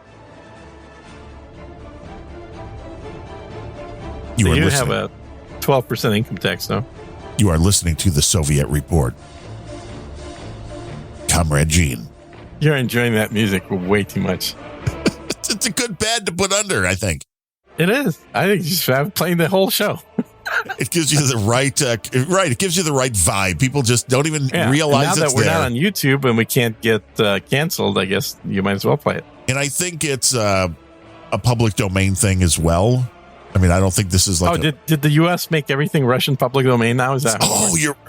You have a 12% income tax, though. You are listening to the Soviet Report. Comrade Gene. You're enjoying that music way too much. It's a good bed to put under, I think. It is. I think you just have playing the whole show. It gives you the right, It gives you the right vibe. People just don't even realize it's there. Now that we're not on YouTube and we can't get canceled, I guess you might as well play it. And I think it's a public domain thing as well. I mean, I don't think this is like. Did the U.S. make everything Russian public domain now? Is that?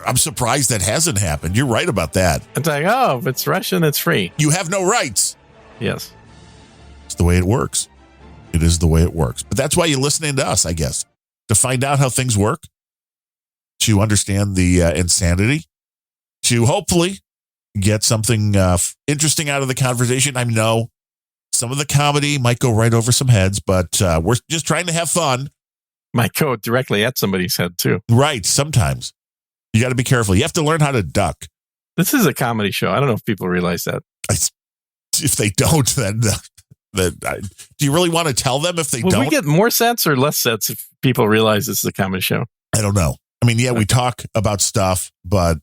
I'm surprised that hasn't happened. You're right about that. It's like, if it's Russian, it's free. You have no rights. Yes. It's the way it works. It is the way it works. But that's why you're listening to us, I guess, to find out how things work, to understand the insanity, to hopefully get something interesting out of the conversation. I know some of the comedy might go right over some heads, but we're just trying to have fun. Might go directly at somebody's head, too. Right. Sometimes. You got to be careful. You have to learn how to duck. This is a comedy show. I don't know if people realize that. If they don't, then do you really want to tell them if they don't? Will we get more sets or less sets if people realize this is a comedy show? I don't know. I mean, we talk about stuff, but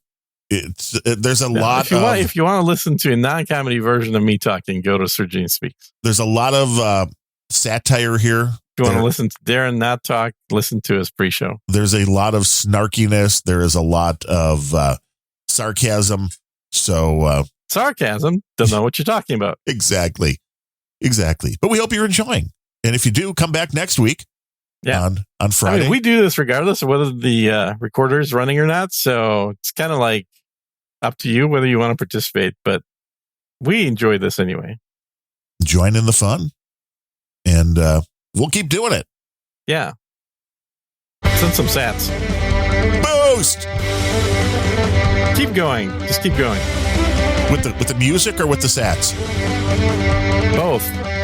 there's a lot if you want to listen to a non-comedy version of me talking, go to Sir Gene Speaks. There's a lot of satire here. If you want to listen to Darren not talk, listen to his pre-show. There's a lot of snarkiness. There is a lot of sarcasm. So sarcasm? Don't know what you're talking about. Exactly. But we hope you're enjoying. And if you do, come back next week. Yeah. On Friday. I mean, we do this regardless of whether the recorder is running or not. So it's kind of like up to you whether you want to participate. But we enjoy this anyway. Join in the fun. And we'll keep doing it. Yeah. Send some sats. Boost! Keep going. Just keep going. With the music or with the sats? Both.